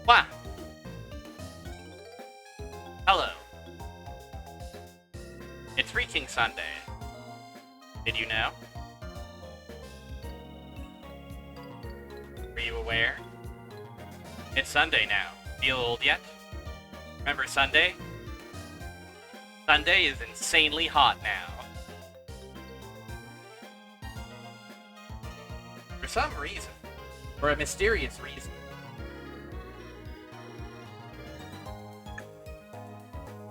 Wow. Hello. It's freaking Sunday. Did you know? Were you aware? It's Sunday now. Feel old yet? Remember Sunday? Sunday is insanely hot now. For some reason. For a mysterious reason.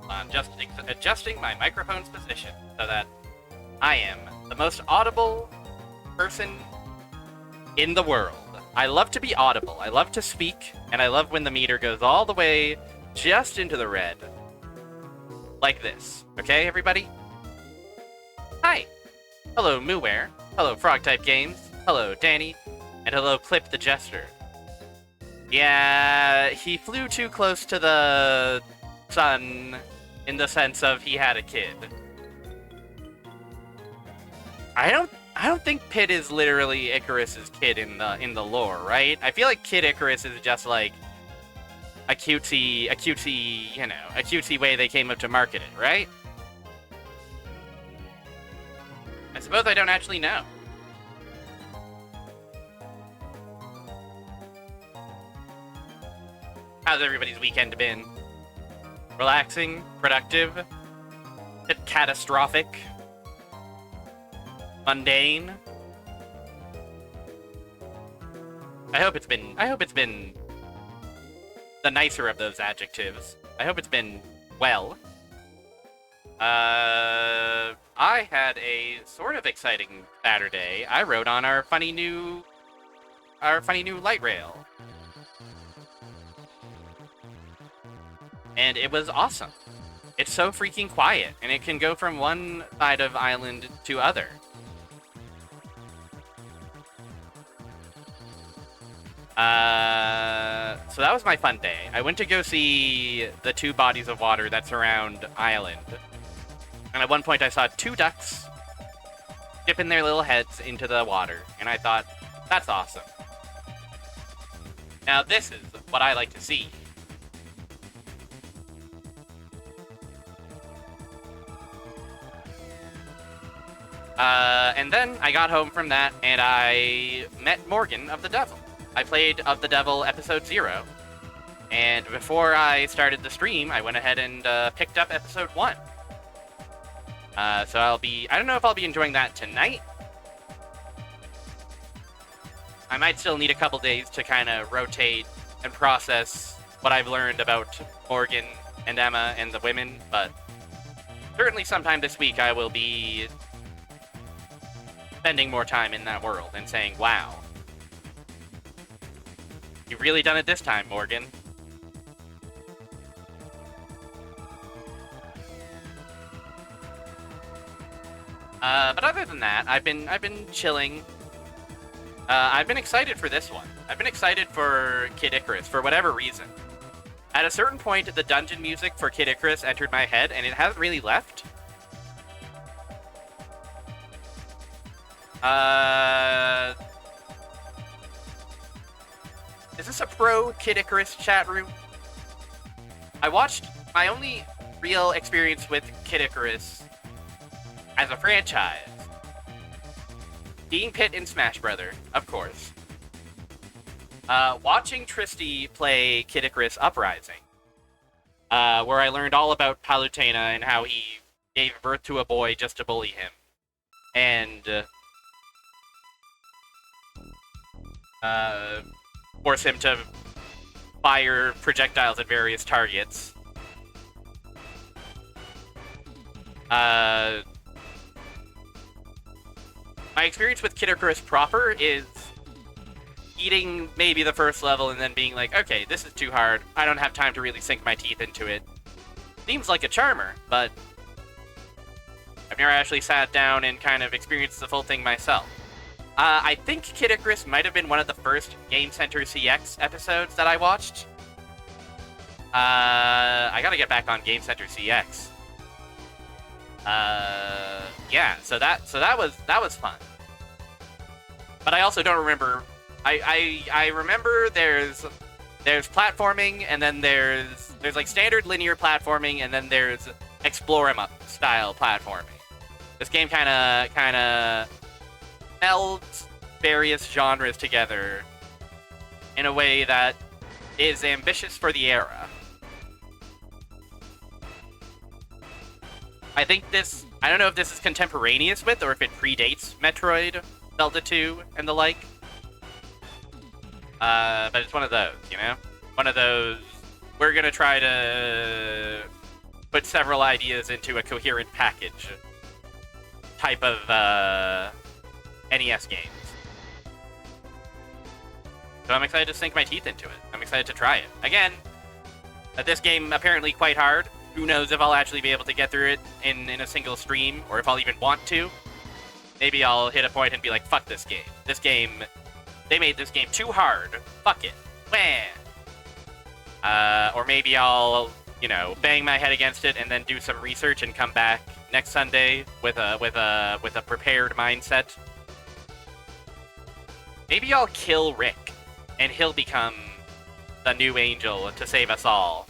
I'm just adjusting my microphone's position so that I am the most audible person in the world. I love to be audible, I love to speak, and I love when the meter goes all the way just into the red. Like this. Okay, everybody? Hi! Hello, Mooware. Hello, Frog-type Games. Hello, Danny. And hello, Clip the Jester. Yeah, he flew too close to the sun in the sense of he had a kid. I don't think Pit is literally Icarus's kid in the lore, right? I feel like Kid Icarus is just like a cutesy, you know, a cutesy way they came up to market it, right? I suppose I don't actually know. How's everybody's weekend been? Relaxing? Productive? Bit catastrophic? Mundane? I hope it's been the nicer of those adjectives. I hope it's been well. I had a sort of exciting Saturday. I rode on our funny new light rail. And it was awesome. It's so freaking quiet, and it can go from one side of island to other. So that was my fun day. I went to go see the two bodies of water that surround island. And at one point I saw two ducks dipping their little heads into the water, and I thought, that's awesome. Now this is what I like to see. And then I got home from that, and I met Morgan of the Devil. I played Of the Devil Episode 0, and before I started the stream, I went ahead and picked up Episode 1. So I don't know if I'll be enjoying that tonight. I might still need a couple days to kind of rotate and process what I've learned about Morgan and Emma and the women, but certainly sometime this week I will be spending more time in that world and saying, wow, you've really done it this time, Morgan. But other than that, I've been chilling. I've been excited for this one. I've been excited for Kid Icarus for whatever reason. At a certain point, the dungeon music for Kid Icarus entered my head, and it hasn't really left. Is this a pro Kid Icarus chat room? I watched my only real experience with Kid Icarus as a franchise being Pit in Smash Brother, of course. Watching Tristy play Kid Icarus Uprising, where I learned all about Palutena and how he gave birth to a boy just to bully him. And force him to fire projectiles at various targets. My experience with Kid Icarus proper is eating maybe the first level and then being like, okay, this is too hard. I don't have time to really sink my teeth into it. Seems like a charmer, but I've never actually sat down and kind of experienced the full thing myself. I think Kid Icarus might have been one of the first Game Center CX episodes that I watched. I gotta get back on Game Center CX. Yeah, so that was fun. But I also don't remember. I remember there's there's platforming, and then there's like standard linear platforming, and then there's explore 'em up style platforming. This game kind of melds various genres together in a way that is ambitious for the era. I think this, I don't know if this is contemporaneous with or if it predates Metroid, Zelda 2, and the like. But it's one of those, you know? One of those, we're gonna try to put several ideas into a coherent package type of NES games. So I'm excited to sink my teeth into it. I'm excited to try it. Again, this game apparently quite hard. Who knows if I'll actually be able to get through it in a single stream, or if I'll even want to. Maybe I'll hit a point and be like, fuck this game. This game, they made this game too hard. Fuck it. Wah! Or maybe I'll, you know, bang my head against it and then do some research and come back next Sunday with a prepared mindset. Maybe I'll kill Rick, and he'll become the new angel to save us all.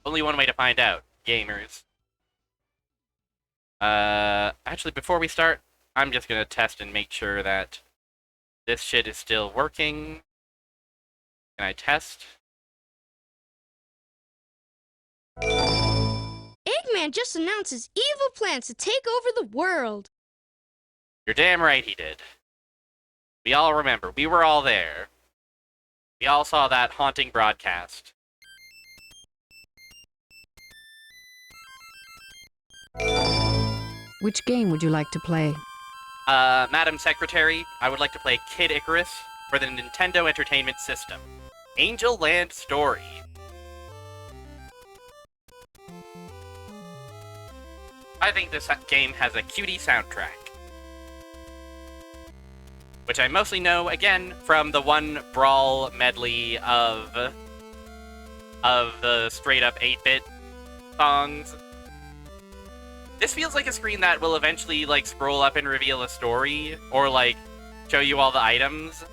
Only one way to find out, gamers. Actually, before we start, I'm just gonna test and make sure that this shit is still working. Can I test? Eggman just announced his evil plans to take over the world. You're damn right he did. We all remember. We were all there. We all saw that haunting broadcast. Which game would you like to play? Madam Secretary, I would like to play Kid Icarus for the Nintendo Entertainment System. Angel Land Story. I think this game has a cutie soundtrack. Which I mostly know, again, from the one Brawl medley of the straight-up 8-bit songs. This feels like a screen that will eventually, like, scroll up and reveal a story, or, like, show you all the items.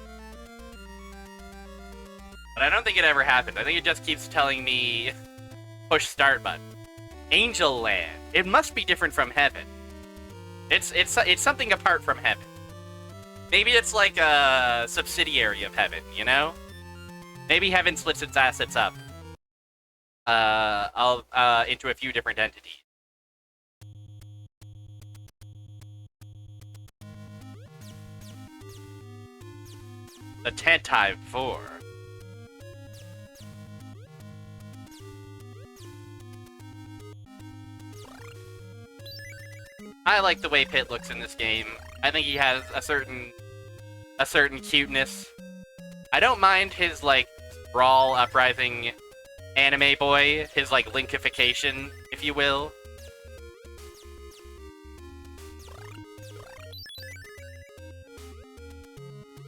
But I don't think it ever happened. I think it just keeps telling me, push start button. Angel Land. It must be different from Heaven. It's something apart from Heaven. Maybe it's like a subsidiary of Heaven, you know? Maybe Heaven splits its assets up into a few different entities. The Tentai 4. I like the way Pit looks in this game. I think he has a certain cuteness. I don't mind his, like, Brawl Uprising anime boy, his, like, linkification, if you will.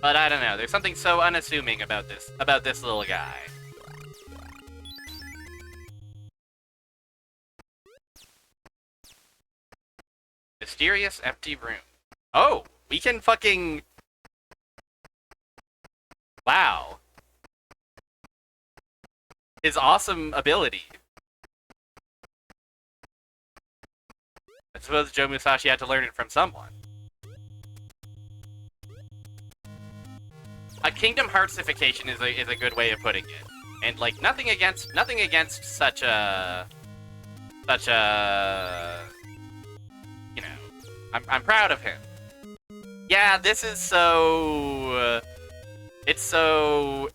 But I don't know, there's something so unassuming about this little guy. Mysterious empty room. Oh, we can fucking... Wow. His awesome ability. I suppose Joe Musashi had to learn it from someone. A Kingdom Heartsification is a good way of putting it. And like nothing against such a you know, I'm proud of him. Yeah, this is so it's so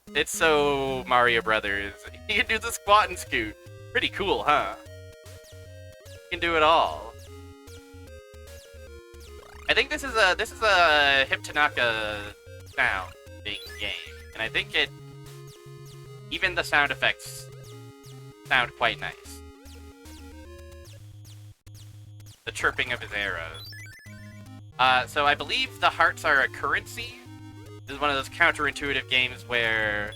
Mario Brothers. You can do the squat and scoot. Pretty cool, huh? You can do it all. I think this is a Hip Tanaka sound big game, and I think even the sound effects sound quite nice. The chirping of his arrows. So I believe the hearts are a currency. This is one of those counterintuitive games where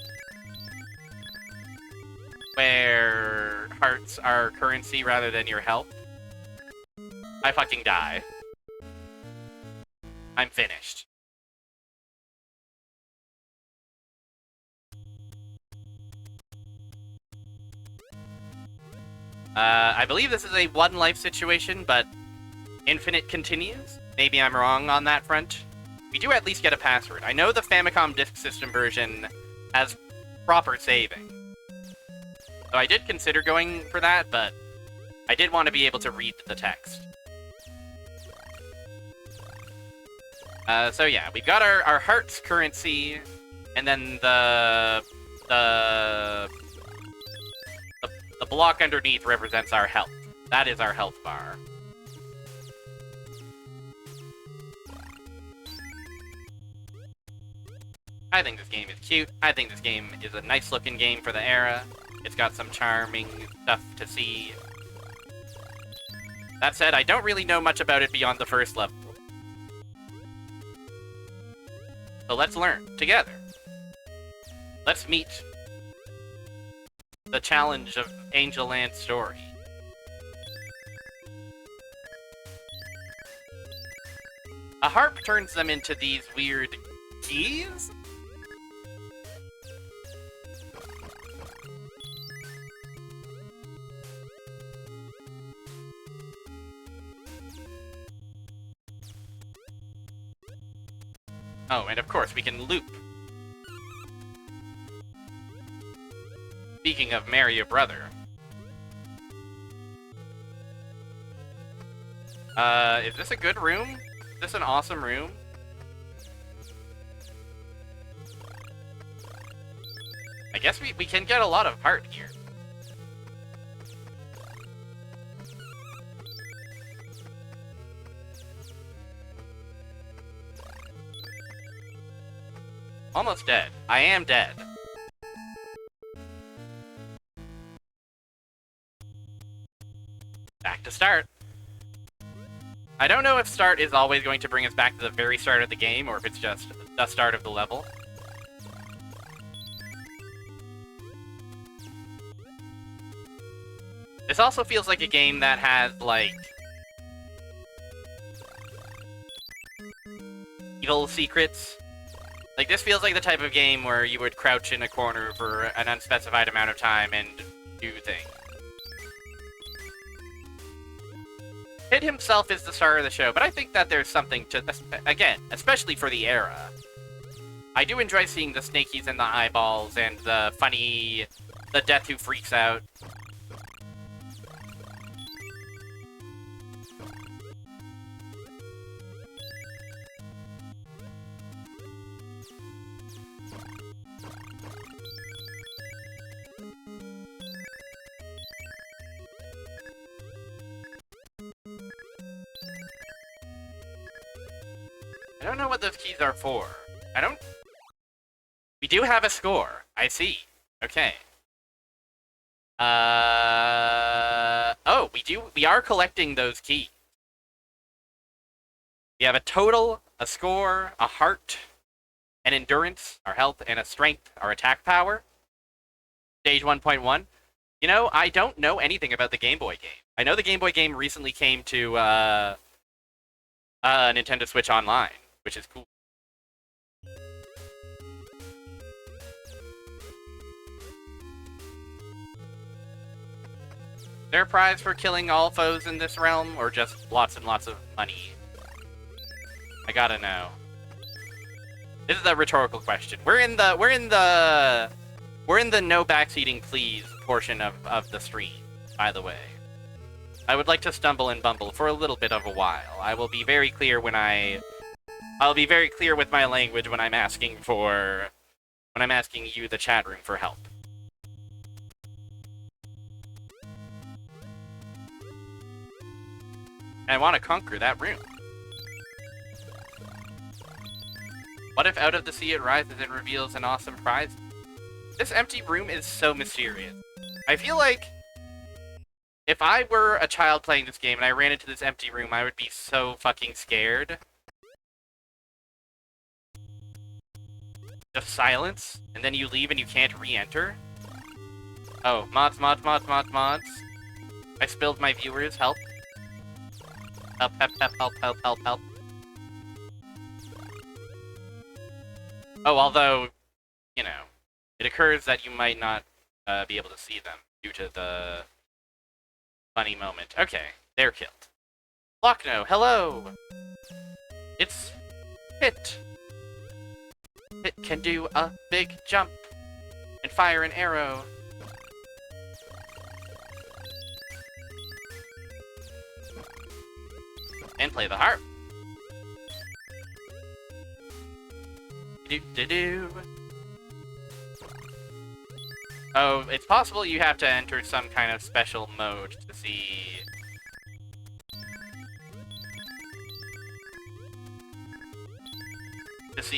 hearts are currency rather than your health. I fucking die. I'm finished. I believe this is a one life situation, but infinite continues. Maybe I'm wrong on that front. We do at least get a password. I know the Famicom Disk System version has proper saving. So I did consider going for that, but I did want to be able to read the text. So yeah, we've got our hearts currency, and then the block underneath represents our health. That is our health bar. I think this game is cute. I think this game is a nice looking game for the era. It's got some charming stuff to see. That said, I don't really know much about it beyond the first level. So let's learn together. Let's meet the challenge of Angel Land's story. A harp turns them into these weird keys? Oh, and of course we can loop. Speaking of Marry Your Brother. Is this a good room? Is this an awesome room? I guess we can get a lot of heart here. Almost dead. I am dead. Back to start. I don't know if start is always going to bring us back to the very start of the game, or if it's just the start of the level. This also feels like a game that has, like, evil secrets. Like, this feels like the type of game where you would crouch in a corner for an unspecified amount of time and do things. Hit himself is the star of the show, but I think that there's something to, again, especially for the era. I do enjoy seeing the snakies and the eyeballs and the funny, the death who freaks out. I don't know what those keys are for. We do have a score. I see. Okay. Oh, we are collecting those keys. We have a total, a score, a heart, an endurance, our health, and a strength, our attack power. Stage 1.1. You know, I don't know anything about the Game Boy game. I know the Game Boy game recently came to, Nintendo Switch Online, which is cool. Is there a prize for killing all foes in this realm, or just lots and lots of money? I gotta know. This is a rhetorical question. We're in the no backseating please portion of the stream, by the way. I would like to stumble and bumble for a little bit of a while. I will be very clear I'll be very clear with my language when I'm asking you, the chat room, for help. I want to conquer that room. What if out of the sea it rises and reveals an awesome prize? This empty room is so mysterious. I feel like if I were a child playing this game and I ran into this empty room, I would be so fucking scared. Just silence, and then you leave and you can't re-enter. Oh, mods. I spilled my viewers, help. Help. Oh, although, you know, it occurs that you might not be able to see them due to the funny moment. Okay, they're killed. Lochno, hello! It's Pit. Pit can do a big jump and fire an arrow. And play the harp. Do-do-do. Oh, it's possible you have to enter some kind of special mode to see...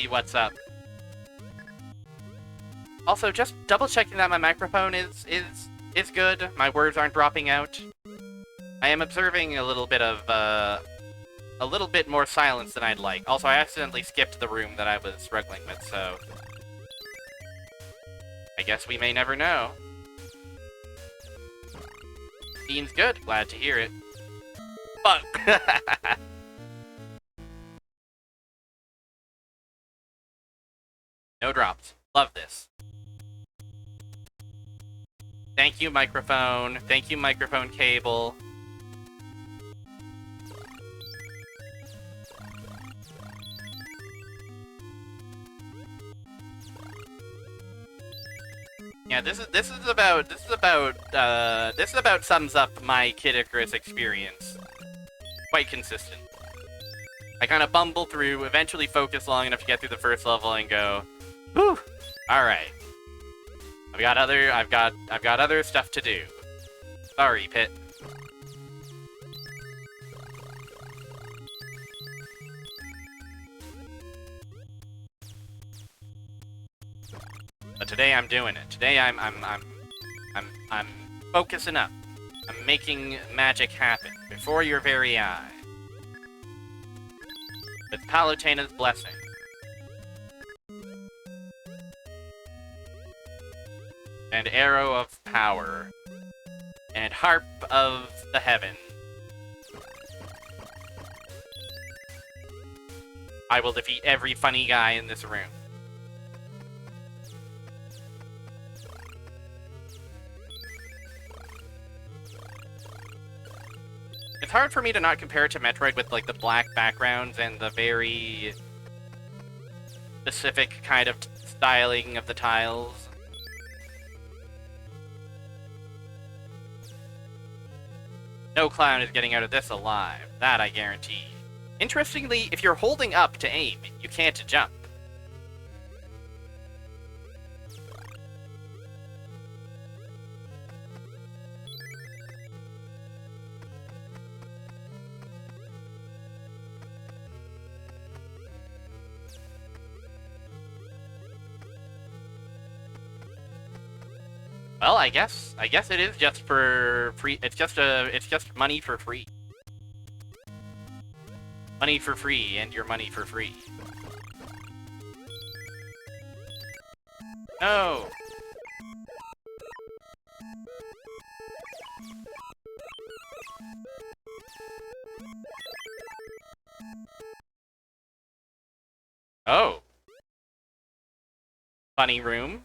what's up. Also, just double-checking that my microphone is good. My words aren't dropping out. I am observing a little bit of, a little bit more silence than I'd like. Also, I accidentally skipped the room that I was struggling with, so... I guess we may never know. Seems good. Glad to hear it. Fuck! No drops. Love this. Thank you, microphone. Thank you, microphone cable. Yeah, this about sums up my Kid Icarus experience. Quite consistent. I kind of bumble through, eventually focus long enough to get through the first level and go, whew, alright. I've got other stuff to do. Sorry, Pit. But today I'm doing it. Today I'm focusing up. I'm making magic happen before your very eye. With Palutena's blessing. And Arrow of Power. And Harp of the Heaven. I will defeat every funny guy in this room. It's hard for me to not compare it to Metroid with, like, the black backgrounds and the very specific kind of styling of the tiles. No clown is getting out of this alive. That I guarantee. Interestingly, if you're holding up to aim, you can't jump. Well, I guess it is just for free. It's just money for free. Money for free, and your money for free. No! Oh. Funny room.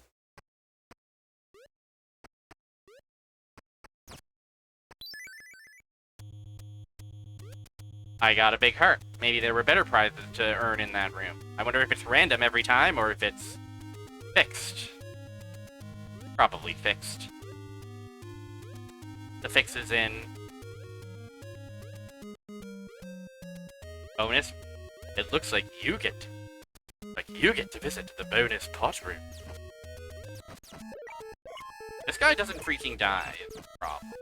I got a big heart. Maybe there were better prizes to earn in that room. I wonder if it's random every time, or if it's fixed. Probably fixed. The fix is in... bonus. It looks like you get to visit the bonus pot room. This guy doesn't freaking die, is the problem.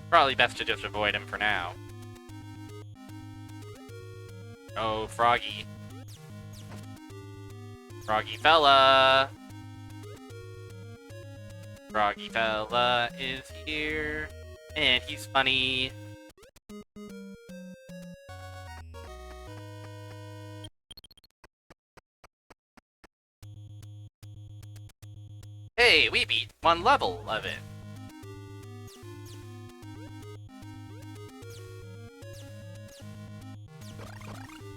Probably best to just avoid him for now. Oh, Froggy. Froggy fella! Froggy fella is here, and he's funny. Hey, we beat one level of it.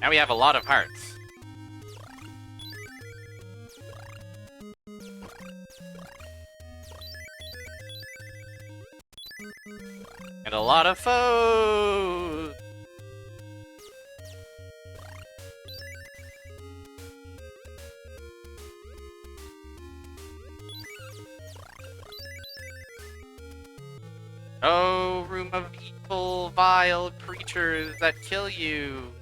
Now we have a lot of hearts. And a lot of foes! Oh, room of evil, vile creatures that kill you.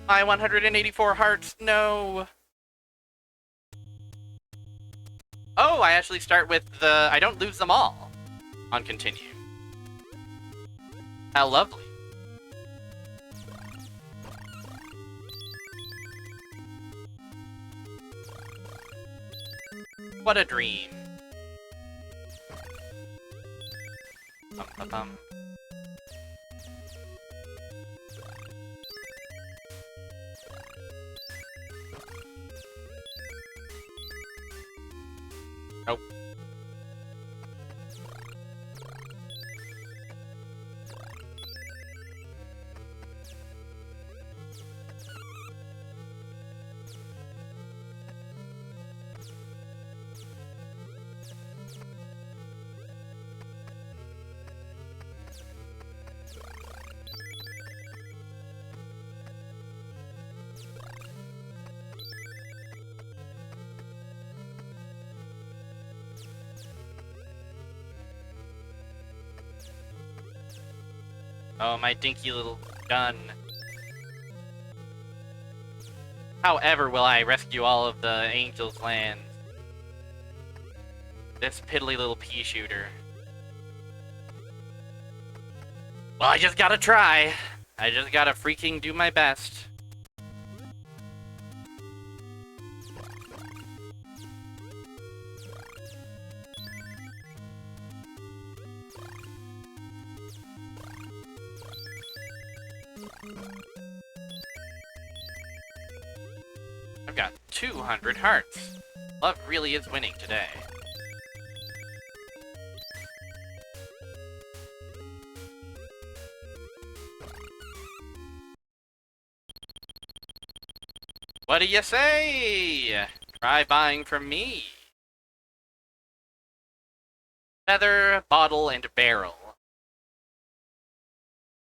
My 184 hearts, no! Oh, I actually start with the... I don't lose them all on continue. How lovely. What a dream. Bum, bum, bum. Nope. Oh, my dinky little gun. However will I rescue all of the angels' lands? This piddly little pea shooter. Well, I just gotta try. I just gotta freaking do my best. I've got 200 hearts. Love really is winning today. What do you say? Try buying from me. Feather, bottle, and barrel.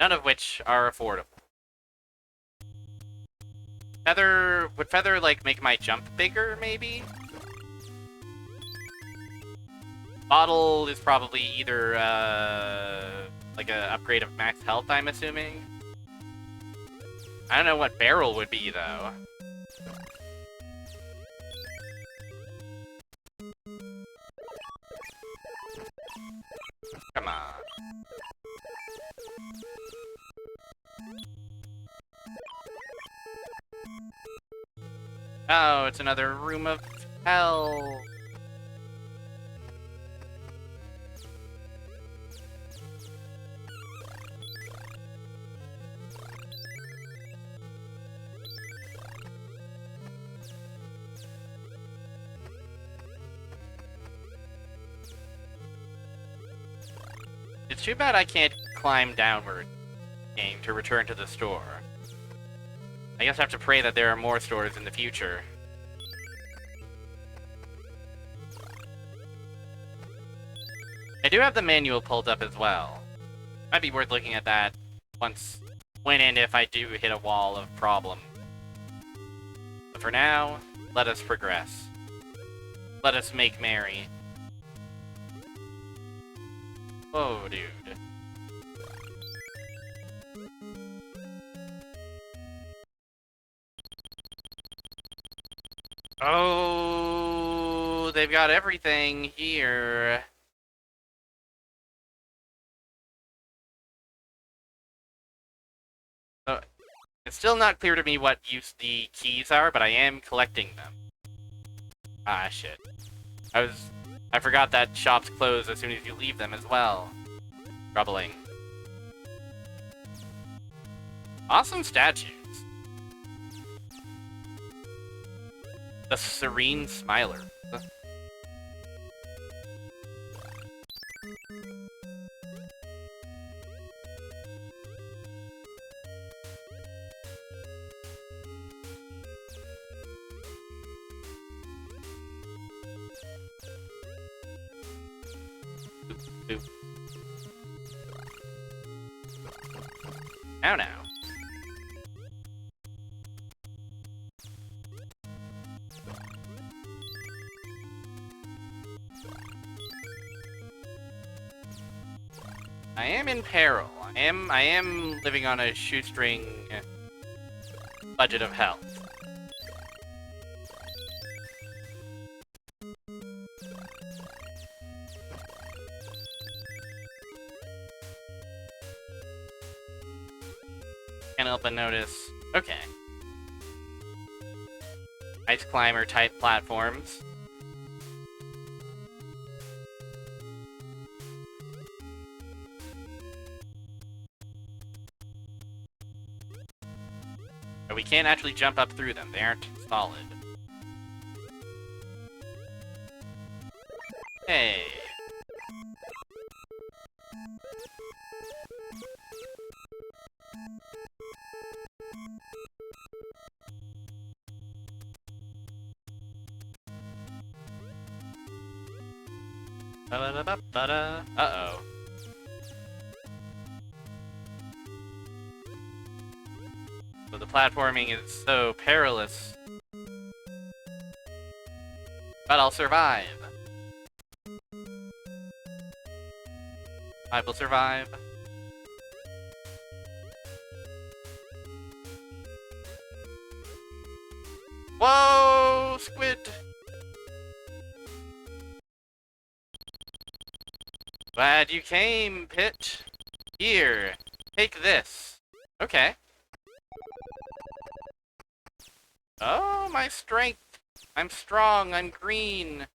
None of which are affordable. Feather... Would Feather, like, make my jump bigger, maybe? Bottle is probably either, like a upgrade of max health, I'm assuming. I don't know what barrel would be, though. Come on. Oh, it's another room of hell. It's too bad I can't climb downward game to return to the store. I guess I have to pray that there are more stores in the future. I do have the manual pulled up as well. Might be worth looking at that when and if I do hit a wall of problem. But for now, let us progress. Let us make merry. Whoa, dude. Oh, they've got everything here. So, it's still not clear to me what use the keys are, but I am collecting them. Ah, shit. I forgot that shops close as soon as you leave them as well. Troubling. Awesome statues. The Serene Smiler. Boop. Now. I am in peril. I am living on a shoestring budget of health. Can't help but notice. Okay. Ice climber type platforms. But we can't actually jump up through them. They aren't solid. Hey. Uh-oh. So the platforming is so perilous. But I'll survive. I will survive. Whoa, squid! Glad you came, Pit. Here, take this. Okay. Oh, my strength. I'm strong, I'm green.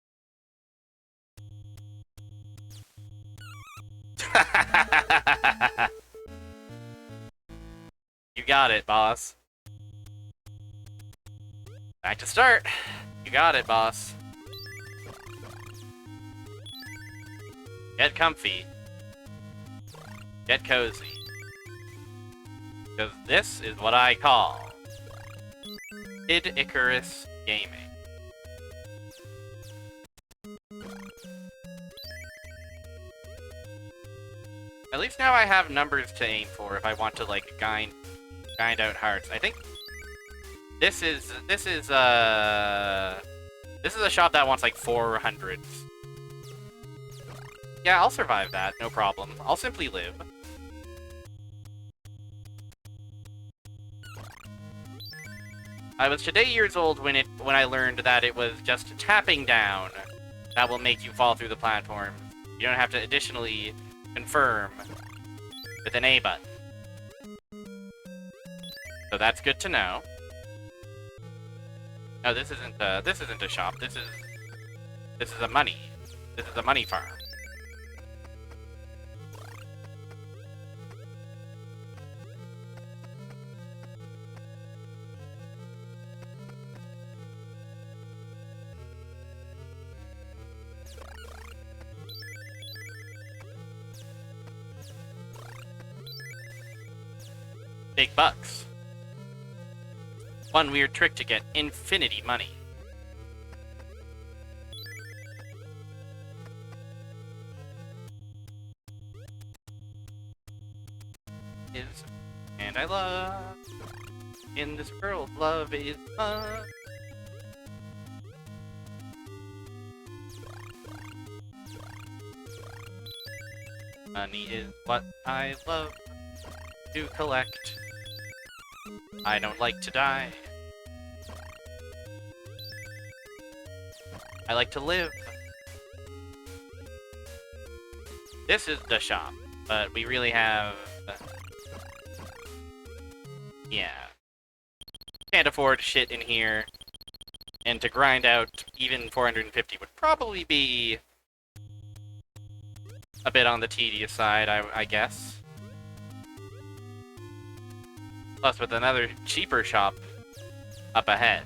You got it, boss. Back to start. You got it, boss. Get comfy. Get cozy. Because this is what I call Kid Icarus Gaming. At least now I have numbers to aim for if I want to, like, grind out hearts. I think this is a shop that wants like 400s. Yeah, I'll survive that, no problem. I'll simply live. I was today years old when I learned that it was just tapping down that will make you fall through the platform. You don't have to additionally confirm with an A button. So that's good to know. No, this isn't a shop. This is a money. This is a money farm. Big bucks. One weird trick to get infinity money. And I love in this world, love is fun. Money is what I love to collect. I don't like to die. I like to live. This is the shop, but we really have... yeah. Can't afford shit in here. And to grind out even 450 would probably be a bit on the tedious side, I guess. Plus with another cheaper shop up ahead.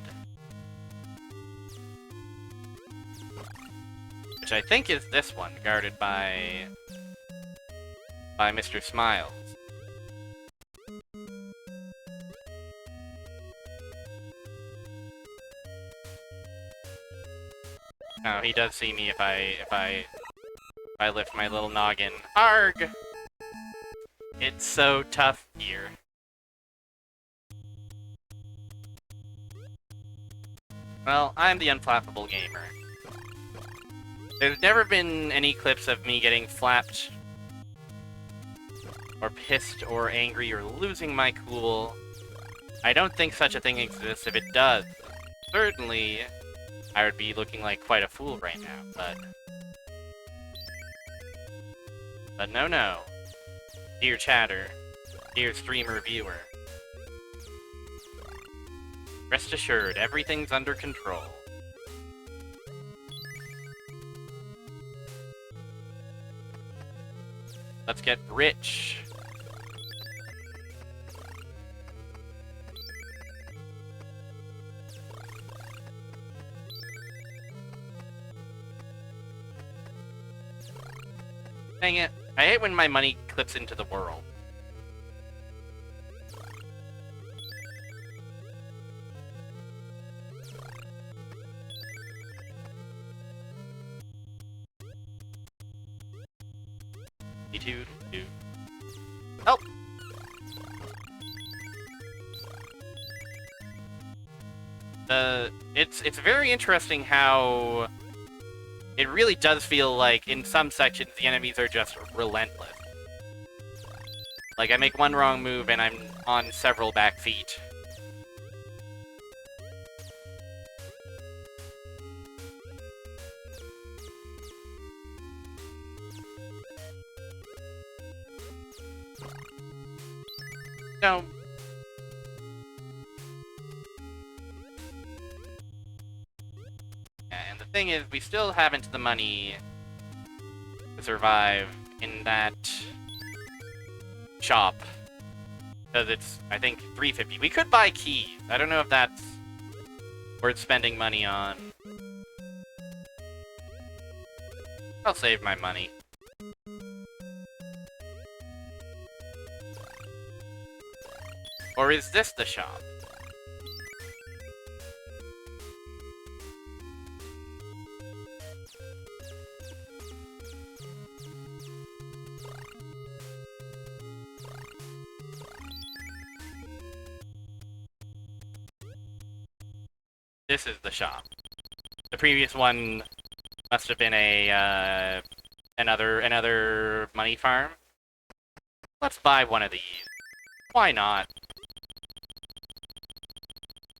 Which I think is this one, guarded by Mr. Smiles. Oh, he does see me if I I lift my little noggin. Arg! It's so tough here. Well, I'm the unflappable gamer. There's never been any clips of me getting flapped, or pissed, or angry, or losing my cool. I don't think such a thing exists. If it does, certainly I would be looking like quite a fool right now, but no. Dear chatter, dear streamer viewer, rest assured, everything's under control. Let's get rich. Dang it. I hate when my money clips into the world. Help! It's very interesting how it really does feel like in some sections the enemies are just relentless. Like I make one wrong move and I'm on several back feet. No. Yeah, and the thing is, we still haven't the money to survive in that shop. Because it's, I think, $3.50. We could buy keys. I don't know if that's worth spending money on. I'll save my money. Or is this the shop? This is the shop. The previous one must have been a another money farm. Let's buy one of these. Why not?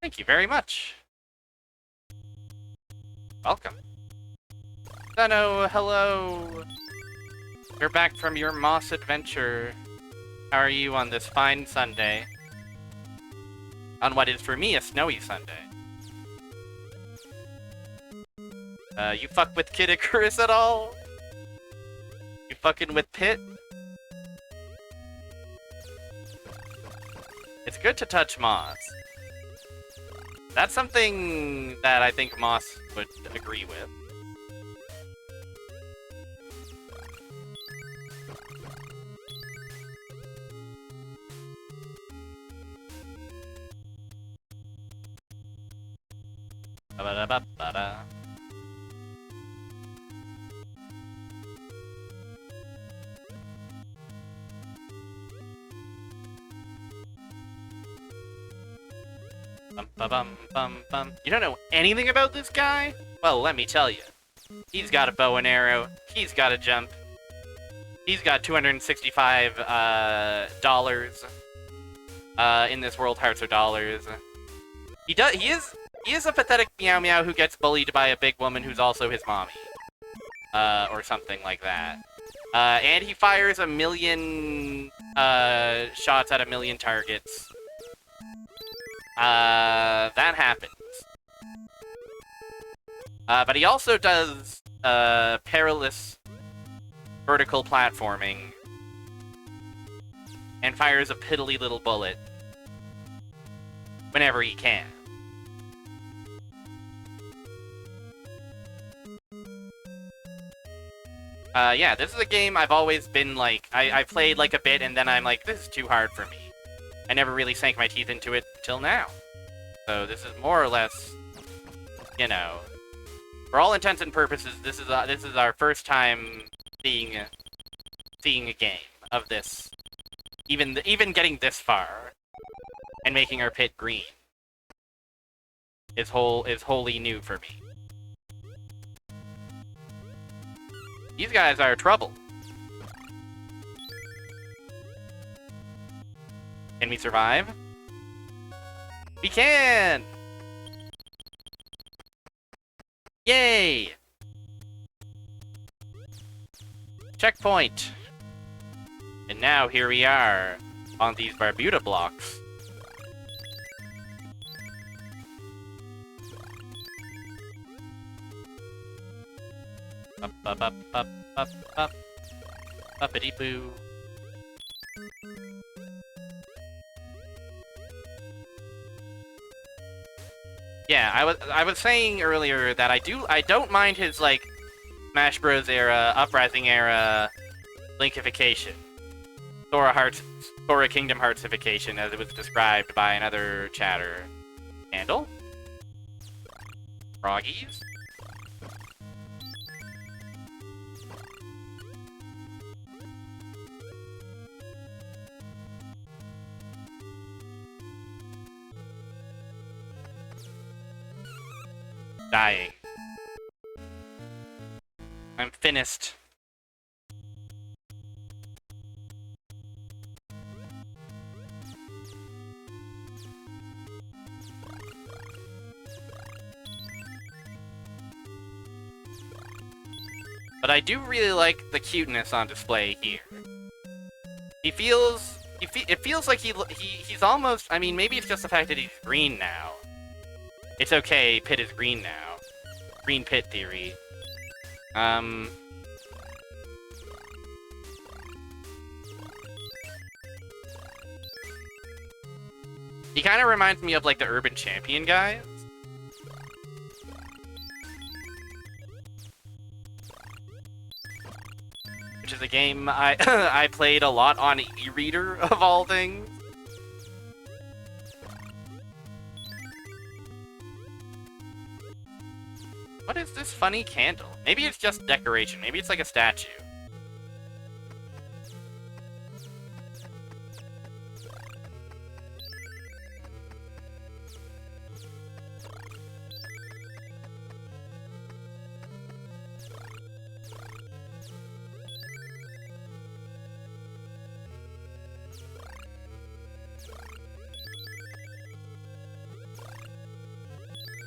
Thank you very much. Welcome. Zeno, hello. You're back from your moss adventure. How are you on this fine Sunday? On what is for me a snowy Sunday. You fuck with Kid Icarus at all? You fucking with Pit? It's good to touch moss. That's something that I think Moss would agree with. Ba-da-ba-ba-da. Bum. You don't know anything about this guy? Well, let me tell you. He's got a bow and arrow. He's got a jump. He's got $265 dollars in this world, hearts or dollars. He is a pathetic meow meow who gets bullied by a big woman who's also his mommy. Or something like that. And he fires 1,000,000 shots at 1,000,000 targets. That happens. But he also does, perilous vertical platforming. And fires a piddly little bullet. Whenever he can. Yeah, this is a game I've always been like, I played like a bit and then I'm like, this is too hard for me. I never really sank my teeth into it till now. So this is more or less, you know, for all intents and purposes, this is our first time seeing a game of this, even getting this far, and making our pit green is wholly new for me. These guys are trouble. Can we survive? We can! Yay! Checkpoint! And now here we are on these Barbuda blocks. Up, up, up, up, up, up. Uppity boo. Yeah, I was saying earlier that I don't mind his like Smash Bros era, Uprising era linkification. Sora Kingdom Heartsification, as it was described by another chatter. Handle? Froggies? Dying. I'm finished. But I do really like the cuteness on display here. It feels like he's almost, I mean, maybe it's just the fact that he's green now. It's okay, Pit is green now. Green Pit theory. He kind of reminds me of like the Urban Champion guys. Which is a game I I played a lot on e-reader of all things. What is this funny candle? Maybe it's just decoration. Maybe it's like a statue.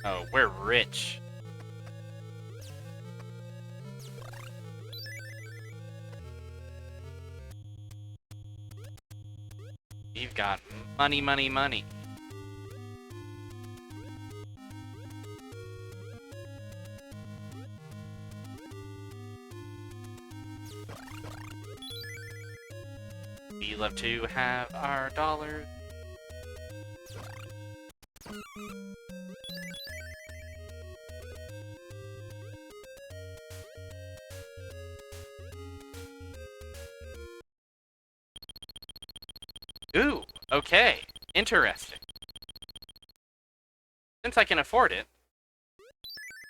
Oh, we're rich. We've got money, money, money. We love to have our dollars. Ooh, okay. Interesting. Since I can afford it,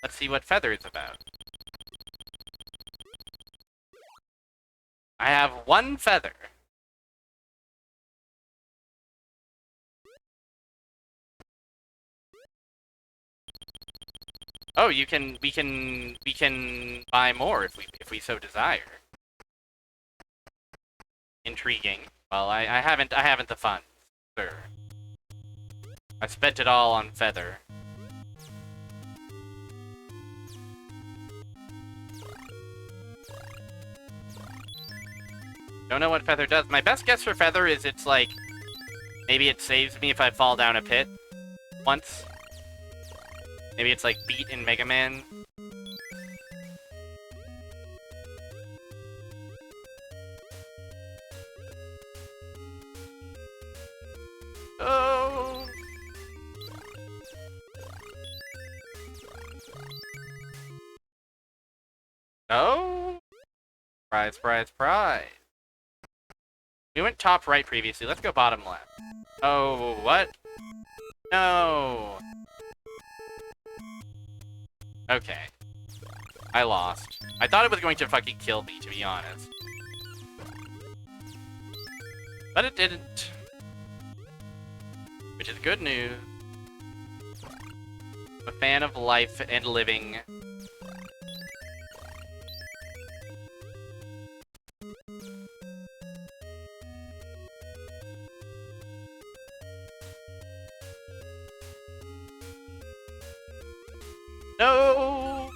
let's see what Feather is about. I have one feather. Oh, we can buy more if we so desire. Intriguing. Well, I haven't the funds, sir. I spent it all on Feather. Don't know what Feather does. My best guess for Feather is it's like, maybe it saves me if I fall down a pit once. Maybe it's like Beat in Mega Man. Oh! Oh! Prize, prize, prize. We went top right previously. Let's go bottom left. Oh, what? No! Okay. I lost. I thought it was going to fucking kill me, to be honest. But it didn't. Which is good news. I'm a fan of life and living. No!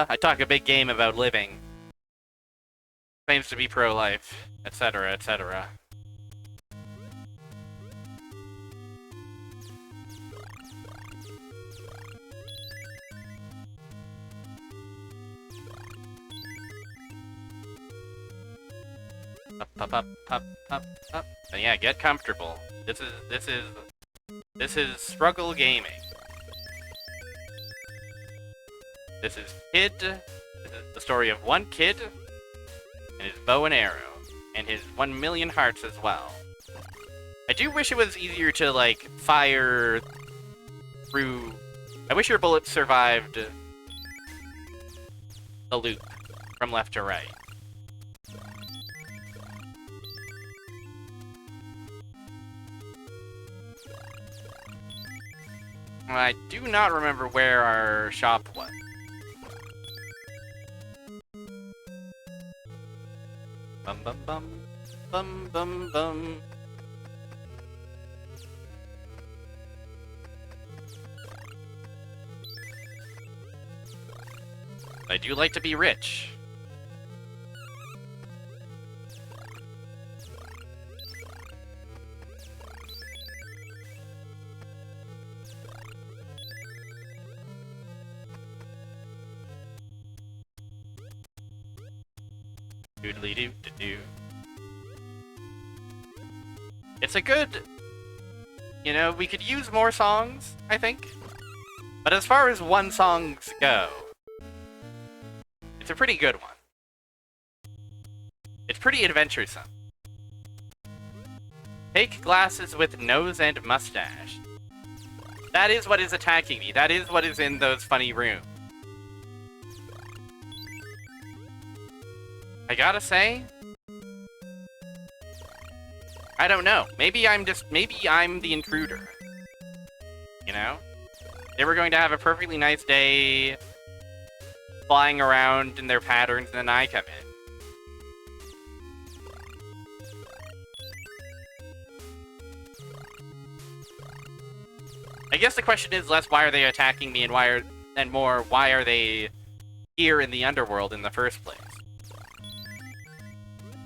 I talk a big game about living. Claims to be pro-life, etc., etc. Up. And yeah, get comfortable. This is struggle gaming. This is the story of one kid and his bow and arrow, and his 1,000,000 hearts as well. I do wish it was easier to, like, fire through... I wish your bullets survived the loop from left to right. I do not remember where our shop was. Bum bum bum. Bum bum bum. I do like to be rich. Doodly doo doo doo. It's a good... You know, we could use more songs, I think. But as far as one songs go, it's a pretty good one. It's pretty adventuresome. Take glasses with nose and mustache. That is what is attacking me. That is what is in those funny rooms. I gotta say, I don't know. Maybe I'm the intruder. You know? They were going to have a perfectly nice day flying around in their patterns, and then I come in. I guess the question is less why are they attacking me and more why are they here in the underworld in the first place?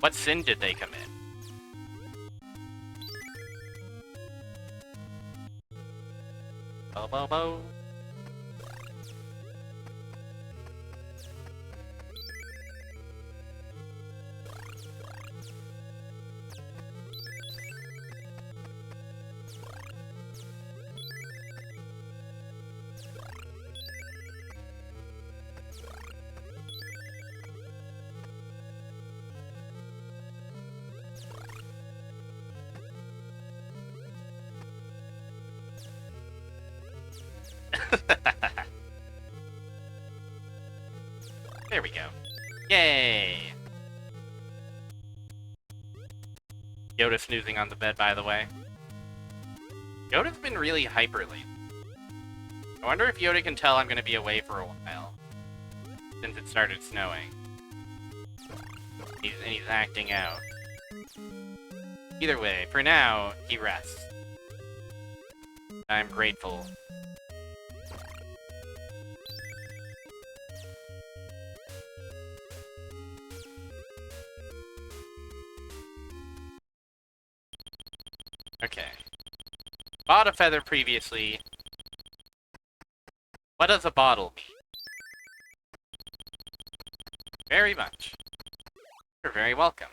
What sin did they commit? Bo bo bo. There we go. Yay! Yoda snoozing on the bed, by the way. Yoda's been really hyper lately. I wonder if Yoda can tell I'm gonna be away for a while. Since it started snowing. He's acting out. Either way, for now, he rests. I'm grateful. Okay. Bought a feather previously. What does a bottle mean? Very much. You're very welcome.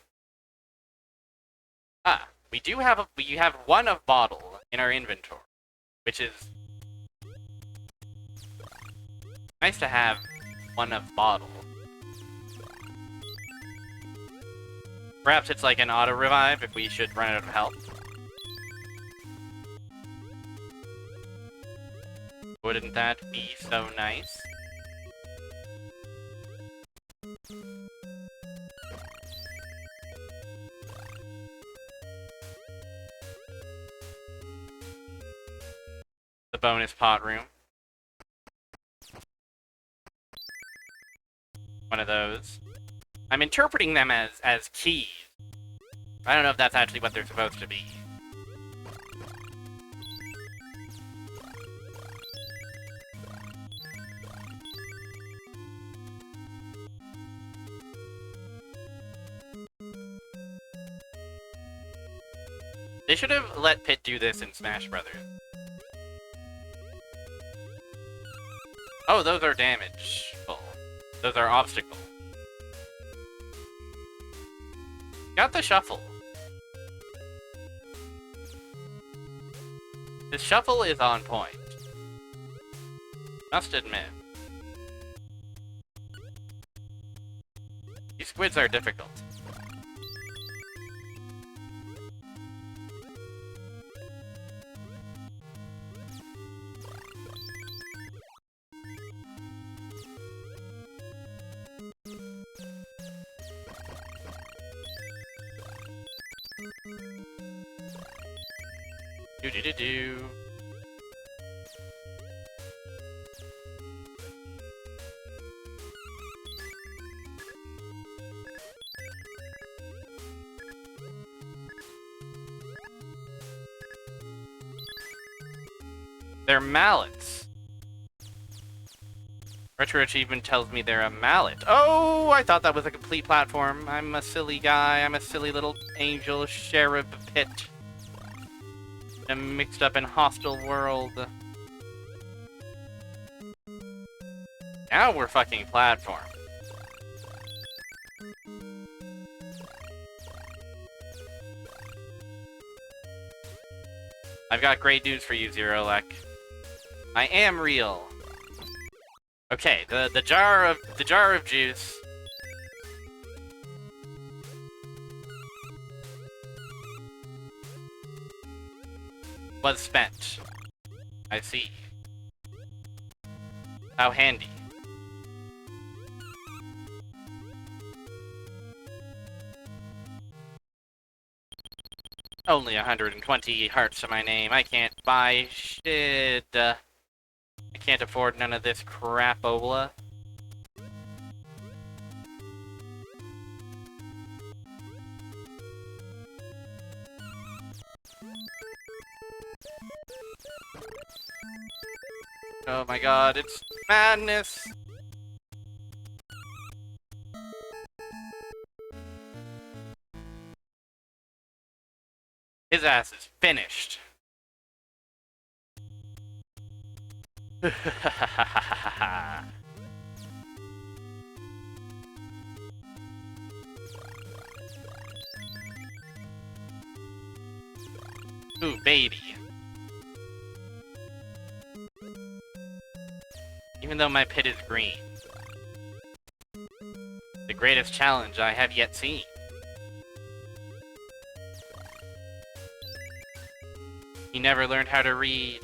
Ah, we have one of bottle in our inventory, which is nice to have one of bottle. Perhaps it's like an auto revive if we should run out of health. Wouldn't that be so nice? bonus pot room. One of those. I'm interpreting them as keys. I don't know if that's actually what they're supposed to be. They should have let Pit do this in Smash Brothers. Oh, those are damageful. Those are obstacle. Got the shuffle. This shuffle is on point. Must admit. These squids are difficult. Do. They're mallets. Retro Achievement tells me they're a mallet. Oh, I thought that was a complete platform. I'm a silly guy. I'm a silly little angel cherub Pit. I'm mixed up in hostile world. Now we're fucking platform. I've got great news for you, Zerolek. I am real. Okay, the jar of juice. Was spent. I see. How handy. Only 120 hearts to my name. I can't buy shit. I can't afford none of this crapola. Oh my god, it's madness! His ass is finished. Ooh, baby. Even though my pit is green. The greatest challenge I have yet seen. He never learned how to read.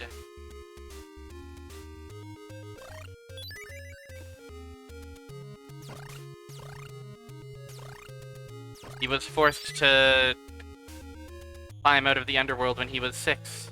He was forced to climb out of the underworld when he was 6.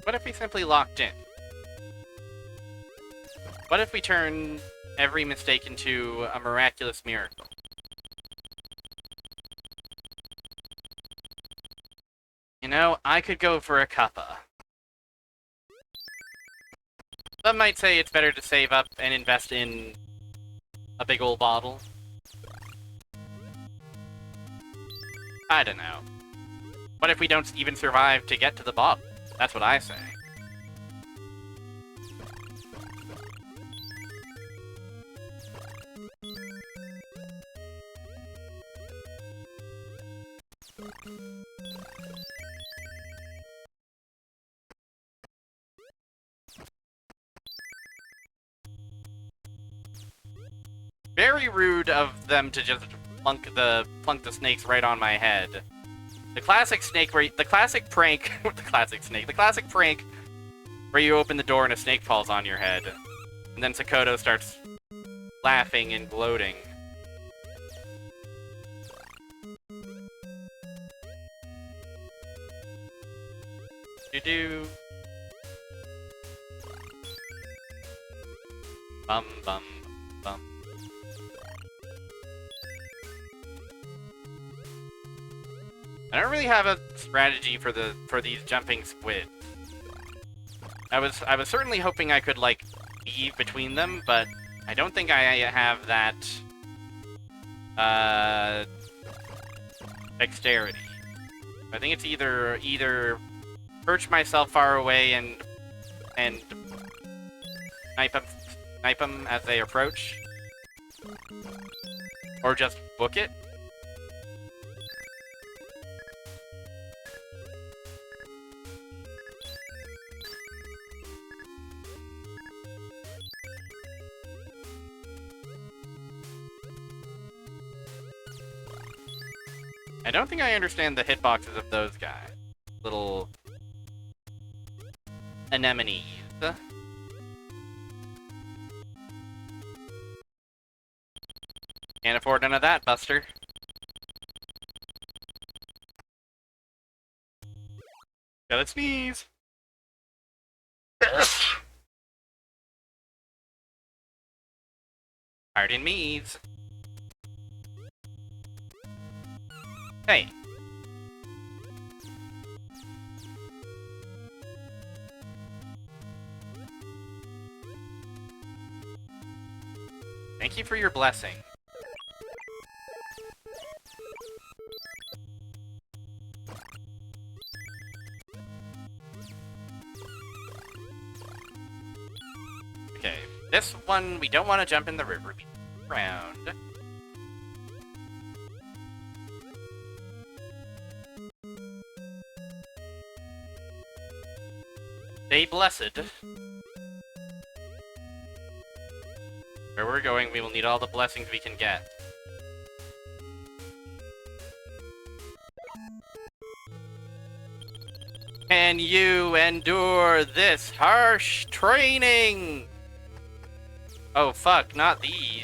What if we simply locked in? What if we turn every mistake into a miraculous miracle? You know, I could go for a cuppa. Some might say it's better to save up and invest in a big old bottle. I don't know. What if we don't even survive to get to the bottom? That's what I say. Very rude of them to just plunk the snakes right on my head. The classic snake the classic prank where you open the door and a snake falls on your head. And then Sakoto starts laughing and gloating. Do-do. Bum bum bum. I don't really have a strategy for these jumping squids. I was certainly hoping I could like weave between them, but I don't think I have that dexterity. I think it's either perch myself far away and snipe them as they approach, or just book it. I don't think I understand the hitboxes of those guys. Little anemones. Can't afford none of that, Buster. Gotta sneeze. Pardon me's. Hey. Thank you for your blessing. Okay, this one, we don't want to jump in the river. We around. Stay blessed. Where we're going, we will need all the blessings we can get. Can you endure this harsh training? Oh fuck, not these.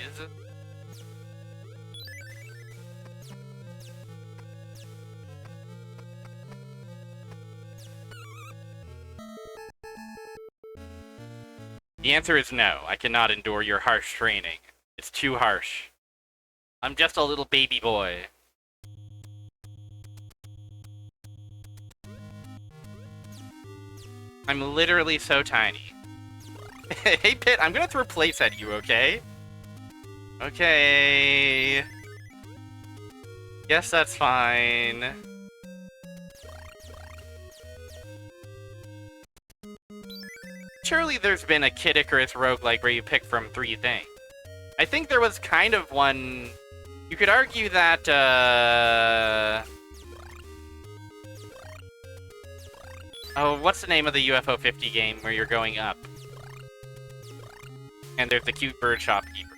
The answer is no. I cannot endure your harsh training. It's too harsh. I'm just a little baby boy. I'm literally so tiny. Hey, Pit, I'm gonna throw plates at you, okay? Okay. Guess that's fine. Surely there's been a Kid Icarus roguelike where you pick from 3 things. I think there was kind of one... You could argue that, Oh, what's the name of the UFO 50 game where you're going up? And there's the cute bird shopkeeper.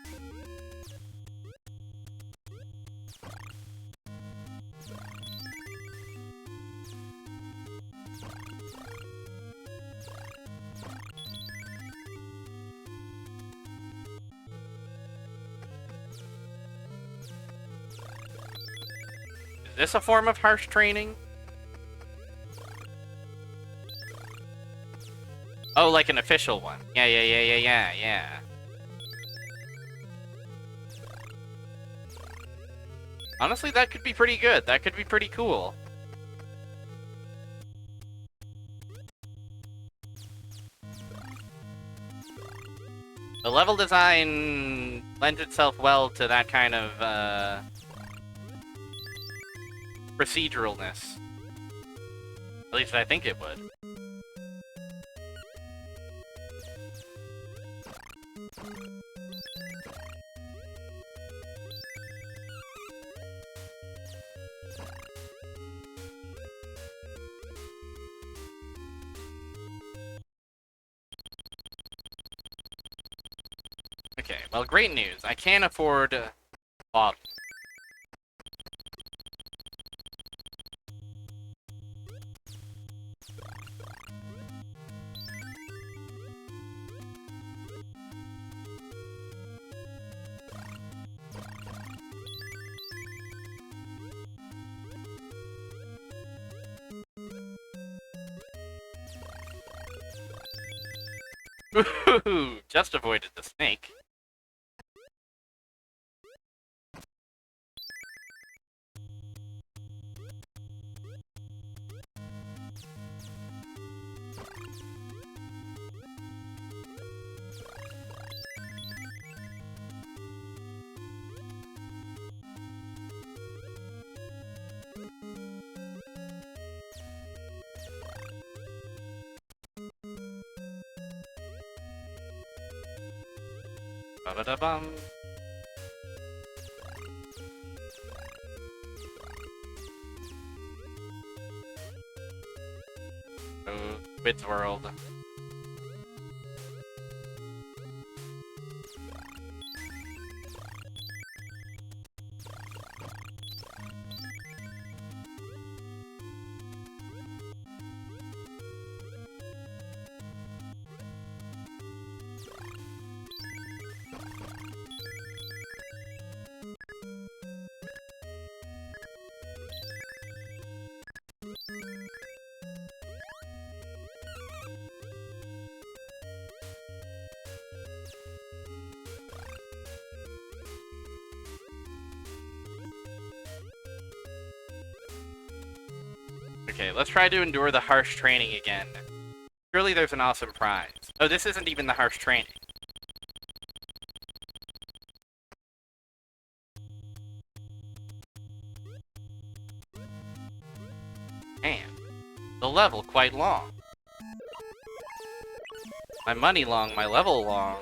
Is this a form of harsh training? Oh, like an official one. Yeah. Honestly, that could be pretty good. That could be pretty cool. The level design lends itself well to that kind of, proceduralness. At least I think it would. Okay, well, great news. I can't afford bottle. Ooh, just avoided the snake. Ba-ba-da-bum. Oh, Squid's World. Okay, let's try to endure the harsh training again. Surely there's an awesome prize. Oh, this isn't even the harsh training. Man, the level quite long. My money long, my level long.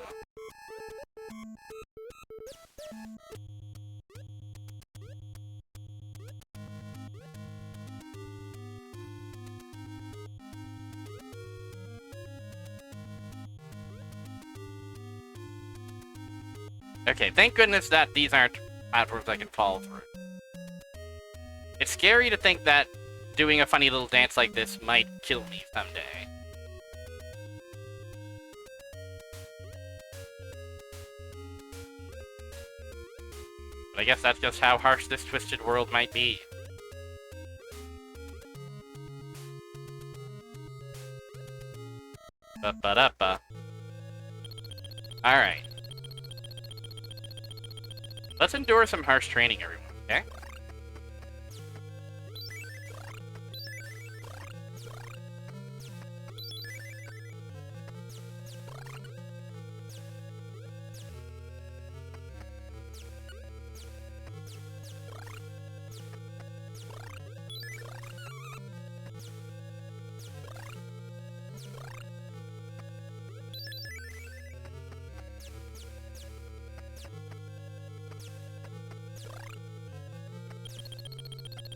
Okay, thank goodness that these aren't platforms I can fall through. It's scary to think that doing a funny little dance like this might kill me someday. But I guess that's just how harsh this twisted world might be. Ba-ba-da-ba. Alright. Let's endure some harsh training, everyone, okay?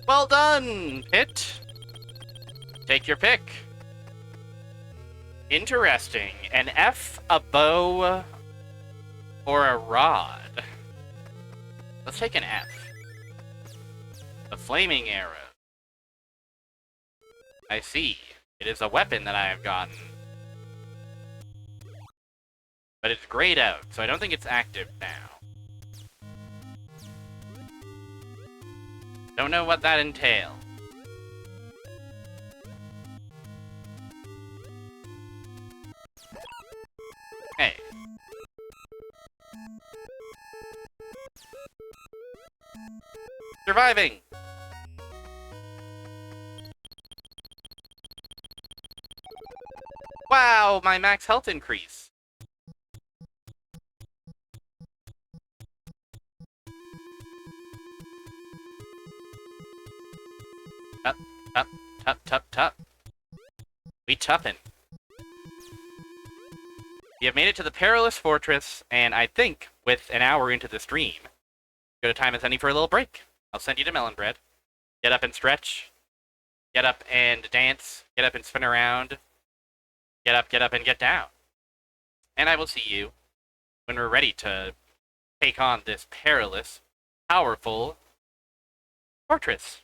Well done, Pit! Take your pick. Interesting. An F, a bow, or a rod? Let's take an F. A flaming arrow. I see. It is a weapon that I have gotten. But it's grayed out, so I don't think it's active now. Don't know what that entails. Hey. Surviving! Wow, my max health increase. Tup, tup, tup, tup, tup. We tuppin'. We have made it to the perilous fortress, and I think with an hour into the stream, good a time as any for a little break. I'll send you to Melon Bread. Get up and stretch. Get up and dance. Get up and spin around. Get up, and get down. And I will see you when we're ready to take on this perilous, powerful fortress.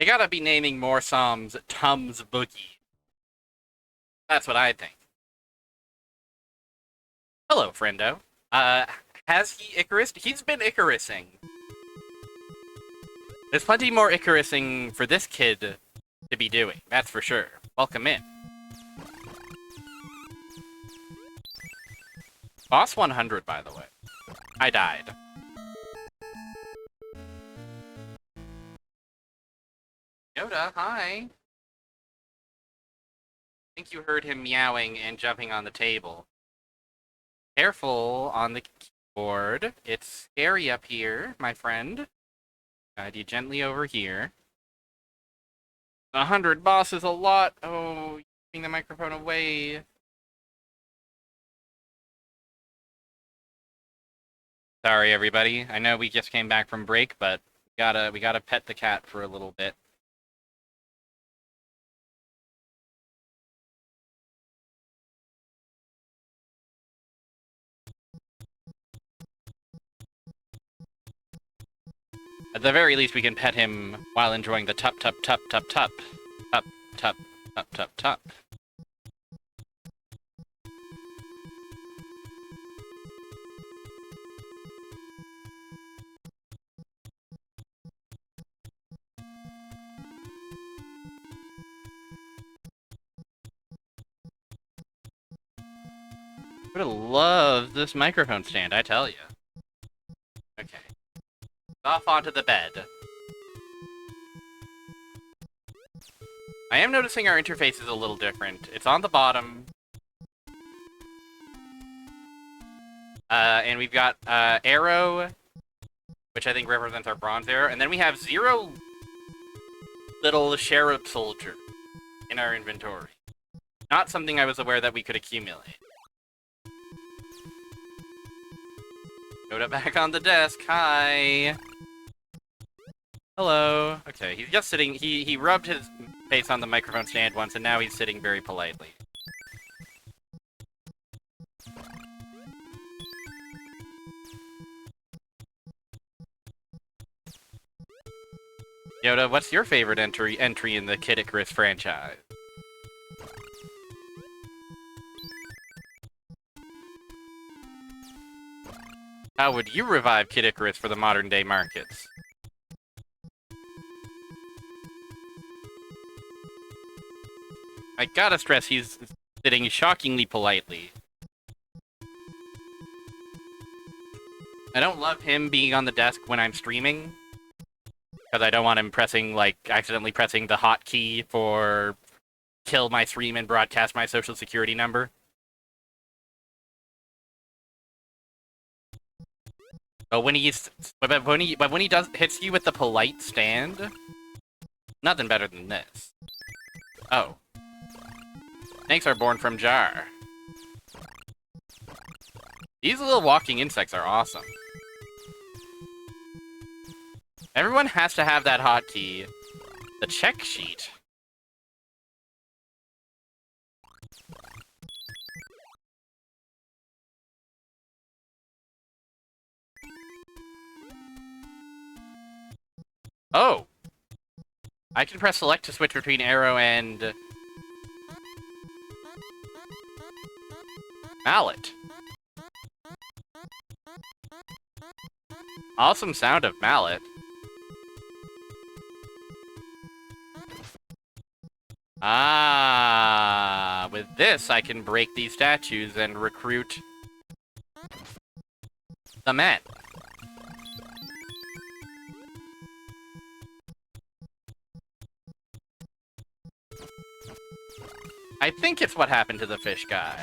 They gotta be naming more songs Tum's Boogie. That's what I think. Hello, friendo. Has he Icarus? He's been Icarusing. There's plenty more Icarusing for this kid to be doing, that's for sure. Welcome in. Boss 100, by the way. I died. Yoda, hi. I think you heard him meowing and jumping on the table. Careful on the keyboard. It's scary up here, my friend. Guide you gently over here. 100 boss is a lot. Oh, you're giving the microphone away. Sorry, everybody. I know we just came back from break, but we gotta pet the cat for a little bit. At the very least, we can pet him while enjoying the tup tup tup tup tup. Tup tup tup tup tup. I would have loved this microphone stand, I tell you. Okay. Off onto the bed. I am noticing our interface is a little different. It's on the bottom. And we've got arrow, which I think represents our bronze arrow, and then we have 0 little cherub soldier in our inventory. Not something I was aware that we could accumulate. Yoda back on the desk, hi! Hello. Okay, he's just sitting, he rubbed his face on the microphone stand once, and now he's sitting very politely. Yoda, what's your favorite entry in the Kid Icarus franchise? How would you revive Kid Icarus for the modern day markets? I gotta stress he's sitting shockingly politely. I don't love him being on the desk when I'm streaming, because I don't want him pressing, like, accidentally pressing the hotkey for kill my stream and broadcast my social security number. But when he does hits you with the polite stand, nothing better than this. Oh. Snakes are born from jar. These little walking insects are awesome. Everyone has to have that hotkey. The check sheet. Oh! I can press select to switch between arrow and mallet. Awesome sound of mallet. Ah, with this I can break these statues and recruit the men. I think it's what happened to the fish guy.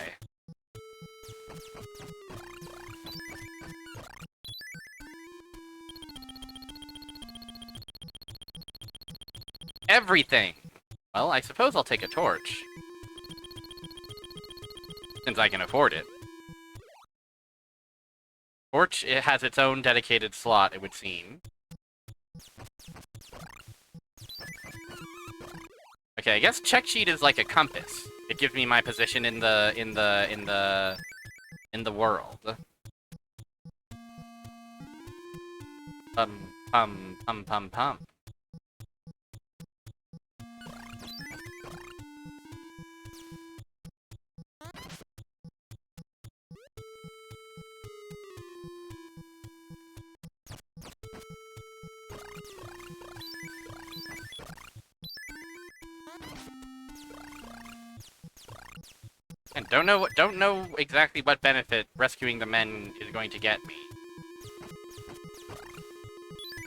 Everything! Well, I suppose I'll take a torch. Since I can afford it. Torch, it has its own dedicated slot, it would seem. Okay, I guess check sheet is like a compass. It gives me my position in the world. Pum. And don't know exactly what benefit rescuing the men is going to get me.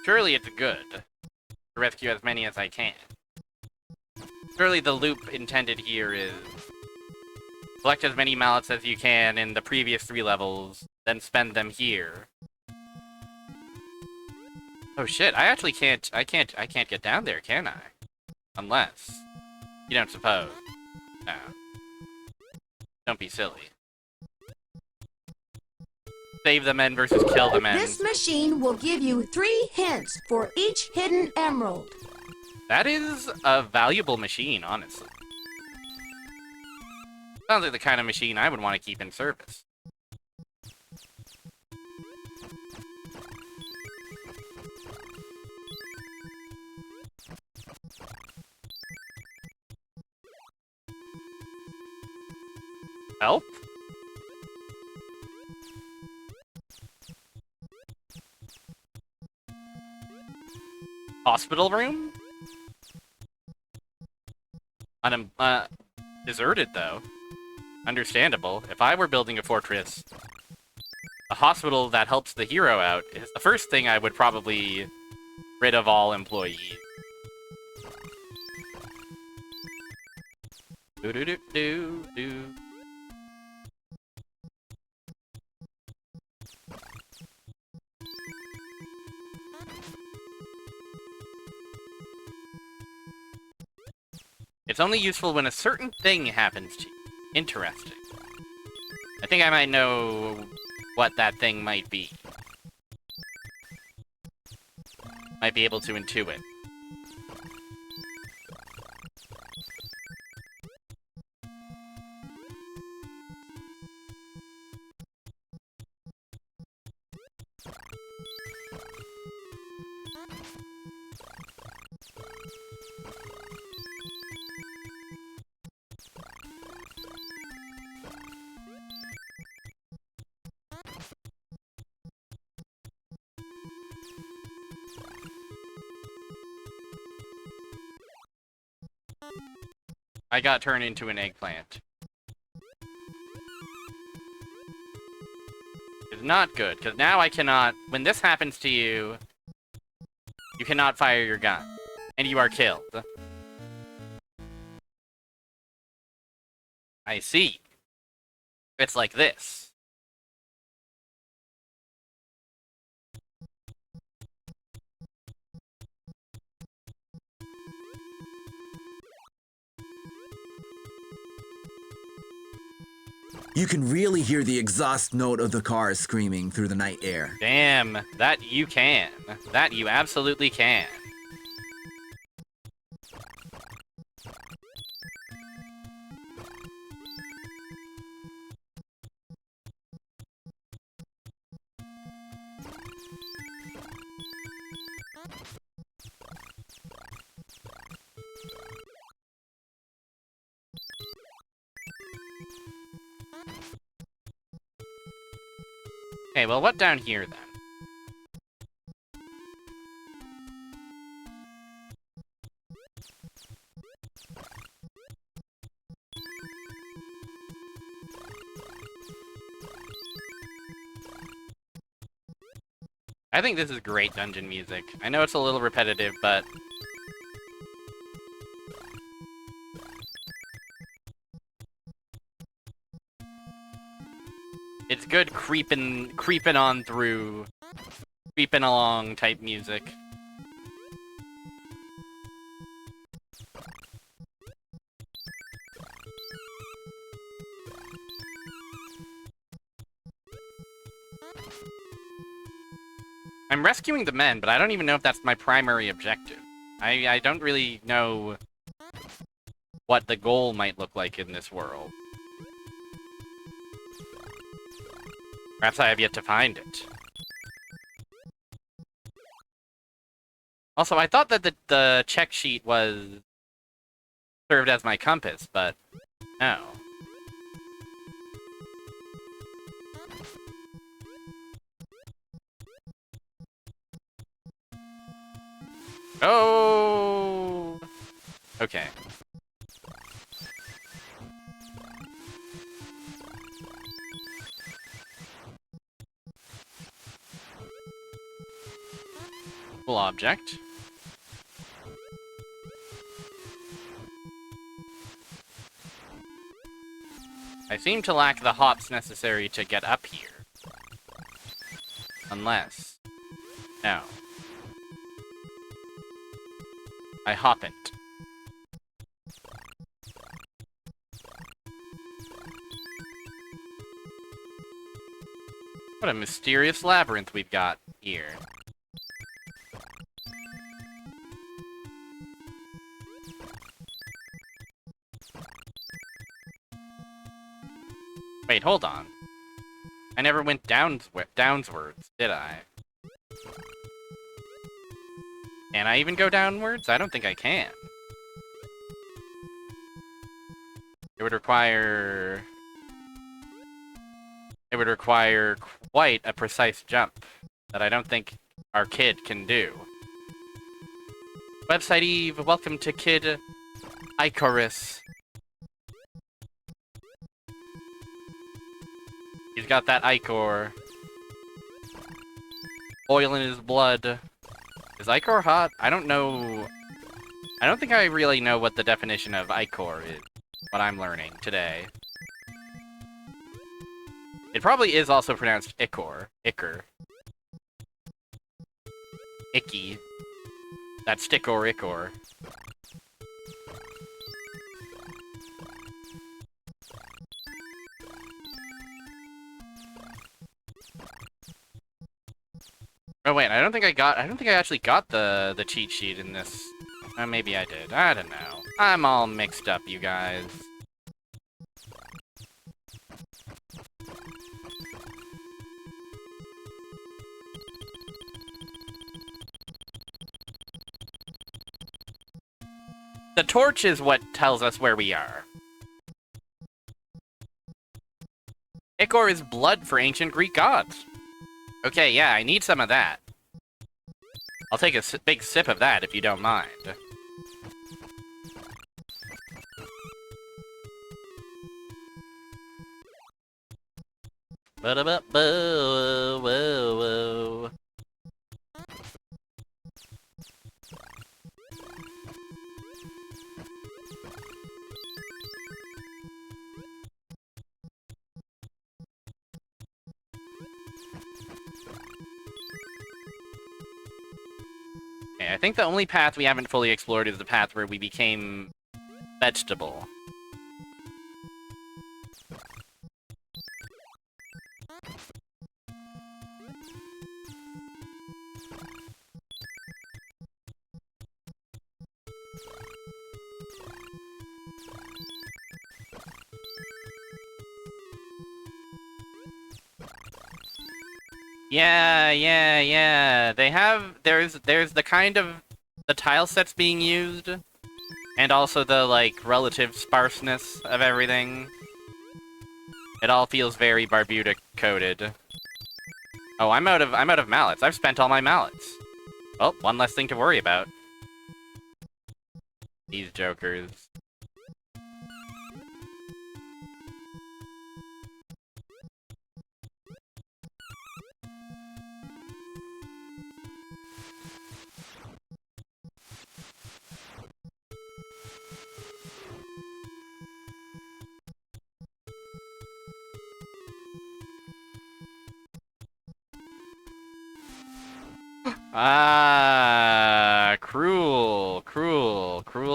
Surely it's good to rescue as many as I can. Surely the loop intended here is collect as many mallets as you can in the previous 3 levels, then spend them here. Oh shit, I actually can't get down there, can I? Unless you don't suppose. No. Don't be silly. Save the men versus kill the men. This machine will give you 3 hints for each hidden emerald. That is a valuable machine, honestly. Sounds like the kind of machine I would want to keep in service. Help? Hospital room? Deserted, though. Understandable. If I were building a fortress, a hospital that helps the hero out is the first thing I would probably rid of all employees. Do-do-do-do-do. It's only useful when a certain thing happens to you. Interesting. I think I might know what that thing might be. Might be able to intuit. I got turned into an eggplant. It's not good, because now I cannot... When this happens to you, you cannot fire your gun, and you are killed. I see. It's like this. You can really hear the exhaust note of the cars screaming through the night air. Damn, that you can. That you absolutely can. Okay, well, what down here, then? I think this is great dungeon music. I know it's a little repetitive, but... it's good creeping on through, creeping along type music. I'm rescuing the men, but I don't even know if that's my primary objective. I don't really know what the goal might look like in this world. Perhaps I have yet to find it. Also, I thought that the check sheet was served as my compass, but no. Oh! Okay. Cool object. I seem to lack the hops necessary to get up here. Unless... No. I hopn't. What a mysterious labyrinth we've got here. Wait, hold on. I never went downswards, did I? Can I even go downwards? I don't think I can. It would require quite a precise jump that I don't think our kid can do. Website Eve, welcome to Kid Icarus. He's got that ichor. Oil in his blood. Is ichor hot? I don't know. I don't think I really know what the definition of ichor is. What I'm learning today. It probably is also pronounced ichor. Ichor. Icky. That stick or ichor. Oh wait, I don't think I actually got the cheat sheet in this. Maybe I did. I don't know. I'm all mixed up, you guys. The torch is what tells us where we are. Ichor is blood for ancient Greek gods. Okay, yeah, I need some of that. I'll take a big sip of that if you don't mind. Ba-da-ba-ba-whoa-whoa-whoa. Okay, I think the only path we haven't fully explored is the path where we became vegetable. Yeah. There's the kind of the tile sets being used, and also the like relative sparseness of everything. It all feels very Barbuda coded. Oh, I'm out of mallets. I've spent all my mallets. Well, one less thing to worry about. These jokers. Ah, cruel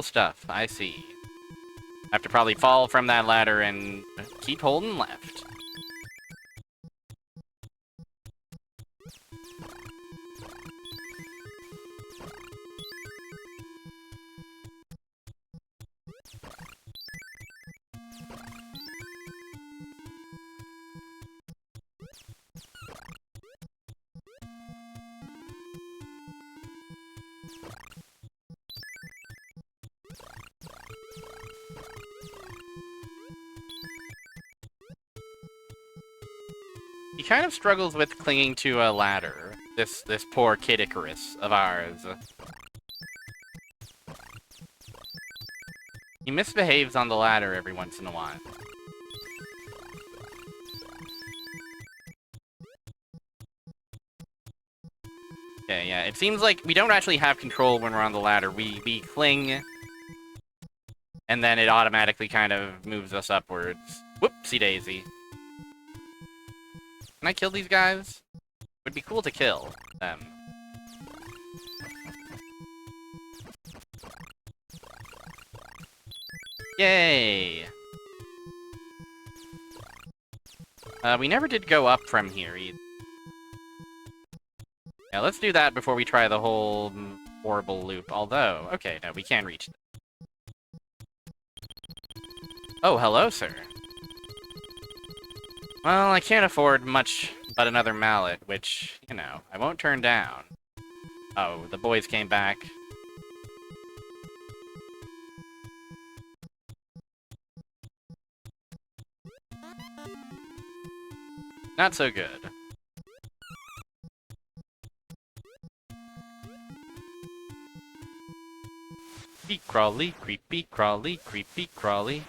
stuff. I see. Have to probably fall from that ladder and keep holding left. He kind of struggles with clinging to a ladder. This poor Kid Icarus of ours. He misbehaves on the ladder every once in a while. Okay, yeah, it seems like we don't actually have control when we're on the ladder. We cling, and then it automatically kind of moves us upwards. Whoopsie daisy. Can I kill these guys? Would be cool to kill them. Yay! We never did go up from here either. Yeah, let's do that before we try the whole horrible loop. Although, okay, no, we can reach them. Oh, hello, sir. Well, I can't afford much but another mallet, which, you know, I won't turn down. Oh, the boys came back. Not so good. Creepy crawly, creepy crawly, creepy crawly.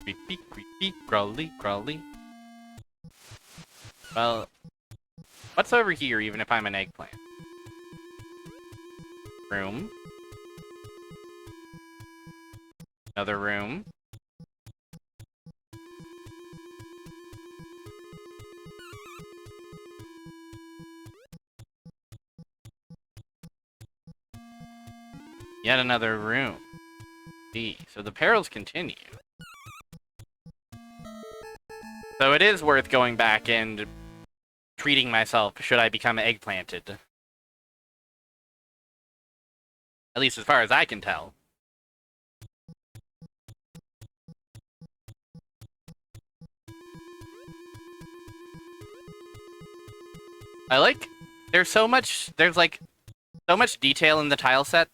Creepy, creepy, crawly, crawly. Well, what's over here, even if I'm an eggplant? Room. Another room. Yet another room. See, so the perils continue. So it is worth going back and treating myself should I become eggplanted. At least as far as I can tell. I like, there's so much detail in the tile set.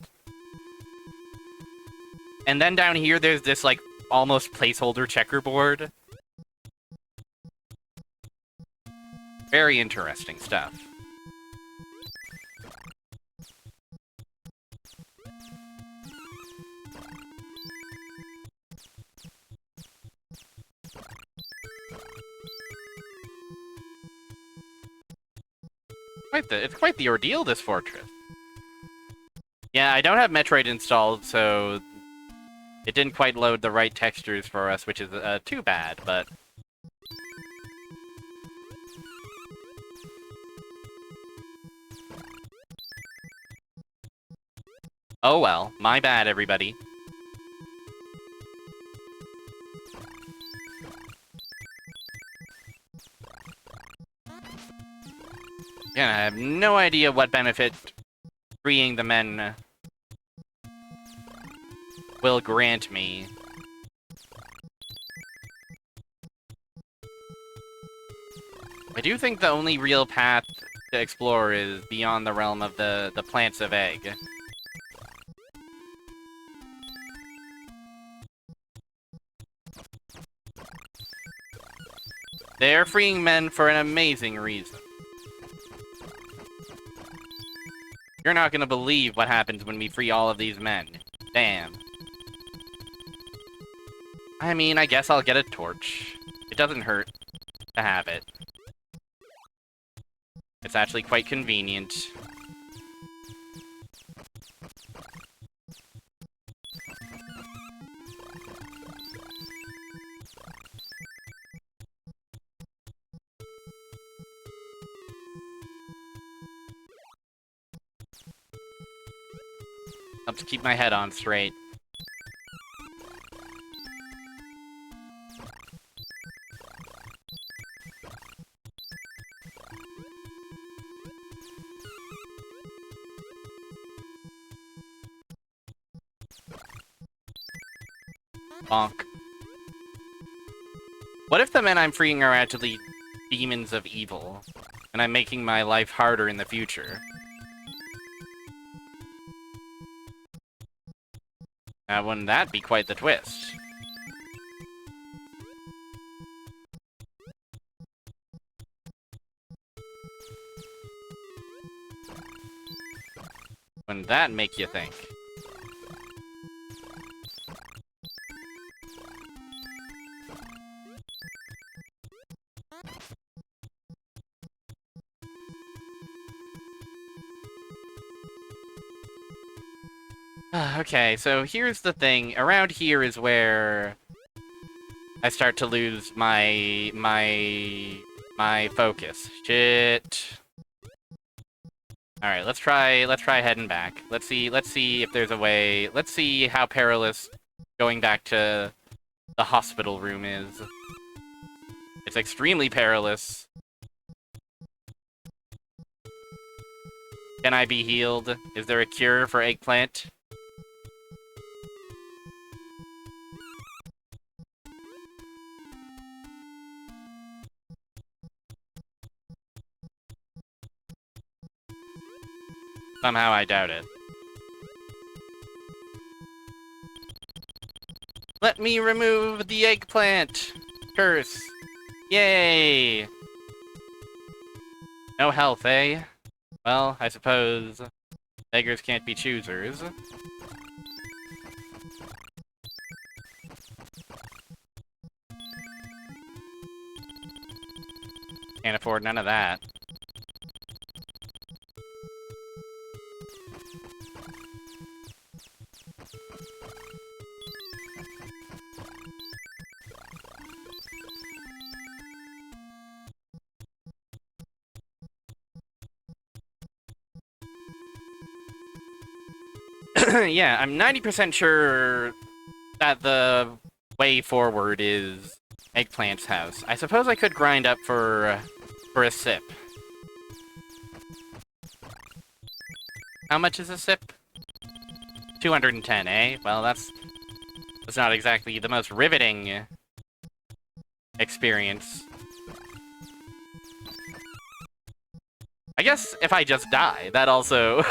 And then down here there's this like almost placeholder checkerboard. Very interesting stuff. It's quite the ordeal, this fortress. Yeah, I don't have Metroid installed, so it didn't quite load the right textures for us, which is too bad, but... Oh well, my bad, everybody. Yeah, I have no idea what benefit freeing the men will grant me. I do think the only real path to explore is beyond the realm of the plants of egg. They're freeing men for an amazing reason. You're not gonna believe what happens when we free all of these men. Damn. I mean, I guess I'll get a torch. It doesn't hurt to have it. It's actually quite convenient. Helps keep my head on straight. Bonk. What if the men I'm freeing are actually demons of evil, and I'm making my life harder in the future? Now, wouldn't that be quite the twist? Wouldn't that make you think? Okay, so here's the thing. Around here is where I start to lose my focus. Shit. All right, let's try heading back. Let's see if there's a way. Let's see how perilous going back to the hospital room is. It's extremely perilous. Can I be healed? Is there a cure for eggplant? Somehow I doubt it. Let me remove the eggplant! Curse! Yay! No health, eh? Well, I suppose beggars can't be choosers. Can't afford none of that. Yeah, I'm 90% sure that the way forward is Eggplant's house. I suppose I could grind up for a sip. How much is a sip? 210, eh? Well, that's not exactly the most riveting experience. I guess if I just die, that also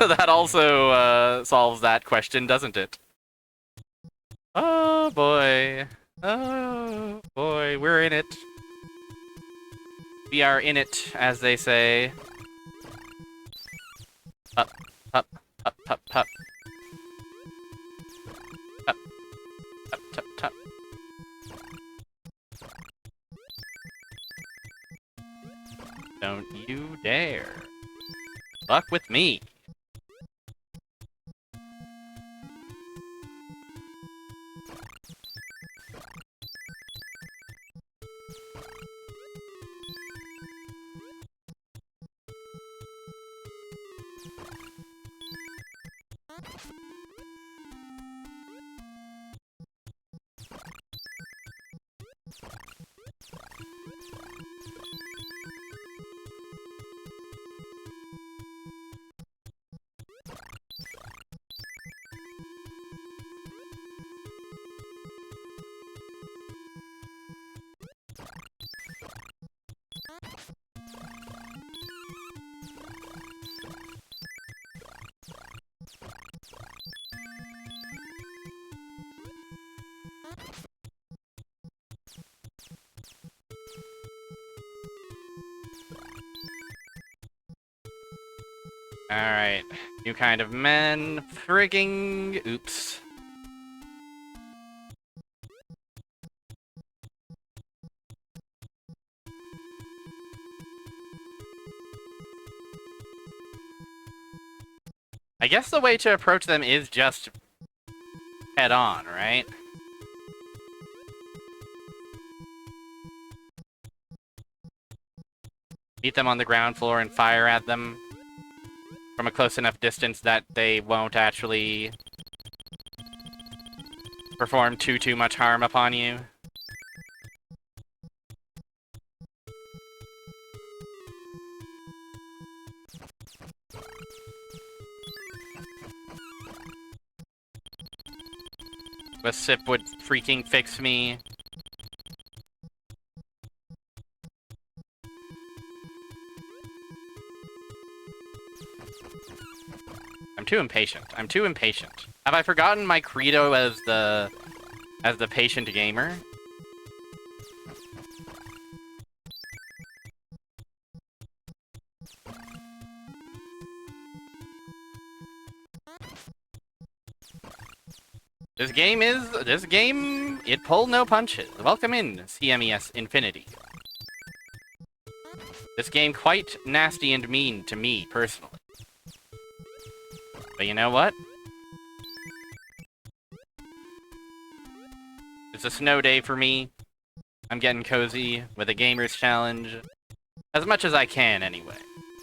solves that question, doesn't it? Oh boy. Oh boy, we're in it. We are in it, as they say. Up, up, up, up, up. Up, up, up, up. Don't you dare. Fuck with me. Alright. New kind of men. Frigging. Oops. I guess the way to approach them is just head on, right? Meet them on the ground floor and fire at them from a close enough distance that they won't actually perform too much harm upon you. A sip would freaking fix me. I'm too impatient. I'm too impatient. Have I forgotten my credo as the patient gamer? This game, it pulled no punches. Welcome in, CMES Infinity. This game quite nasty and mean to me, personally. But you know what? It's a snow day for me. I'm getting cozy with a gamer's challenge. As much as I can, anyway.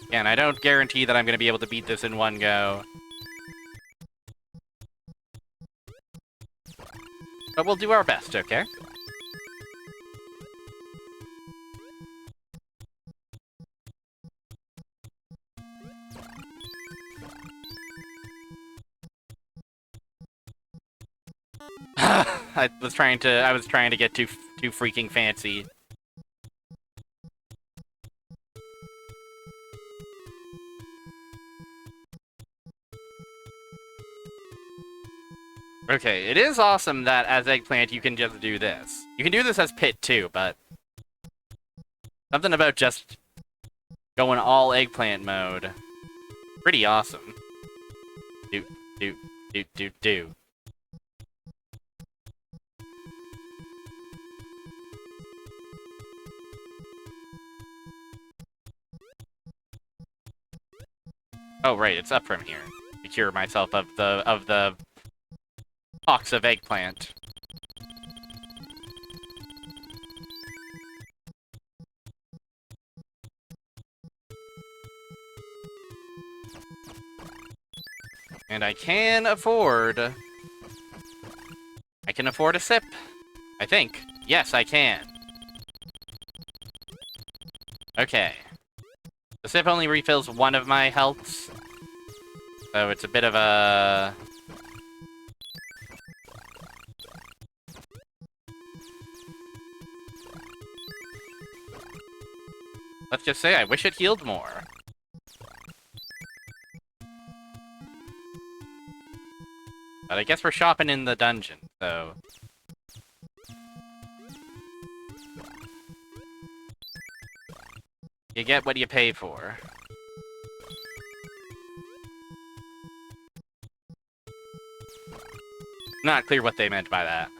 Again, I don't guarantee that I'm going to be able to beat this in one go. But we'll do our best, okay? I was trying to get too freaking fancy. Okay, it is awesome that as Eggplant you can just do this. You can do this as Pit too, but something about just going all Eggplant mode. Pretty awesome. Do. Oh right, it's up from here. To cure myself of the pox of Eggplant. And I can afford a sip. I think. Yes, I can. Okay. The sip only refills one of my healths. So it's a bit of a... Let's just say I wish it healed more. But I guess we're shopping in the dungeon, so... You get what you pay for. Not clear what they meant by that.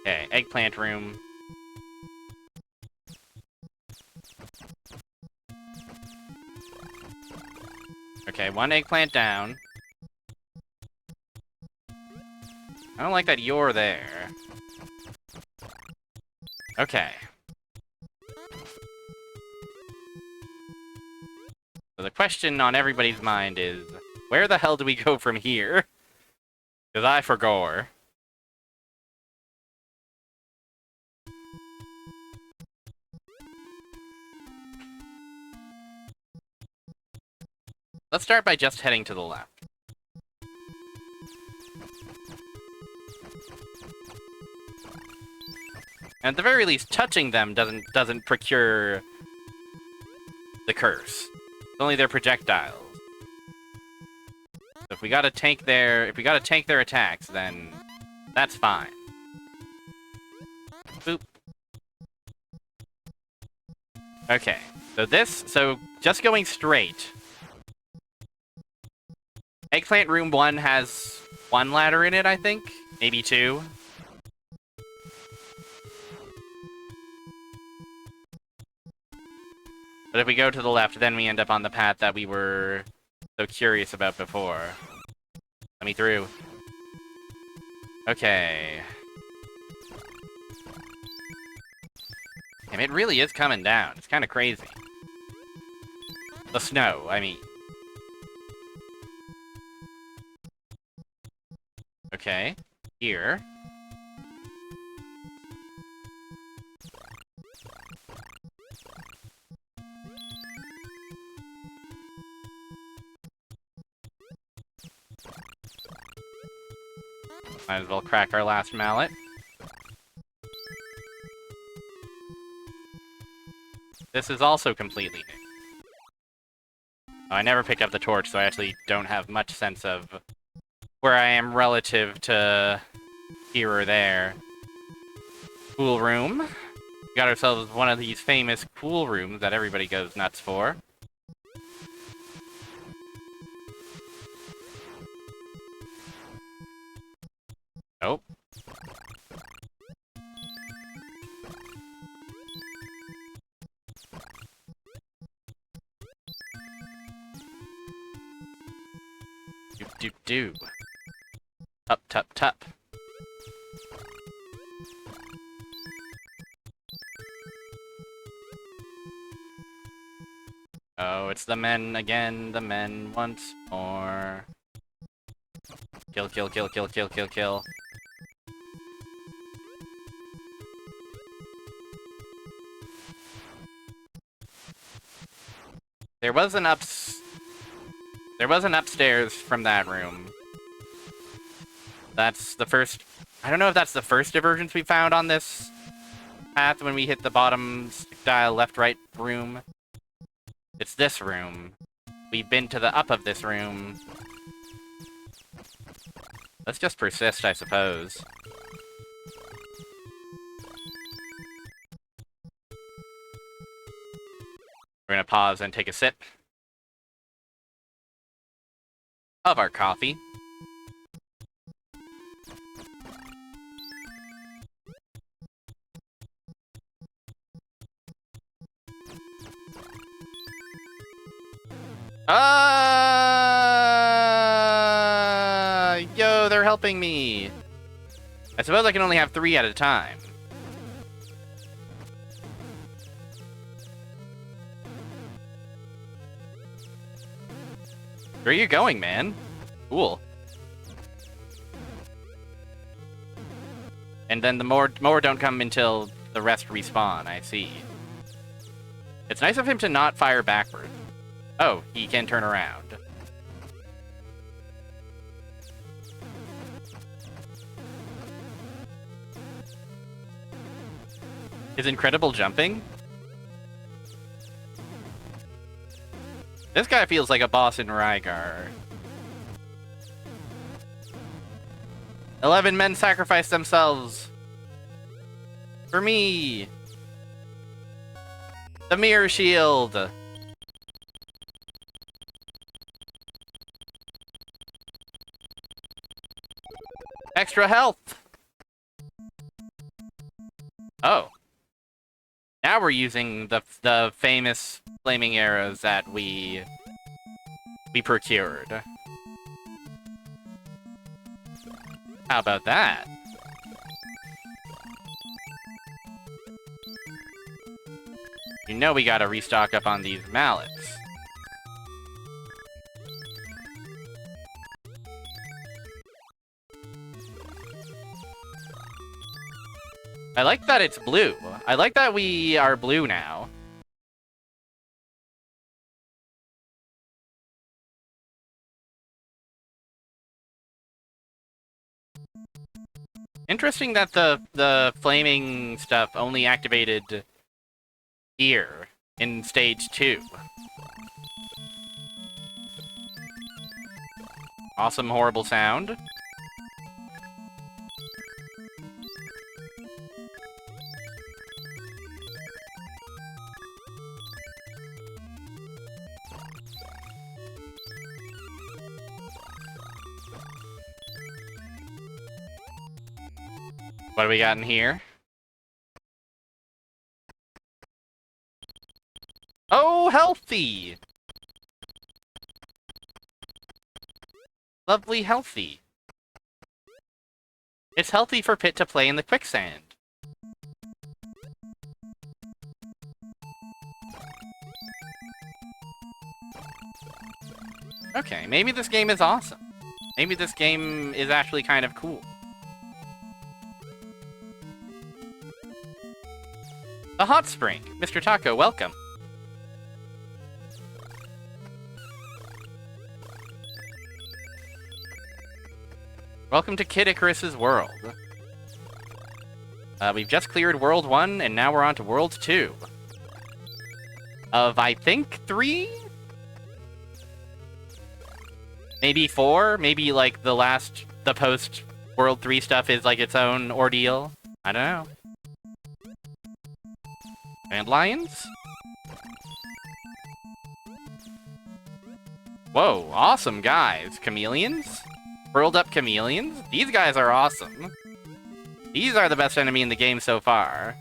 Okay, eggplant room. Okay, one eggplant down. I don't like that you're there. Okay. So the question on everybody's mind is, where the hell do we go from here? Because I forgot. Let's start by just heading to the left. And at the very least, touching them doesn't procure the curse. It's only their projectiles. So if we gotta tank their attacks, then that's fine. Boop. Okay. So just going straight. Eggplant Room 1 has one ladder in it, I think? Maybe two? But if we go to the left, then we end up on the path that we were so curious about before. Let me through. Okay. Damn, it really is coming down. It's kind of crazy. The snow, I mean. Okay, here. Might as well crack our last mallet. This is also completely new. Oh, I never picked up the torch, so I actually don't have much sense of where I am relative to here or there. Cool room. We got ourselves one of these famous cool rooms that everybody goes nuts for. Nope. Do. Up, tup, tup. Oh, it's the men again, the men once more. Kill, kill, kill, kill, kill, kill, kill. There was an upstairs from that room. That's the first... I don't know if that's the first divergence we found on this path when we hit the bottom stick dial left-right room. It's this room. We've been to the up of this room. Let's just persist, I suppose. We're gonna pause and take a sip of our coffee. Yo, they're helping me. I suppose I can only have 3 at a time. Where are you going, man? Cool. And then the more don't come until the rest respawn, I see. It's nice of him to not fire backward. Oh, he can turn around. His incredible jumping? This guy feels like a boss in Rygar. 11 men sacrificed themselves. For me. The mirror shield. Extra health. Oh. Now we're using the famous flaming arrows that we procured. How about that? You know we gotta restock up on these mallets. I like that it's blue. I like that we are blue now. Interesting that the flaming stuff only activated here in stage 2. Awesome, horrible sound. What do we got in here? Oh, healthy! Lovely healthy. It's healthy for Pit to play in the quicksand. Okay, maybe this game is awesome. Maybe this game is actually kind of cool. The hot spring. Mr. Taco, welcome. Welcome to Kid Icarus's world. We've just cleared World 1, and now we're on to World 2. Of, I think, 3? Maybe 4? Maybe, like, the post-World 3 stuff is, like, its own ordeal? I don't know. And lions? Whoa, awesome guys. Chameleons? Curled up chameleons? These guys are awesome. These are the best enemy in the game so far.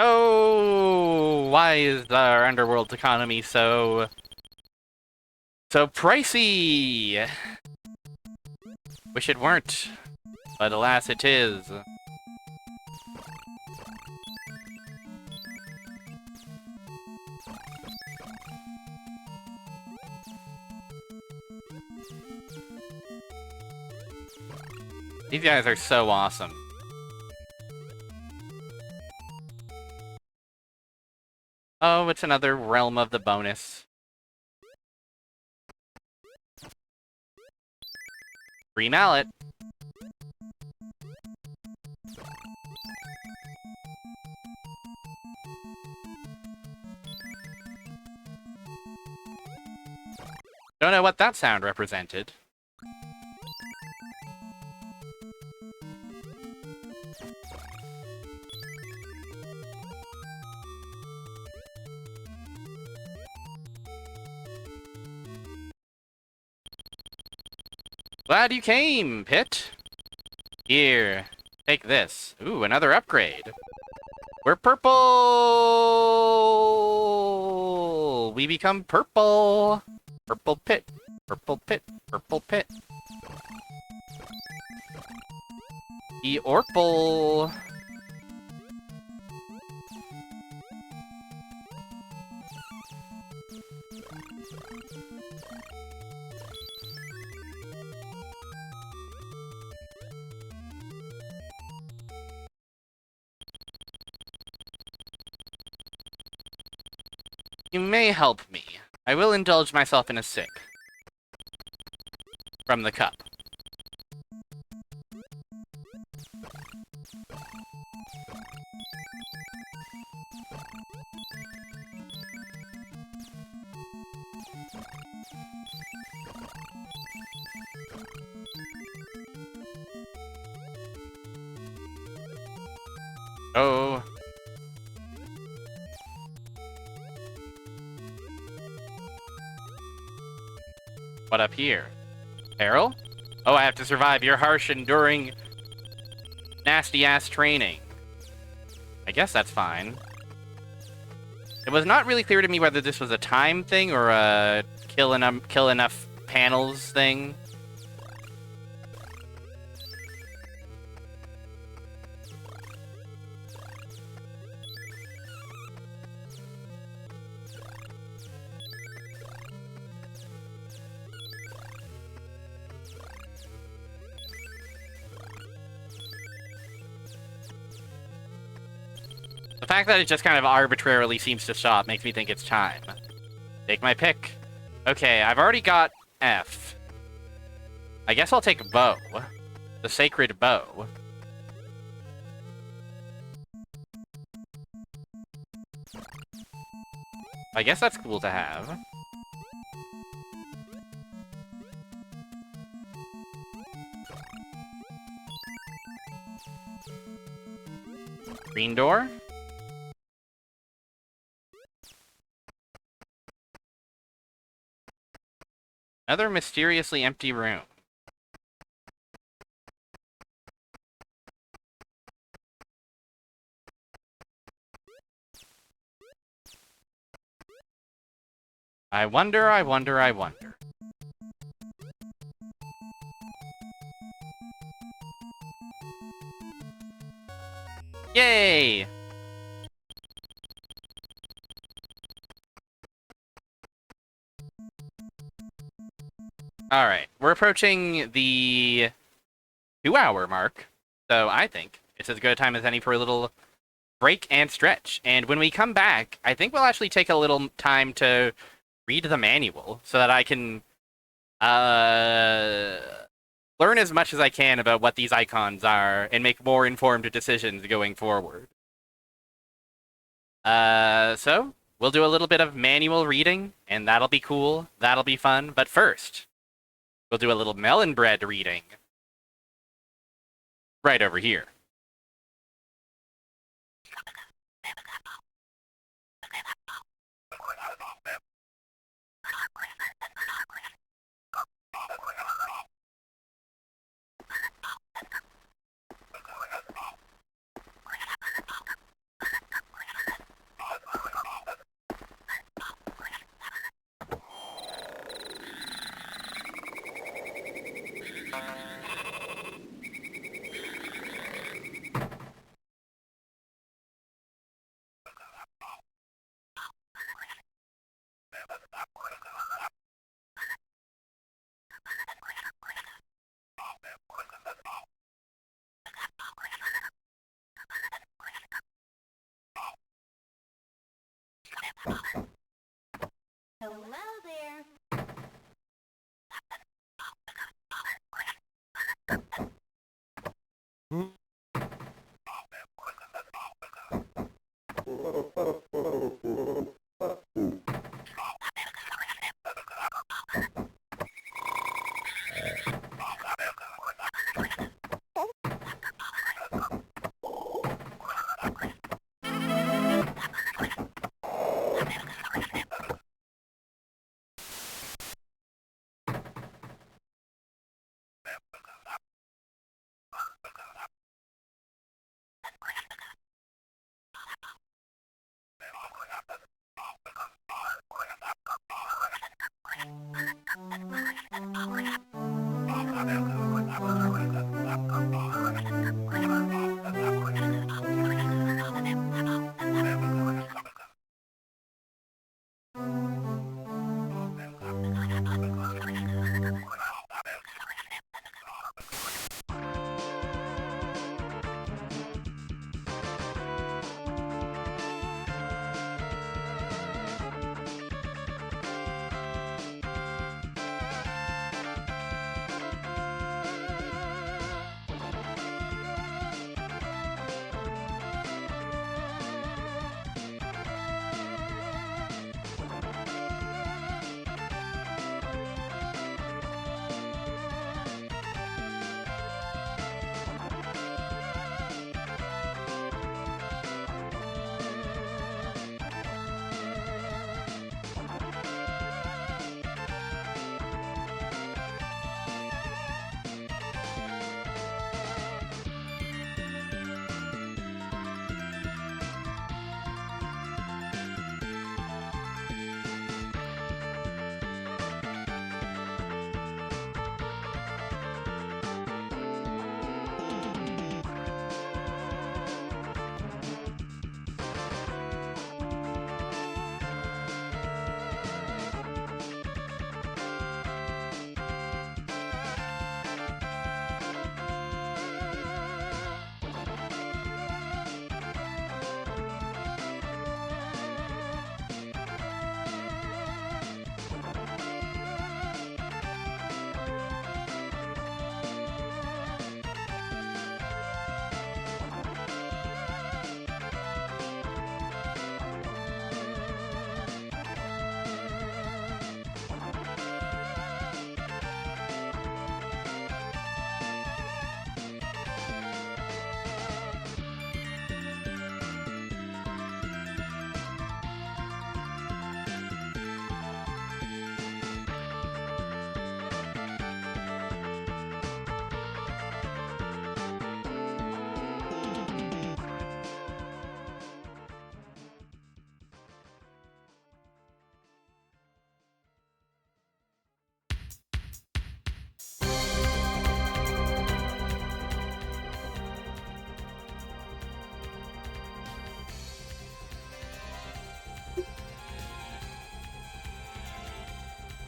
Oh, why is our underworld economy so pricey? Wish it weren't, but alas it is. These guys are so awesome. Oh, it's another realm of the bonus. Free mallet. Don't know what that sound represented. Glad you came, Pit. Here, take this. Ooh, another upgrade. We're purple! We become purple! Purple Pit, purple Pit, purple Pit. The Orpal. You may help me. I will indulge myself in a sip. From the cup. Oh. What up here? Peril? Oh, I have to survive your harsh, enduring, nasty-ass training. I guess that's fine. It was not really clear to me whether this was a time thing or a kill enough panels thing. The fact that it just kind of arbitrarily seems to stop makes me think it's time. Take my pick. Okay, I've already got F. I guess I'll take bow. The sacred bow. I guess that's cool to have. Green door? Another mysteriously empty room. I wonder, I wonder, I wonder. Yay! Alright, we're approaching the 2-hour mark, so I think it's as good a time as any for a little break and stretch. And when we come back, I think we'll actually take a little time to read the manual so that I can learn as much as I can about what these icons are and make more informed decisions going forward. So we'll do a little bit of manual reading, and that'll be cool. That'll be fun. But first, we'll do a little melon bread reading. Right over here. Hello there.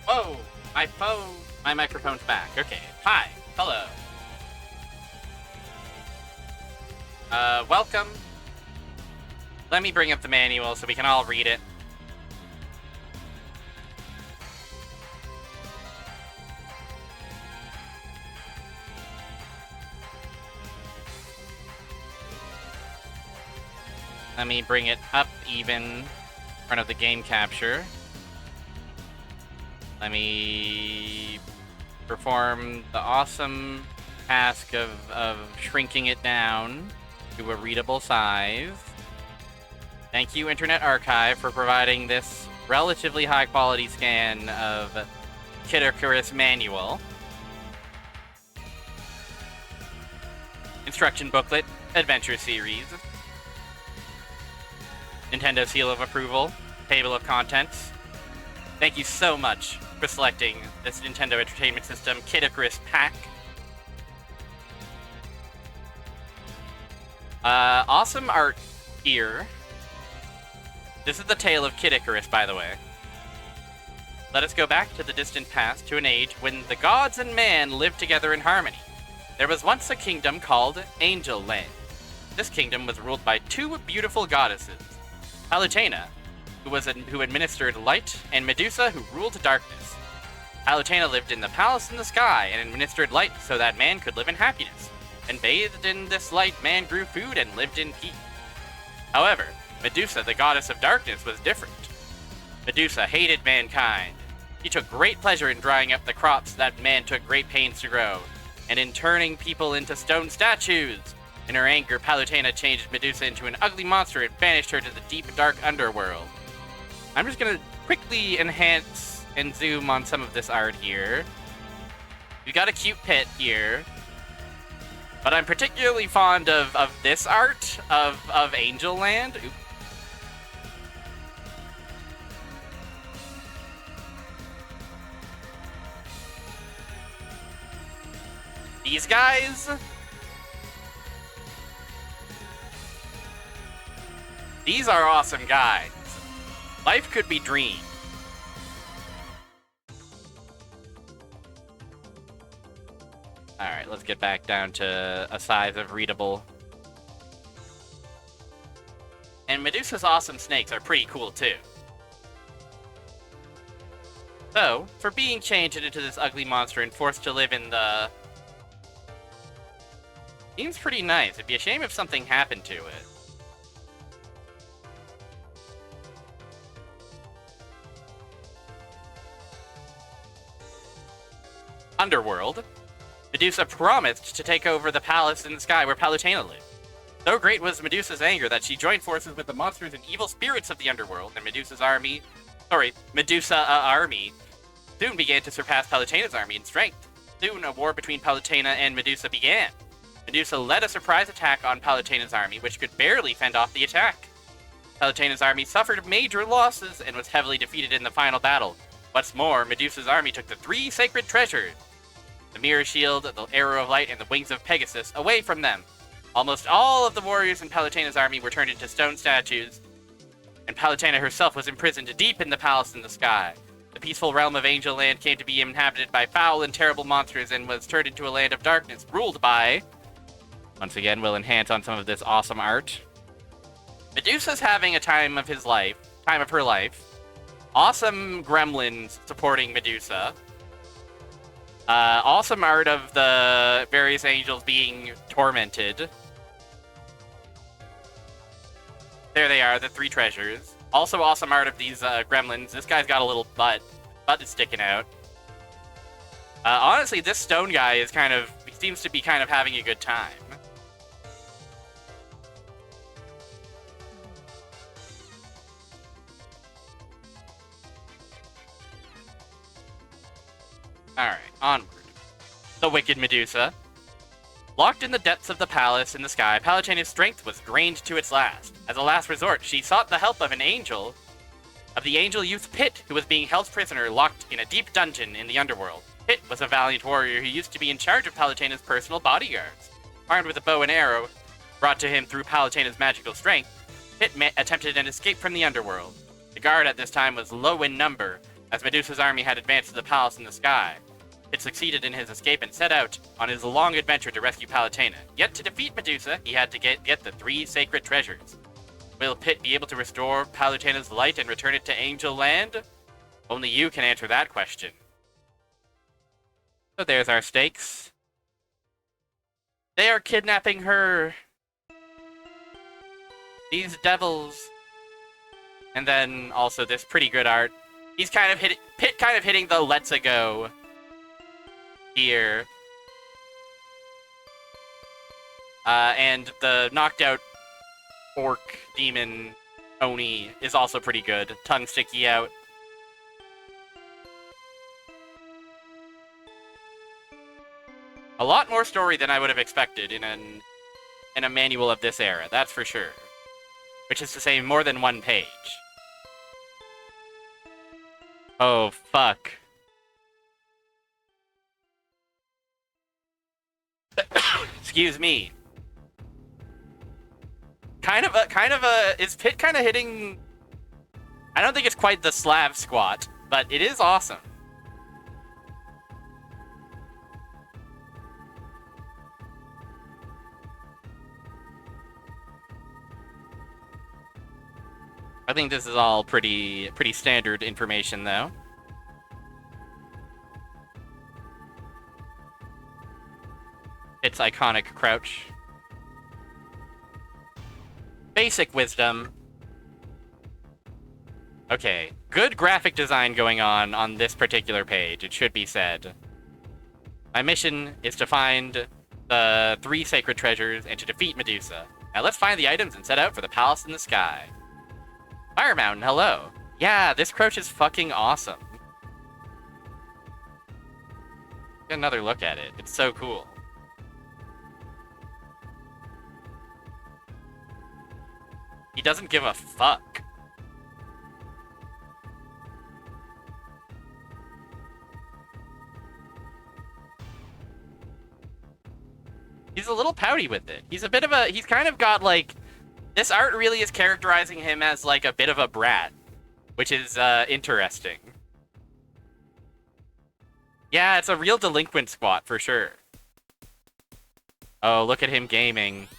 Whoa! My microphone's back. Okay. Hi. Hello. Welcome Let me bring up the manual so we can all read it. Let me bring it up even in front of the game capture. Let me perform the awesome task of shrinking it down to a readable size. Thank you, Internet Archive, for providing this relatively high-quality scan of Kid Icarus Manual. Instruction booklet, Adventure Series. Nintendo Seal of Approval, Table of Contents. Thank you so much for selecting this Nintendo Entertainment System Kid Icarus pack. Awesome art here. This is the tale of Kid Icarus, by the way. Let us go back to the distant past, to an age when the gods and man lived together in harmony. There was once a kingdom called Angel Land. This kingdom was ruled by two beautiful goddesses, Palutena, who administered light, and Medusa, who ruled darkness. Palutena lived in the palace in the sky and administered light so that man could live in happiness. And bathed in this light, man grew food and lived in peace. However, Medusa, the goddess of darkness, was different. Medusa hated mankind. She took great pleasure in drying up the crops that man took great pains to grow, and in turning people into stone statues. In her anger, Palutena changed Medusa into an ugly monster and banished her to the deep, dark underworld. I'm just gonna quickly enhance and zoom on some of this art here. We got a cute pit here. But I'm particularly fond of this art of Angel Land. Oop. These guys? These are awesome guys. Life could be dreamed. Alright, let's get back down to a size of readable. And Medusa's awesome snakes are pretty cool too. So, for being changed into this ugly monster and forced to live in the... Seems pretty nice. It'd be a shame if something happened to it. Underworld. Medusa promised to take over the palace in the sky where Palutena lived. So great was Medusa's anger that she joined forces with the monsters and evil spirits of the underworld, and Medusa army soon began to surpass Palutena's army in strength. Soon, a war between Palutena and Medusa began. Medusa led a surprise attack on Palutena's army, which could barely fend off the attack. Palutena's army suffered major losses and was heavily defeated in the final battle. What's more, Medusa's army took the 3 sacred treasures, the Mirror Shield, the Arrow of Light, and the Wings of Pegasus, away from them. Almost all of the warriors in Palutena's army were turned into stone statues, and Palutena herself was imprisoned deep in the palace in the sky. The peaceful realm of Angel Land came to be inhabited by foul and terrible monsters and was turned into a land of darkness ruled by... Once again, we'll enhance on some of this awesome art. Medusa's having a time of her life. Awesome gremlins supporting Medusa. Awesome art of the various angels being tormented. There they are, the 3 treasures. Also awesome art of these gremlins. This guy's got a little butt. Butt is sticking out. Honestly, this stone guy is seems to be kind of having a good time. Alright, onward. The wicked Medusa. Locked in the depths of the palace in the sky, Palutena's strength was drained to its last. As a last resort, she sought the help of the angel youth Pit, who was being held prisoner locked in a deep dungeon in the underworld. Pit was a valiant warrior who used to be in charge of Palutena's personal bodyguards. Armed with a bow and arrow brought to him through Palutena's magical strength, Pit attempted an escape from the underworld. The guard at this time was low in number, as Medusa's army had advanced to the palace in the sky. Pit succeeded in his escape and set out on his long adventure to rescue Palutena. Yet to defeat Medusa, he had to get the 3 sacred treasures. Will Pit be able to restore Palutena's light and return it to Angel Land? Only you can answer that question. So there's our stakes. They are kidnapping her. These devils. And then also this pretty good art. He's kind of Pit kind of hitting the let's-a go here. And the knocked out orc demon Oni is also pretty good. Tongue sticky out. A lot more story than I would have expected in a manual of this era, that's for sure. Which is to say, more than one page. Oh, fuck. Excuse me. Is Pit kind of hitting... I don't think it's quite the Slav squat, but it is awesome. I think this is all pretty standard information, though. It's iconic crouch. Basic wisdom. Okay, good graphic design going on this particular page, it should be said. My mission is to find the 3 sacred treasures and to defeat Medusa. Now let's find the items and set out for the palace in the sky. Fire Mountain, hello. Yeah, this crouch is fucking awesome. Get another look at it. It's so cool. He doesn't give a fuck. He's a little pouty with it. He's kind of got like, this art really is characterizing him as like a bit of a brat, which is interesting. Yeah, it's a real delinquent squat for sure. Oh, look at him gaming.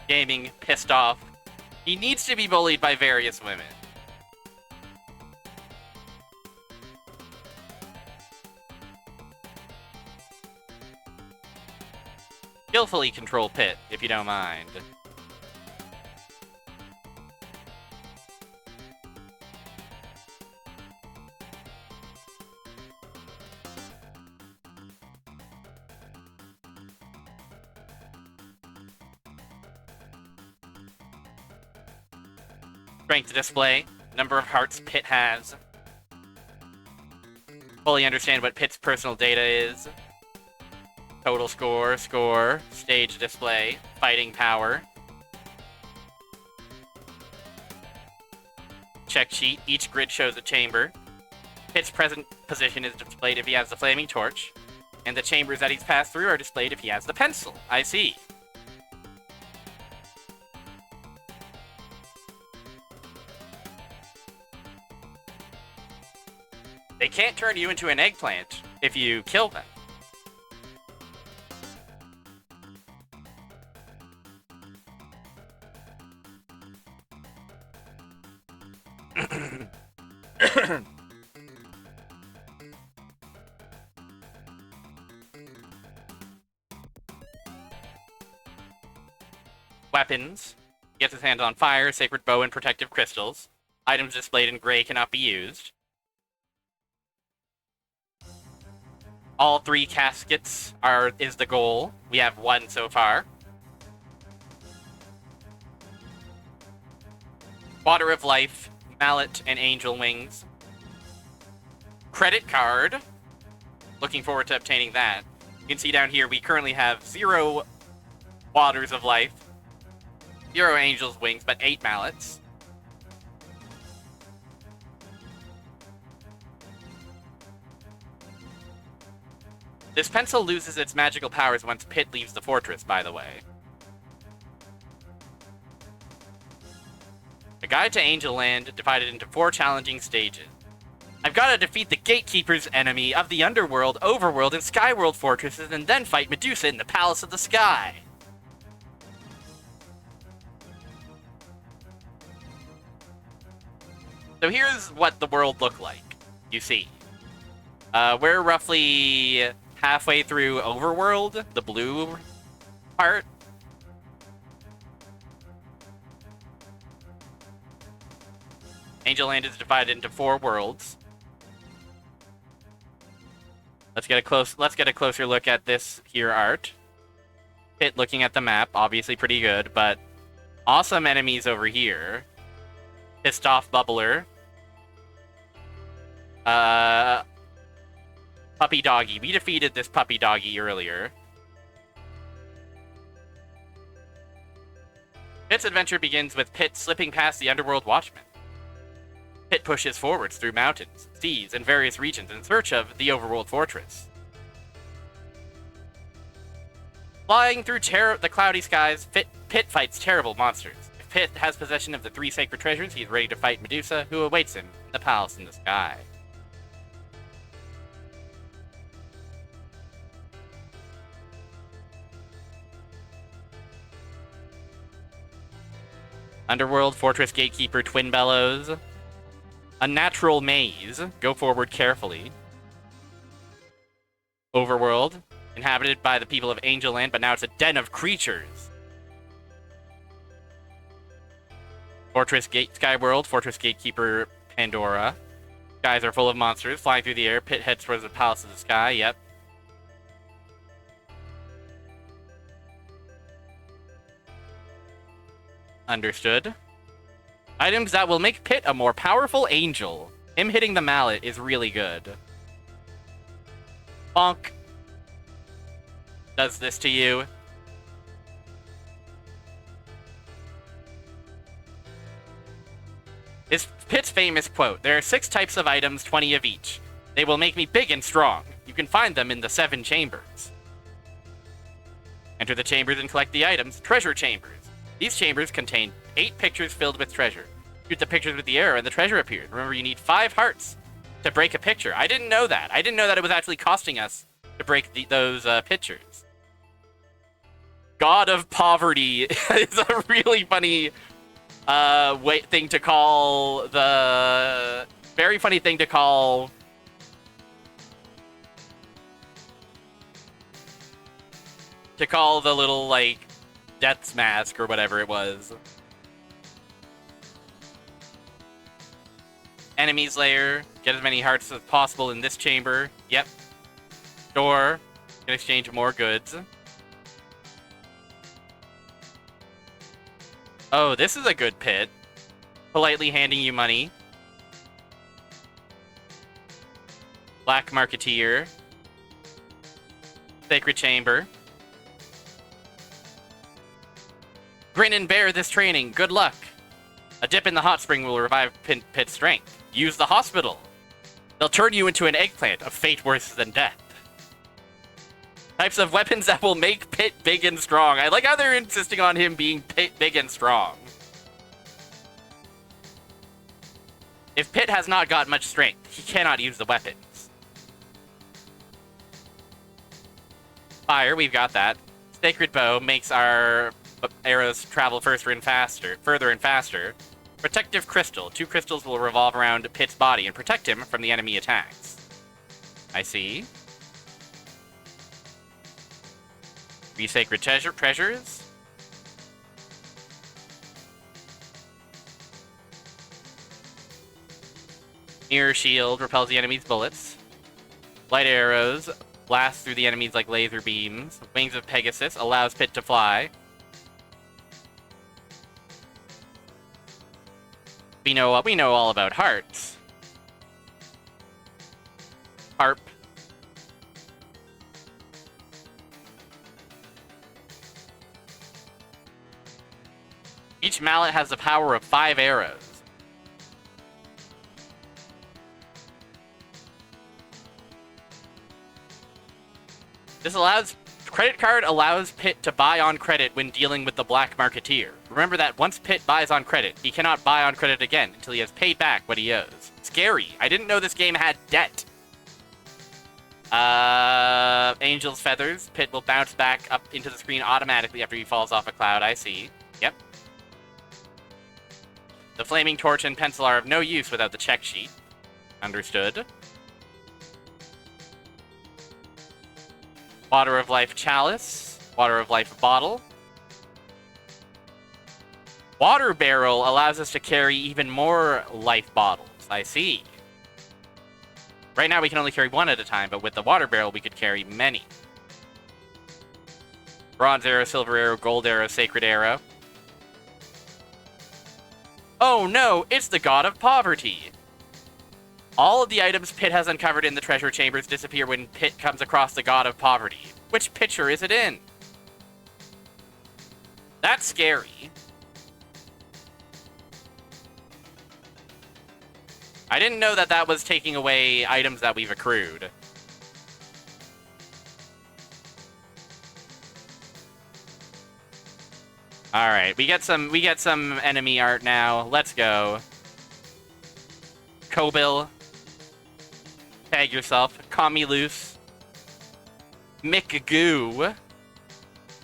Gaming, pissed off. He needs to be bullied by various women. Skillfully control Pit, if you don't mind. Strength display, number of hearts Pit has. Fully understand what Pit's personal data is. Total score, stage display, fighting power. Check sheet, each grid shows a chamber. Pit's present position is displayed if he has the flaming torch, and the chambers that he's passed through are displayed if he has the pencil. I see. They can't turn you into an eggplant if you kill them. Weapons. Gets his hands on fire, sacred bow, and protective crystals. Items displayed in gray cannot be used. All 3 caskets is the goal. We have 1 so far. Water of Life, Mallet, and Angel Wings. Credit card. Looking forward to obtaining that. You can see down here we currently have 0 Waters of Life, 0 Angel's Wings, but 8 Mallets. This pencil loses its magical powers once Pit leaves the fortress, by the way. A guide to Angel Land divided into 4 challenging stages. I've got to defeat the gatekeepers enemy of the underworld, overworld, and skyworld fortresses, and then fight Medusa in the Palace of the Sky. So here's what the world looked like, you see. We're roughly halfway through overworld, the blue part. Angel Land is divided into 4 worlds. Let's get a closer look at this here art. Pit looking at the map, obviously pretty good, but awesome enemies over here. Pissed off bubbler. Puppy doggy. We defeated this puppy doggy earlier. Pit's adventure begins with Pit slipping past the underworld watchman. Pit pushes forwards through mountains, seas, and various regions in search of the overworld fortress. Flying through the cloudy skies, Pit fights terrible monsters. If Pit has possession of the 3 sacred treasures, he is ready to fight Medusa, who awaits him in the palace in the sky. Underworld, Fortress, Gatekeeper, Twin Bellows. A natural maze. Go forward carefully. Overworld, inhabited by the people of Angel Land, but now it's a den of creatures. Fortress, Skyworld, Fortress, Gatekeeper, Pandora. Skies are full of monsters flying through the air. Pit heads towards the Palace of the Sky. Yep. Understood. Items that will make Pit a more powerful angel. Him hitting the mallet is really good. Bonk. Does this to you. Is Pit's famous quote, "There are 6 types of items, 20 of each. They will make me big and strong. You can find them in the 7 chambers. Enter the chambers and collect the items. Treasure chambers. These chambers contain 8 pictures filled with treasure. Shoot the pictures with the arrow and the treasure appears. Remember, you need 5 hearts to break a picture." I didn't know that. I didn't know that it was actually costing us to break those pictures. God of Poverty is a really funny thing to call the... Very funny thing to call... To call the little, like, Death's Mask or whatever it was. Enemy's lair. Get as many hearts as possible in this chamber. Yep. Store. Can exchange more goods. Oh, this is a good pit. Politely handing you money. Black Marketeer. Sacred Chamber. Grin and bear this training. Good luck. A dip in the hot spring will revive Pit's strength. Use the hospital. They'll turn you into an eggplant, a fate worse than death. Types of weapons that will make Pit big and strong. I like how they're insisting on him being big and strong. If Pit has not got much strength, he cannot use the weapons. Fire, we've got that. Sacred Bow makes our arrows travel further and faster. Protective Crystal. 2 crystals will revolve around Pit's body and protect him from the enemy attacks. I see. 3 sacred treasures. Mirror Shield repels the enemy's bullets. Light arrows blast through the enemies like laser beams. Wings of Pegasus allows Pit to fly. We know all about hearts. Harp. Each mallet has the power of 5 arrows. Credit card allows Pit to buy on credit when dealing with the Black Marketeer. Remember that once Pit buys on credit, he cannot buy on credit again until he has paid back what he owes. scary. I didn't know this game had debt. Angel's feathers. Pit will bounce back up into the screen automatically after he falls off a cloud. I see. Yep. The flaming torch and pencil are of no use without the check sheet. Understood. Water of life chalice. Water of life bottle. Water barrel allows us to carry even more life bottles. I see. Right now we can only carry one at a time, but with the water barrel we could carry many. Bronze arrow, silver arrow, gold arrow, sacred arrow. Oh no, it's the god of poverty. All of the items Pit has uncovered in the treasure chambers disappear when Pit comes across the god of poverty. Which picture is it in? That's scary. I didn't know that that was taking away items that we've accrued. All right, we get some enemy art now. Let's go. Kobil. Tag yourself. Comilus. Mickgoo.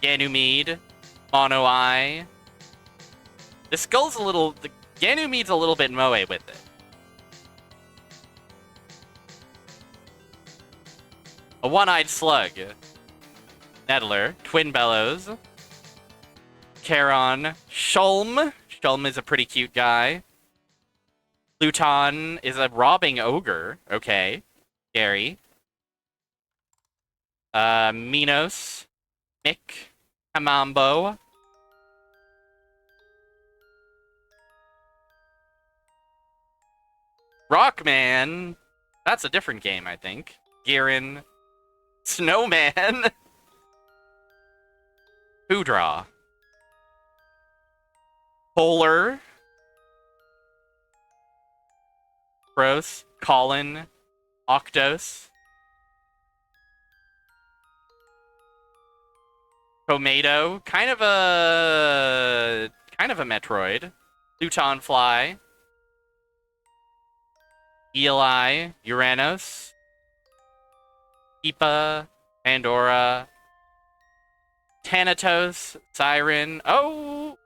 Ganymede. Mono Eye. The skull's a little... The Ganymede's a little bit moe with it. A one-eyed slug. Nettler. Twin Bellows. Charon. Shulm. Shulm is a pretty cute guy. Pluton is a robbing ogre. Okay. Scary. Minos. Mick. Hamambo. Rockman. That's a different game, I think. Girin. Snowman. Hoodra. Polar. Bros. Colin. Octos. Tomato. Kind of a Metroid. Pluton Fly. Eli. Uranus. Ipa. Pandora. Thanatos. Siren. Oh!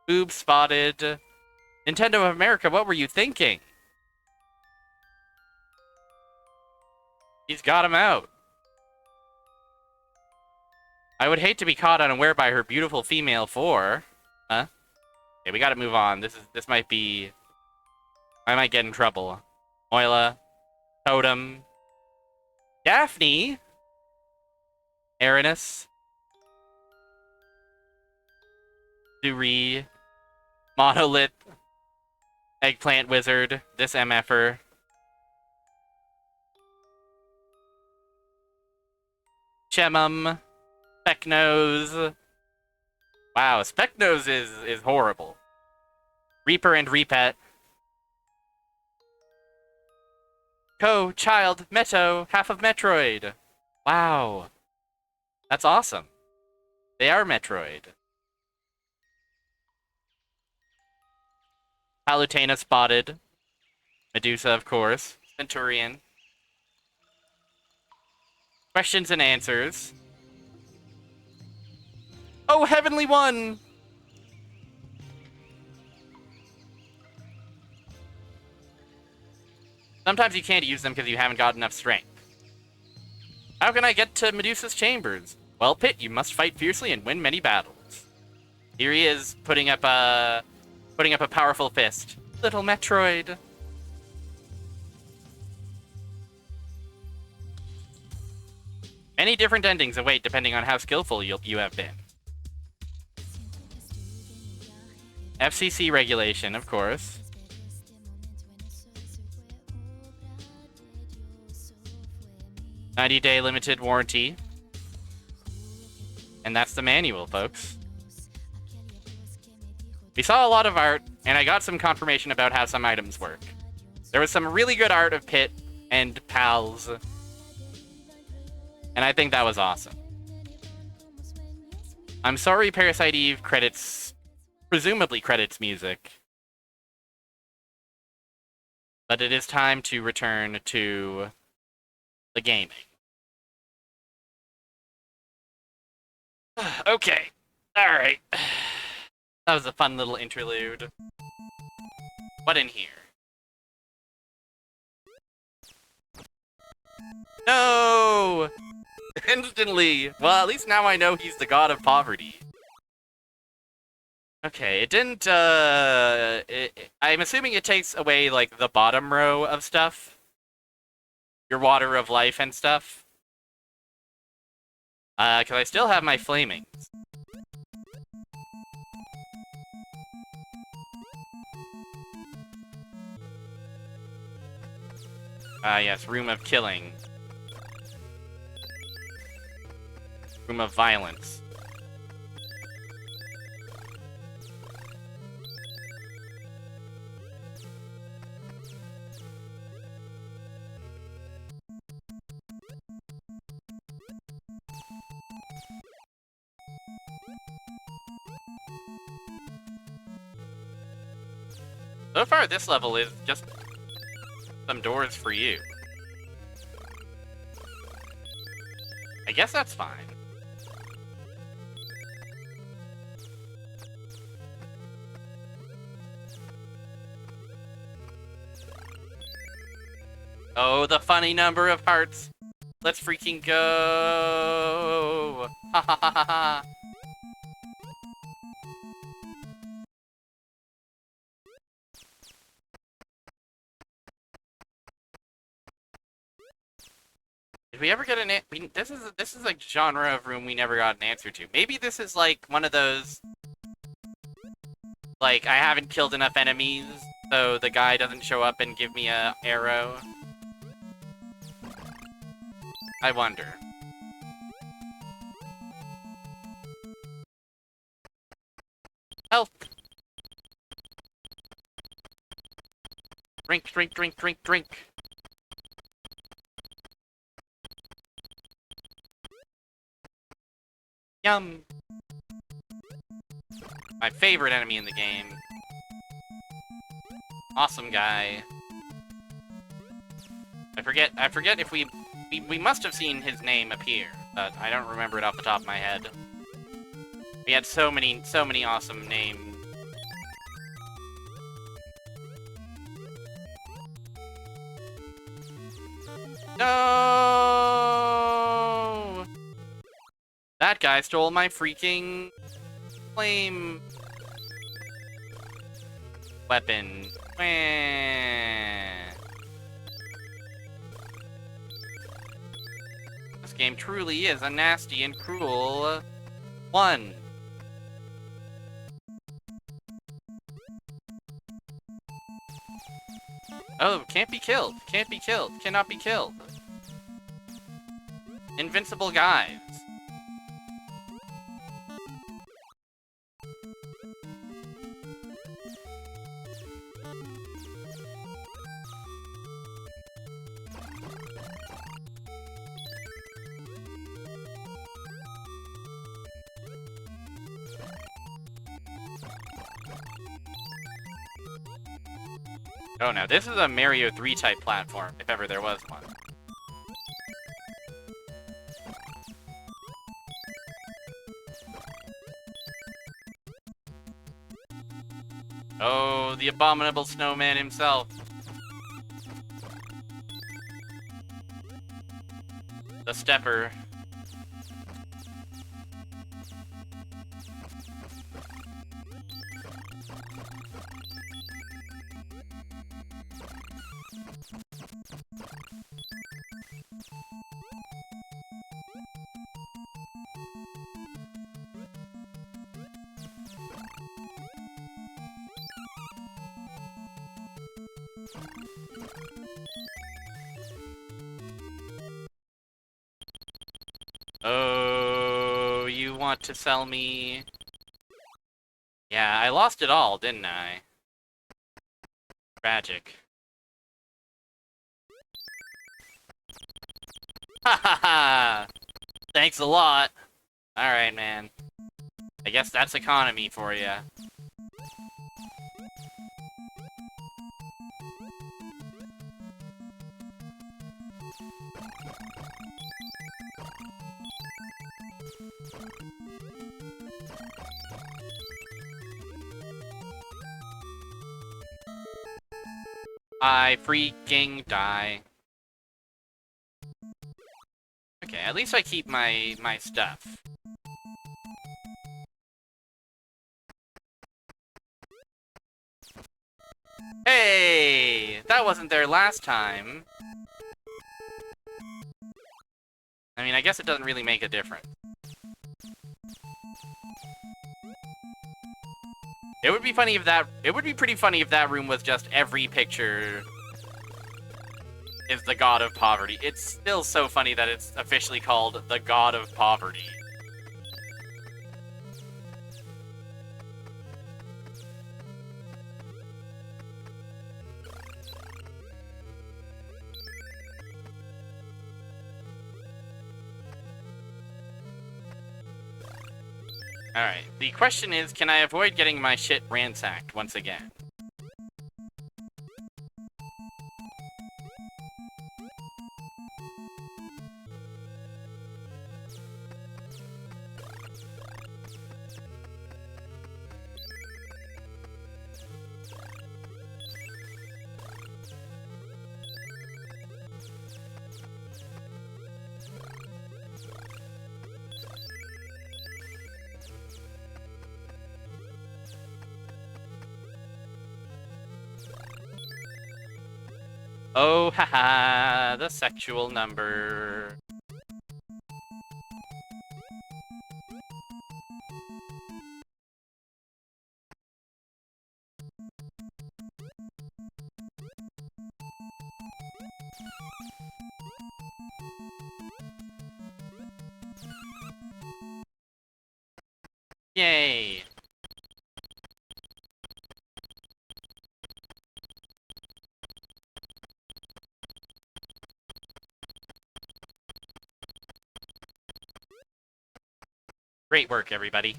Boob spotted. Nintendo of America, what were you thinking? He's got him out. I would hate to be caught unaware by her beautiful female four. Huh? Okay, we gotta move on. This might be... I might get in trouble. Moila. Totem. Daphne. Aranus. Duri. Monolith. Eggplant Wizard. This MFer. Chemum. Specknose. Wow, Specknose is horrible. Reaper and Repet. Co, Child, Meto, half of Metroid. Wow. That's awesome. They are Metroid. Palutena spotted. Medusa, of course. Centurion. Questions and answers. Oh, Heavenly One! Sometimes you can't use them because you haven't got enough strength. How can I get to Medusa's chambers? Well, Pit, you must fight fiercely and win many battles. Here he is, putting up a powerful fist. Little Metroid. Many different endings await depending on how skillful you have been. FCC regulation, of course. $90-day limited warranty. And that's the manual, folks. We saw a lot of art, and I got some confirmation about how some items work. There was some really good art of Pit and pals. And I think that was awesome. I'm sorry Parasite Eve presumably credits music. But it is time to return to the gaming. Okay. Alright. That was a fun little interlude. What in here? No! Instantly! Well, at least now I know he's the god of poverty. Okay, it didn't, I'm assuming it takes away, like, the bottom row of stuff. Your water of life and stuff. Because I still have my flamings. Yes, room of killing. Room of violence. So far, this level is just some doors for you. I guess that's fine. Oh, the funny number of hearts. Let's freaking go. Ha ha ha ha ha. Did we ever get an this is like genre of room we never got an answer to. Maybe this is like one of those, like, I haven't killed enough enemies, so the guy doesn't show up and give me a arrow. I wonder. Health. Drink, drink, drink, drink, drink. Yum. My favorite enemy in the game. Awesome guy. I forget if we must have seen his name appear, but I don't remember it off the top of my head. We had so many awesome names. No! That guy stole my freaking flame weapon. Wah. This game truly is a nasty and cruel one. Oh, can't be killed. Can't be killed. Cannot be killed. Invincible guys. Oh no, this is a Mario 3 type platform, if ever there was one. Oh, the abominable snowman himself. The stepper. Oh, you want to sell me? Yeah, I lost it all, didn't I? Tragic. Ha ha ha! Thanks a lot. Alright, man. I guess that's economy for ya. I freaking die. Okay, at least I keep my stuff. Hey! That wasn't there last time. I mean, I guess it doesn't really make a difference. It would be funny if that... It would be pretty funny if that room was just every picture is the god of poverty. It's still so funny that it's officially called the god of poverty. Alright, the question is, can I avoid getting my shit ransacked once again? Oh, haha, the sexual number. Yay. Great work, everybody.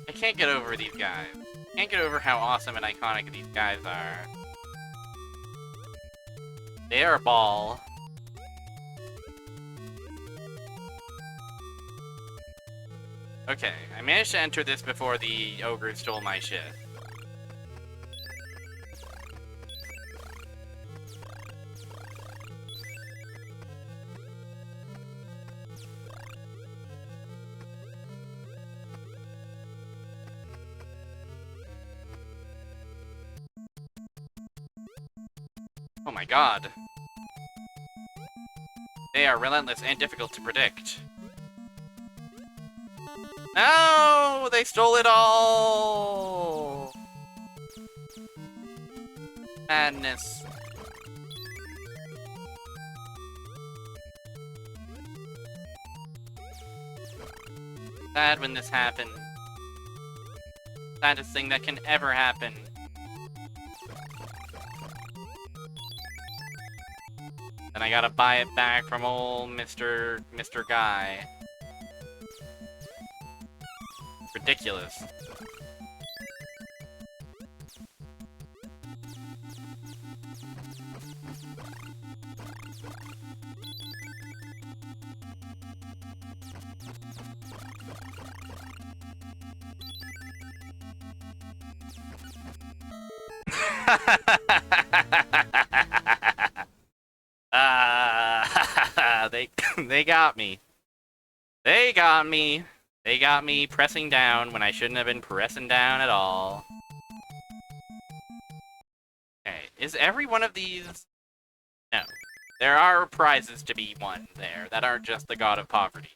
I can't get over these guys. Can't get over how awesome and iconic these guys are. They are a ball. Okay, I managed to enter this before the ogre stole my shit. Oh my god. They are relentless and difficult to predict. No! They stole it all! Madness. Sad when this happened. Saddest thing that can ever happen. Then I gotta buy it back from old Mr. Guy. Ridiculous. They got me. They got me. They got me pressing down when I shouldn't have been pressing down at all. Okay, is every one of these... No. There are prizes to be won there that aren't just the god of poverty.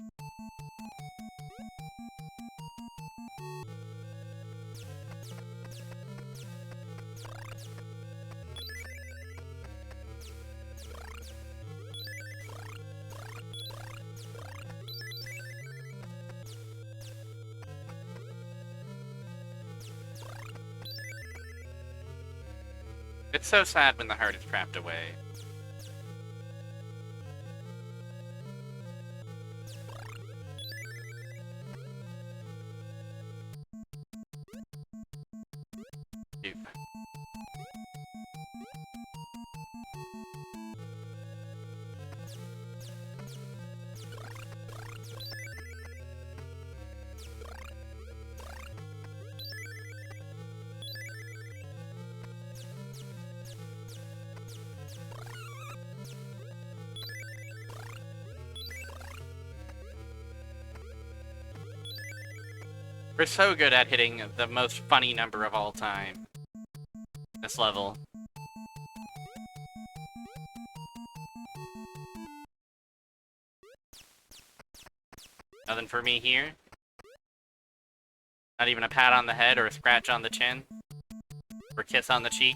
It's so sad when the heart is trapped away. We're so good at hitting the most funny number of all time. This level. Nothing for me here. Not even a pat on the head or a scratch on the chin. Or a kiss on the cheek.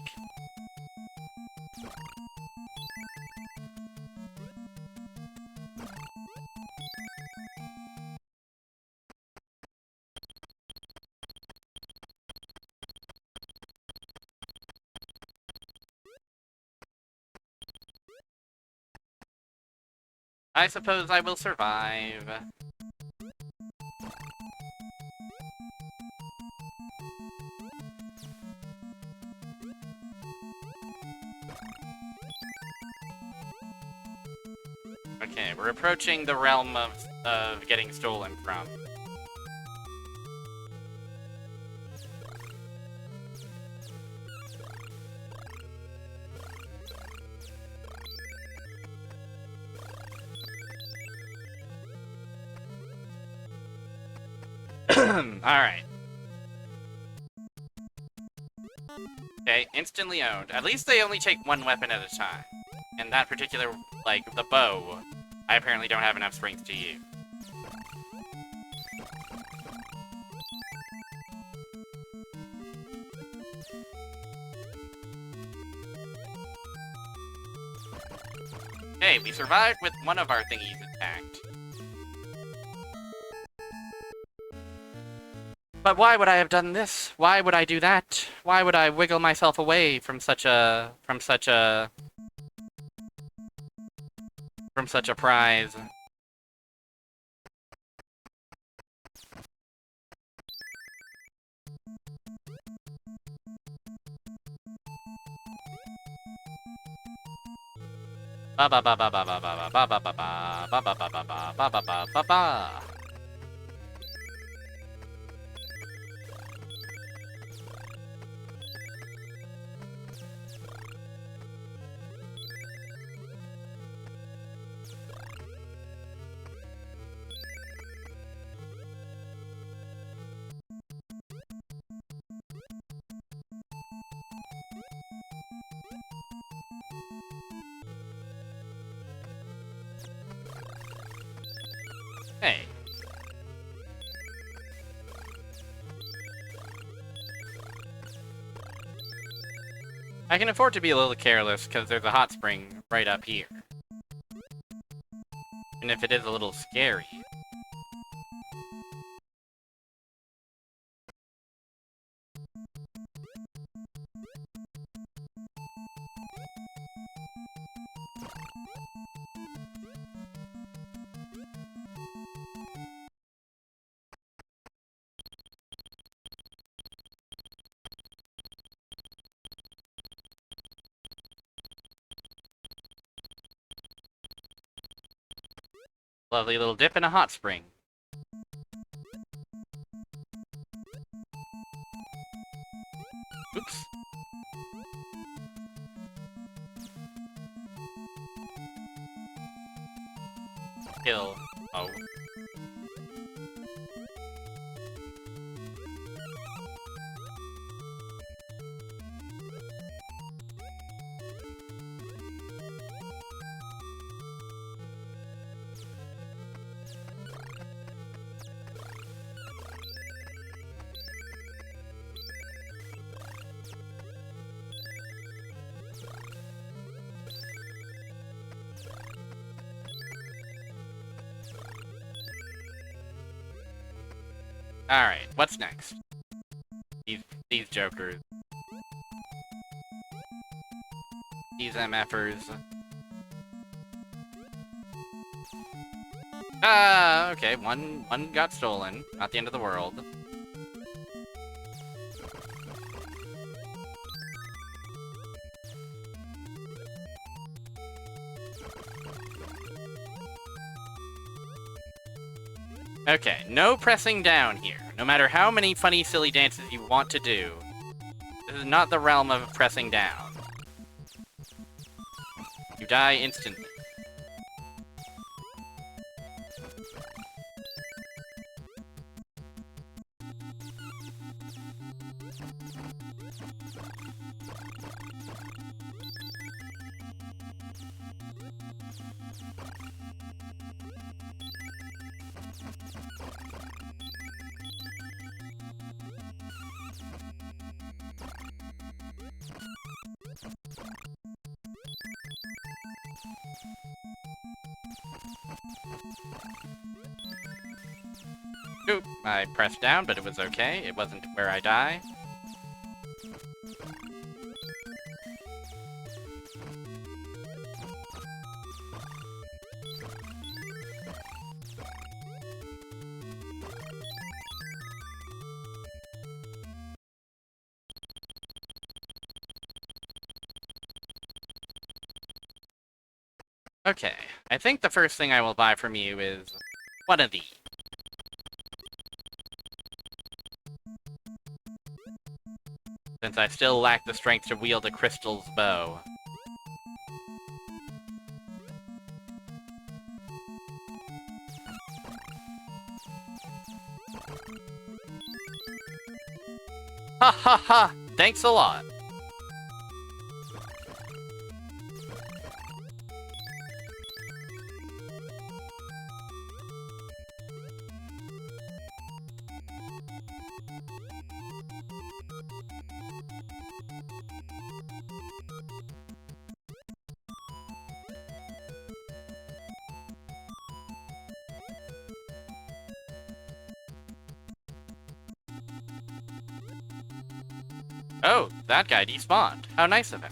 I suppose I will survive. Okay, we're approaching the realm of getting stolen from. Alright. Okay, instantly owned. At least they only take one weapon at a time. And that particular, like, the bow, I apparently don't have enough strength to use. Okay, we survived with one of our thingies intact. But why would I have done this? Why would I do that? Why would I wiggle myself away from such a prize? Ba ba ba ba ba ba ba ba ba ba ba ba ba ba ba ba ba ba ba ba. Hey. I can afford to be a little careless because there's a hot spring right up here. And if it is a little scary. Lovely little dip in a hot spring. Oops. Kill. Oh. Alright, what's next? These jokers. These MFers. Okay, one got stolen. Not the end of the world. Okay, no pressing down here. No matter how many funny, silly dances you want to do, this is not the realm of pressing down. You die instantly. Oop, I pressed down, but it was okay. It wasn't where I die. Okay, I think the first thing I will buy from you is one of these. Since I still lack the strength to wield a crystal's bow. Ha ha ha! Thanks a lot. Oh, that guy despawned. How nice of him.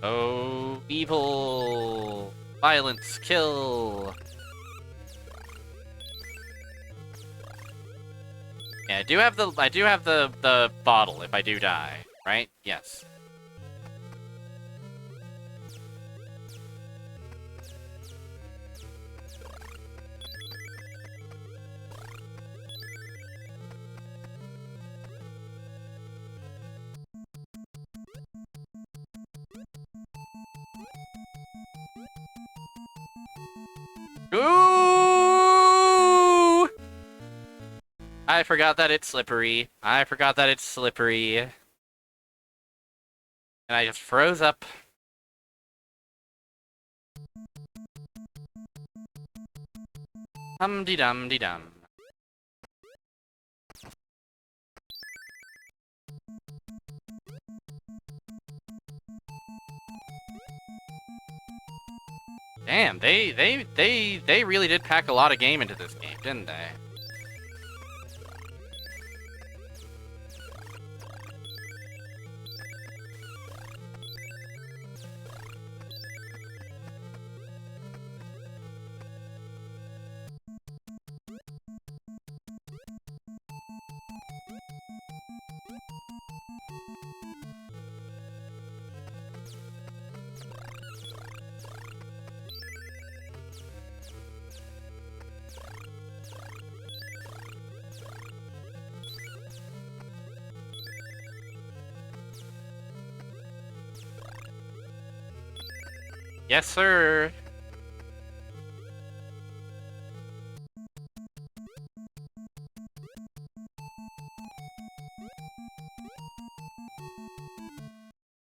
Oh, evil! Violence, kill! Yeah, I do have the bottle if I do die, right? Yes. Ooh! I forgot that it's slippery. I forgot that it's slippery. And I just froze up. Hum-de-dum-de-dum. Damn, they really did pack a lot of game into this game, didn't they? Yes, sir.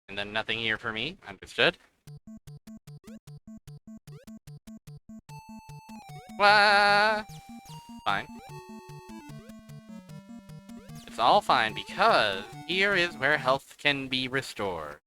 And then nothing here for me. Understood. Wah! Fine. It's all fine because here is where health can be restored.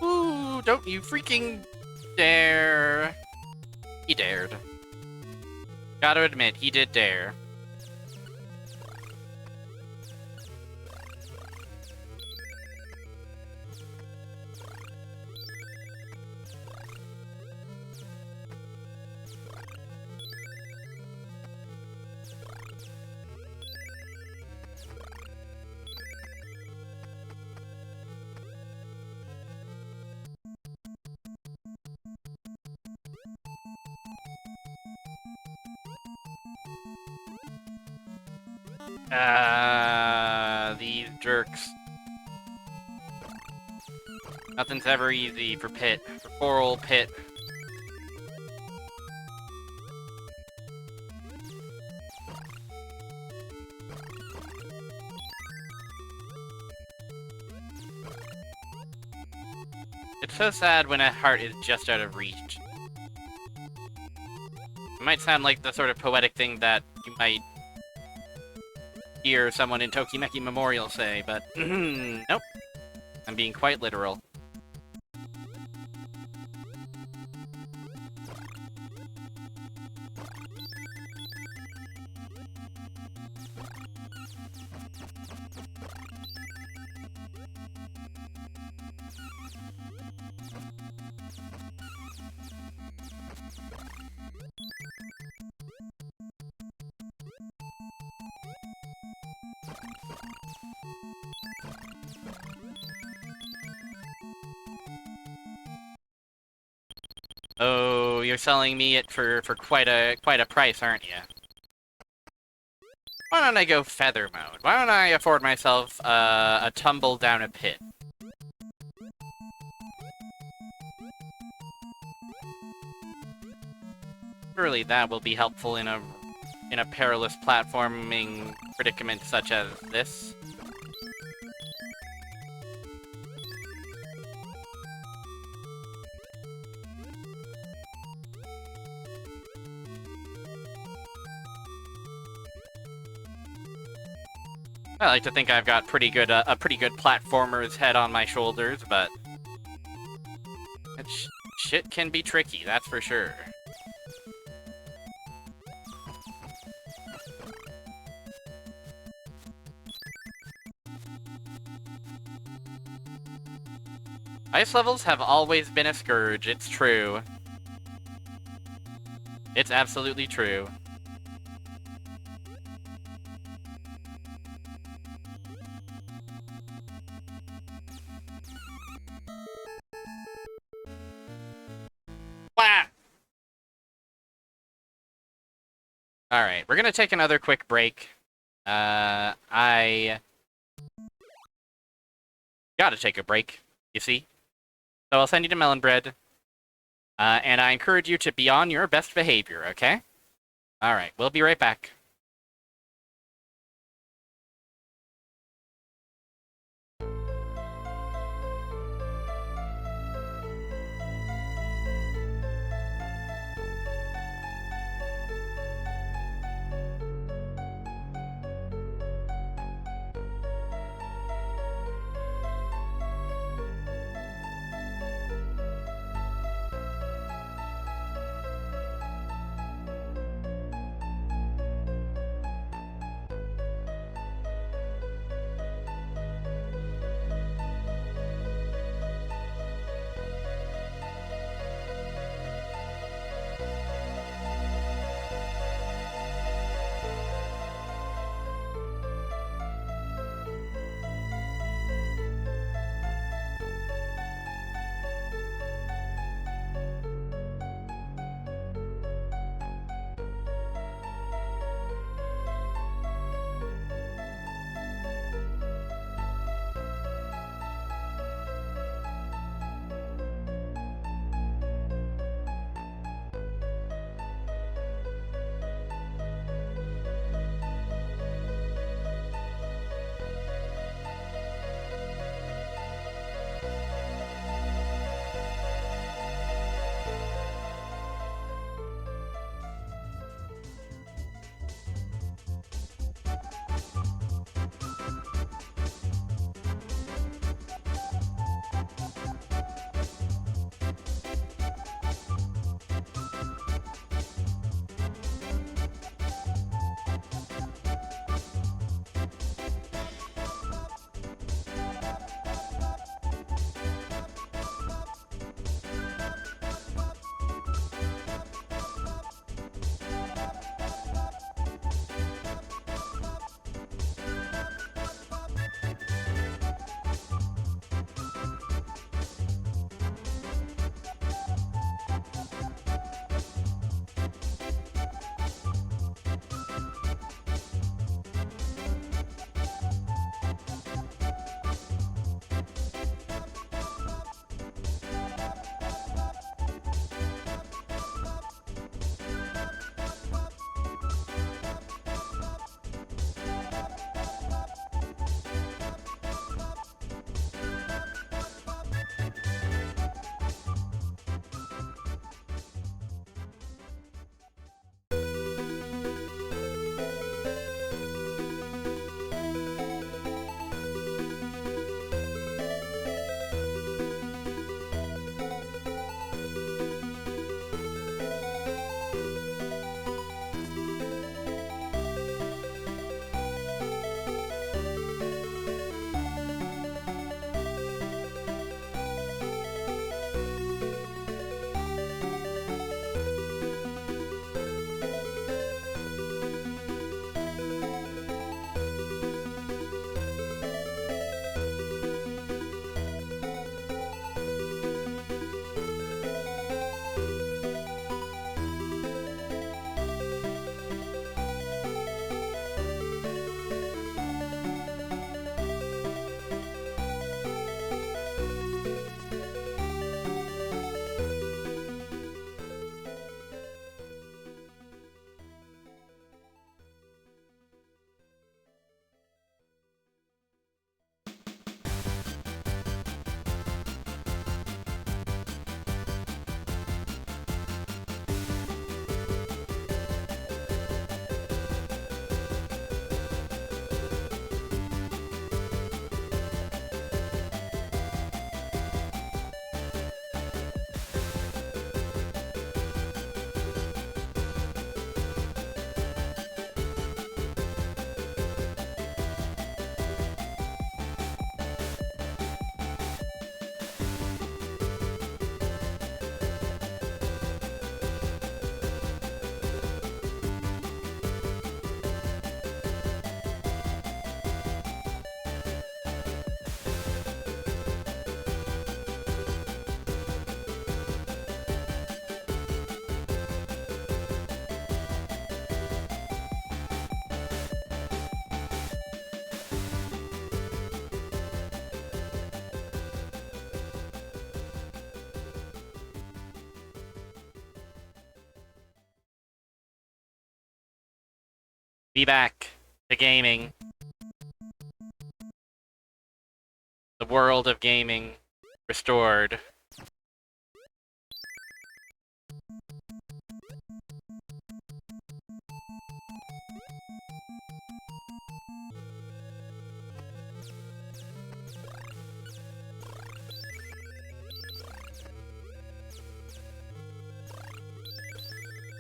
Ooh, don't you freaking dare. He dared. Gotta admit, he did dare. These jerks. Nothing's ever easy for Pit. For poor old Pit. It's so sad when a heart is just out of reach. It might sound like the sort of poetic thing that you might hear someone in Tokimeki Memorial say, but nope. I'm being quite literal. Oh, you're selling me it for quite a price, aren't you? Why don't I go feather mode? Why don't I afford myself a tumble down a pit? Surely that will be helpful in a perilous platforming predicament such as this. I like to think I've got pretty good a pretty good platformer's head on my shoulders, but shit can be tricky, that's for sure. Ice levels have always been a scourge, it's true. It's absolutely true. Alright, we're gonna take another quick break. I gotta take a break, you see? So I'll send you to Melon Bread. And I encourage you to be on your best behavior, okay? Alright, we'll be right back. Be back to gaming. The world of gaming restored.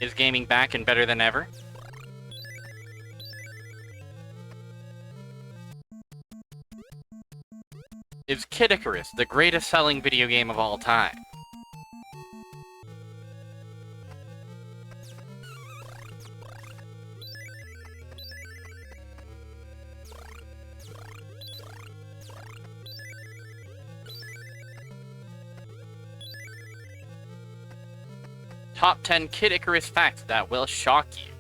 Is gaming back and better than ever? Is Kid Icarus the greatest selling video game of all time? Top 10 Kid Icarus facts that will shock you.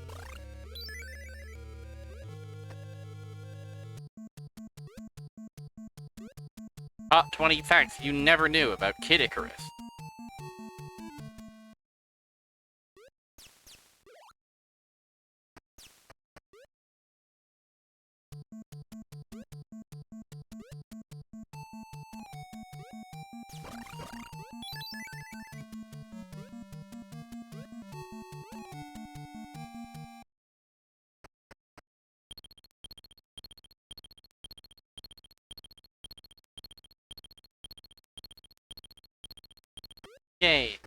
Top 20 facts you never knew about Kid Icarus. Yay.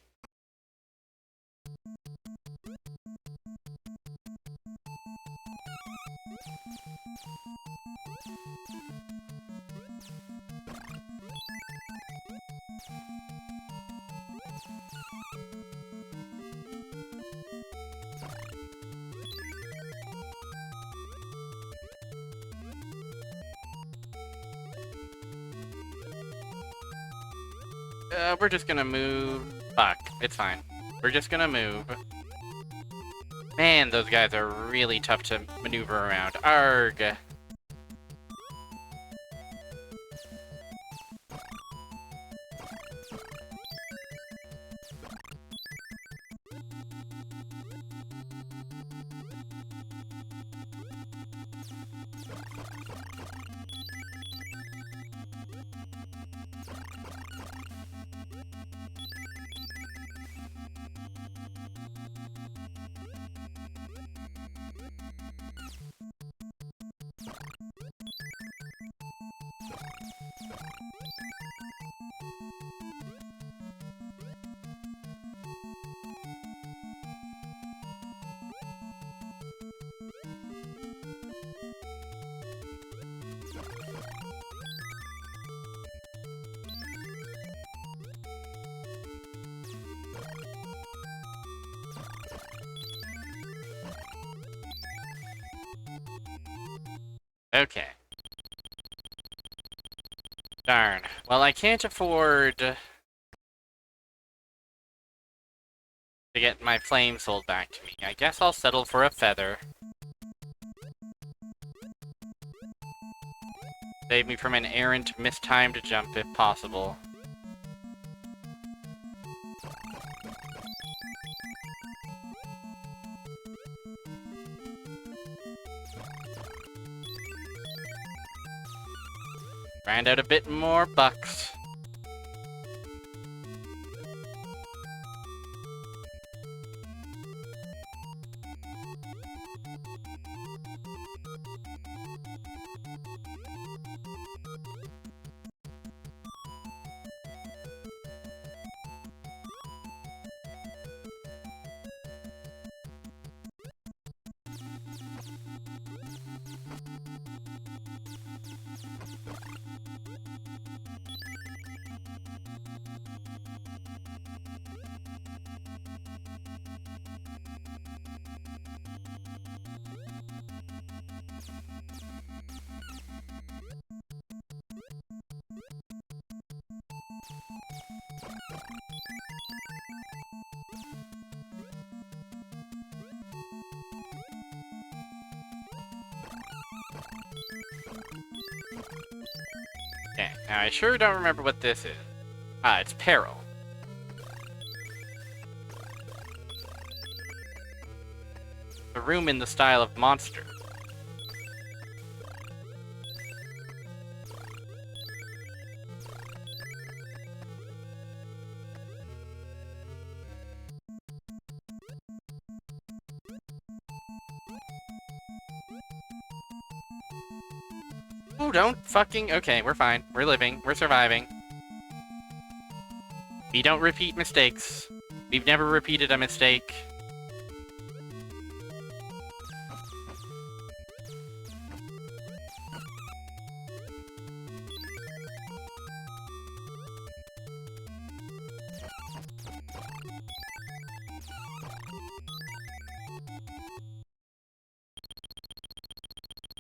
We're just gonna move. Fuck, it's fine. We're just gonna move. Man, those guys are really tough to maneuver around. Arg. Okay. Darn. Well, I can't afford to get my flame sold back to me. I guess I'll settle for a feather. Save me from an errant, mistimed jump if possible. Grind out a bit more bucks. Okay, now I sure don't remember what this is. Ah, it's Peril. A room in the style of monster. Ooh, don't fucking... Okay, we're fine. We're living. We're surviving. We don't repeat mistakes. We've never repeated a mistake.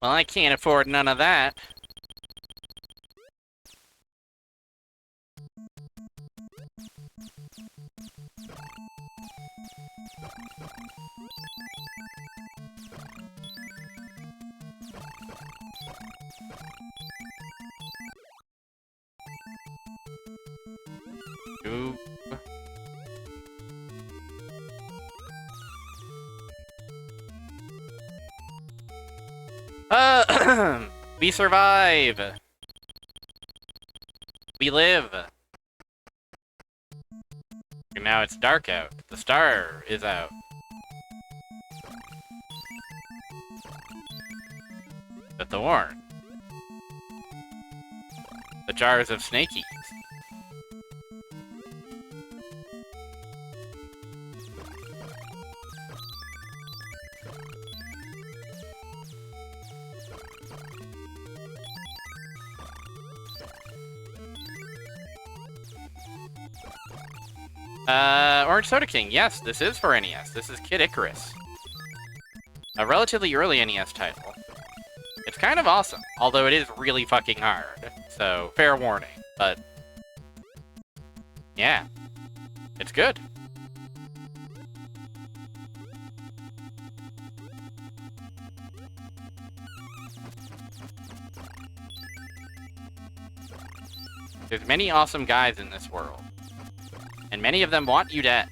Well, I can't afford none of that. Ooh. We survive. We live. And now it's dark out. The star is out. The thorn. The jars of snakies. Orange Soda King. Yes, this is for NES. This is Kid Icarus. A relatively early NES title. It's kind of awesome, although it is really fucking hard. So, fair warning. But, yeah. It's good. There's many awesome guys in this world. And many of them want you dead.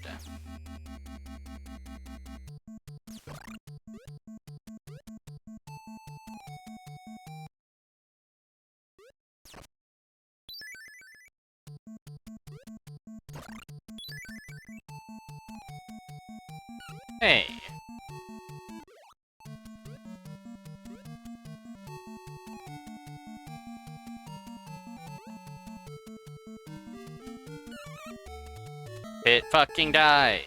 Hey. It fucking die.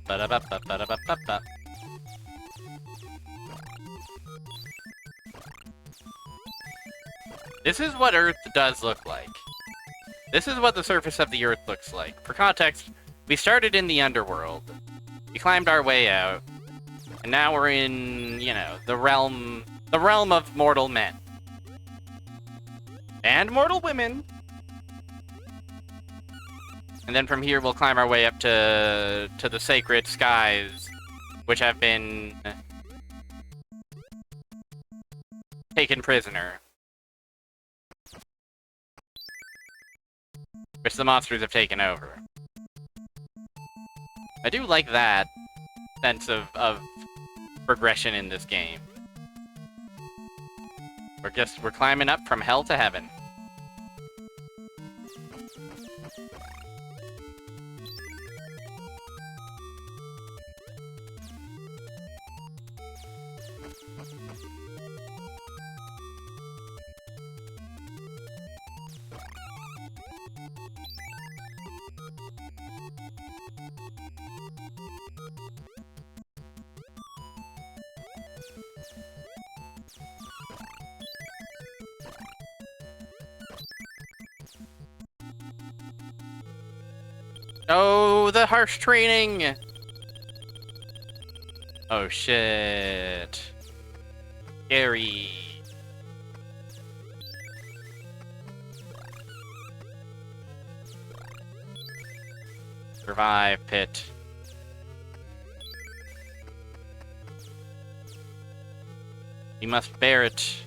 Ba-da-ba-ba-ba-da-ba-ba-ba. This is what Earth does look like. This is what the surface of the Earth looks like. For context, we started in the underworld. We climbed our way out. And now we're in, you know, the realm of mortal men. And mortal women. And then from here we'll climb our way up to the sacred skies, which have been taken prisoner. Which the monsters have taken over. I do like that sense of progression in this game. We're climbing up from hell to heaven. Oh, the harsh training! Oh shit. Scary. Survive, Pit. We must bear it.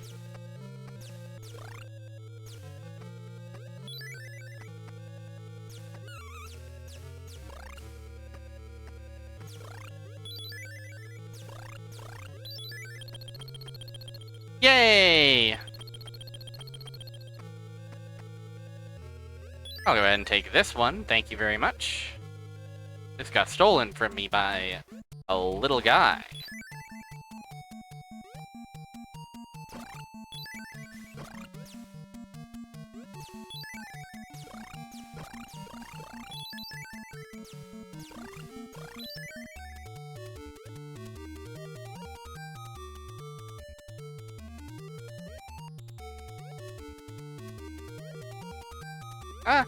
Yay! I'll go ahead and take this one. Thank you very much. This got stolen from me by a little guy. Ah.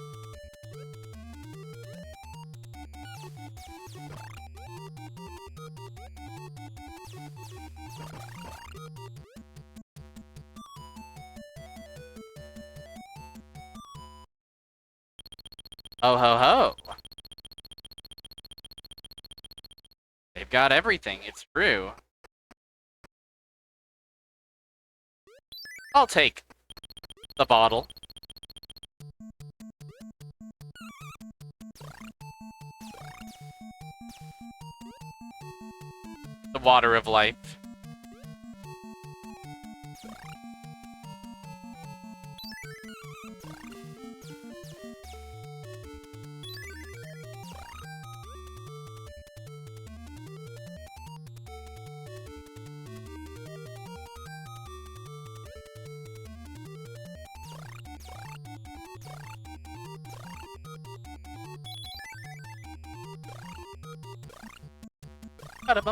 Oh ho ho. They've got everything, it's true. I'll take the bottle. The water of life.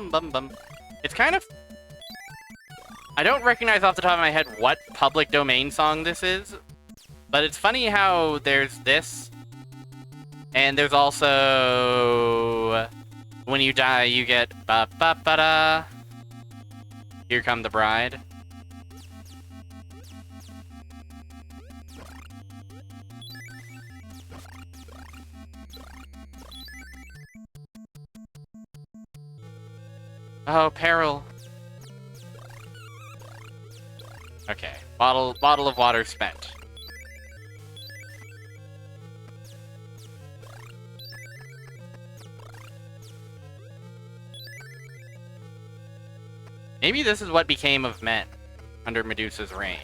Bum. It's kind of... I don't recognize off the top of my head what public domain song this is, but it's funny how there's this, and there's also... When you die, you get ba-ba-ba-da. Here Come the Bride. Oh, peril. Okay, bottle of water spent. Maybe this is what became of men under Medusa's reign.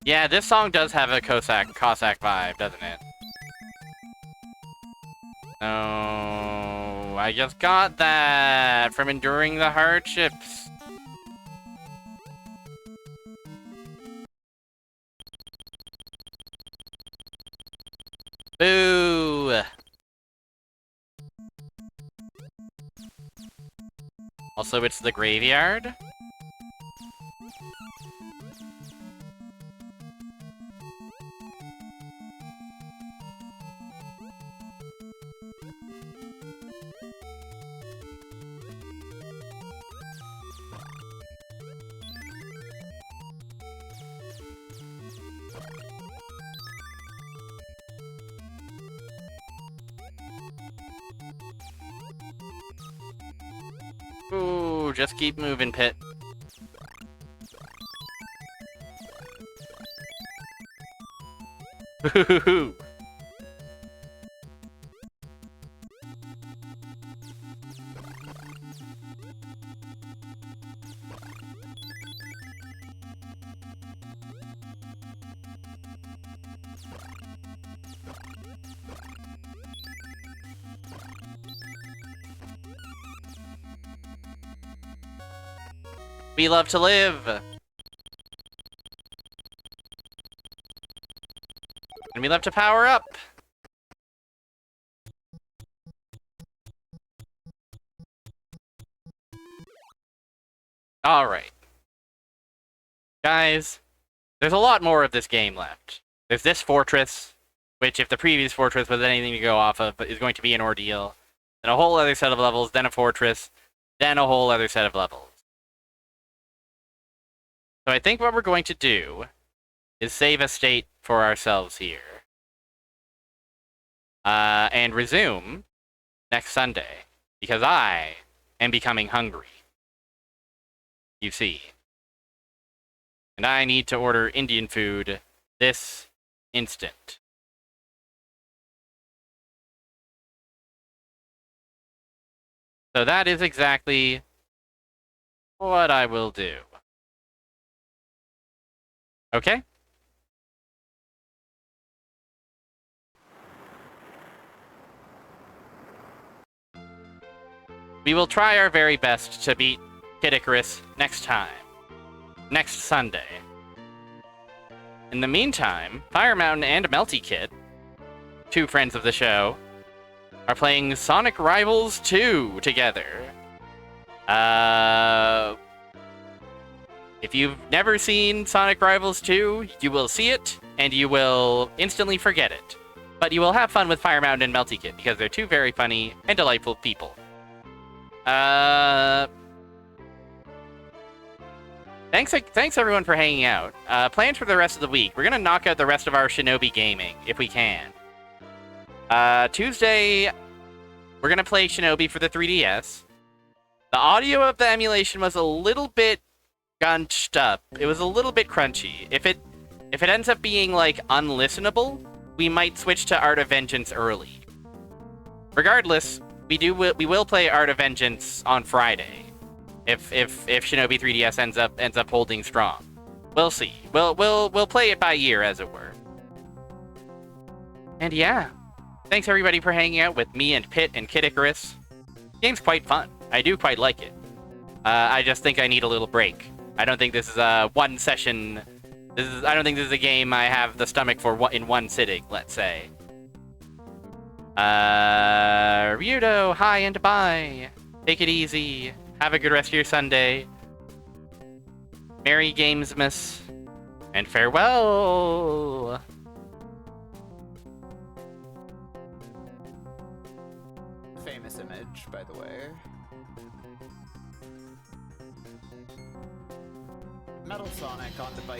Yeah, this song does have a Cossack vibe, doesn't it? No, I just got that from enduring the hardships. Boo! Also, it's the graveyard. Ooh, just keep moving, Pit. Hoo-hoo-hoo. We love to live! And we love to power up! Alright. Guys, there's a lot more of this game left. There's this fortress, which if the previous fortress was anything to go off of, is going to be an ordeal. Then a whole other set of levels, then a fortress, then a whole other set of levels. So I think what we're going to do is save a state for ourselves here. And resume next Sunday. Because I am becoming hungry. You see. And I need to order Indian food this instant. So that is exactly what I will do. Okay? We will try our very best to beat Kid Icarus next time. Next Sunday. In the meantime, Fire Mountain and Melty Kid, two friends of the show, are playing Sonic Rivals 2 together. If you've never seen Sonic Rivals 2, you will see it, and you will instantly forget it. But you will have fun with Fire Mountain and Melty Kid, because they're two very funny and delightful people. Thanks everyone for hanging out. Plans for the rest of the week. We're gonna knock out the rest of our Shinobi gaming, if we can. Tuesday, we're gonna play Shinobi for the 3DS. The audio of the emulation was a little bit gunched up. It was a little bit crunchy. If it ends up being, like, unlistenable, we might switch to Art of Vengeance early. Regardless, we will play Art of Vengeance on Friday. If Shinobi 3DS ends up holding strong. We'll see. We'll play it by ear, as it were. And yeah. Thanks everybody for hanging out with me and Pit and Kid Icarus. Game's quite fun. I do quite like it. I just think I need a little break. I don't think this is a one session. I don't think this is a game I have the stomach for in one sitting, let's say. Ryudo, hi and bye. Take it easy. Have a good rest of your Sunday. Merry Gamesmas. And farewell. Famous image, by the way. Metal Sonic on device.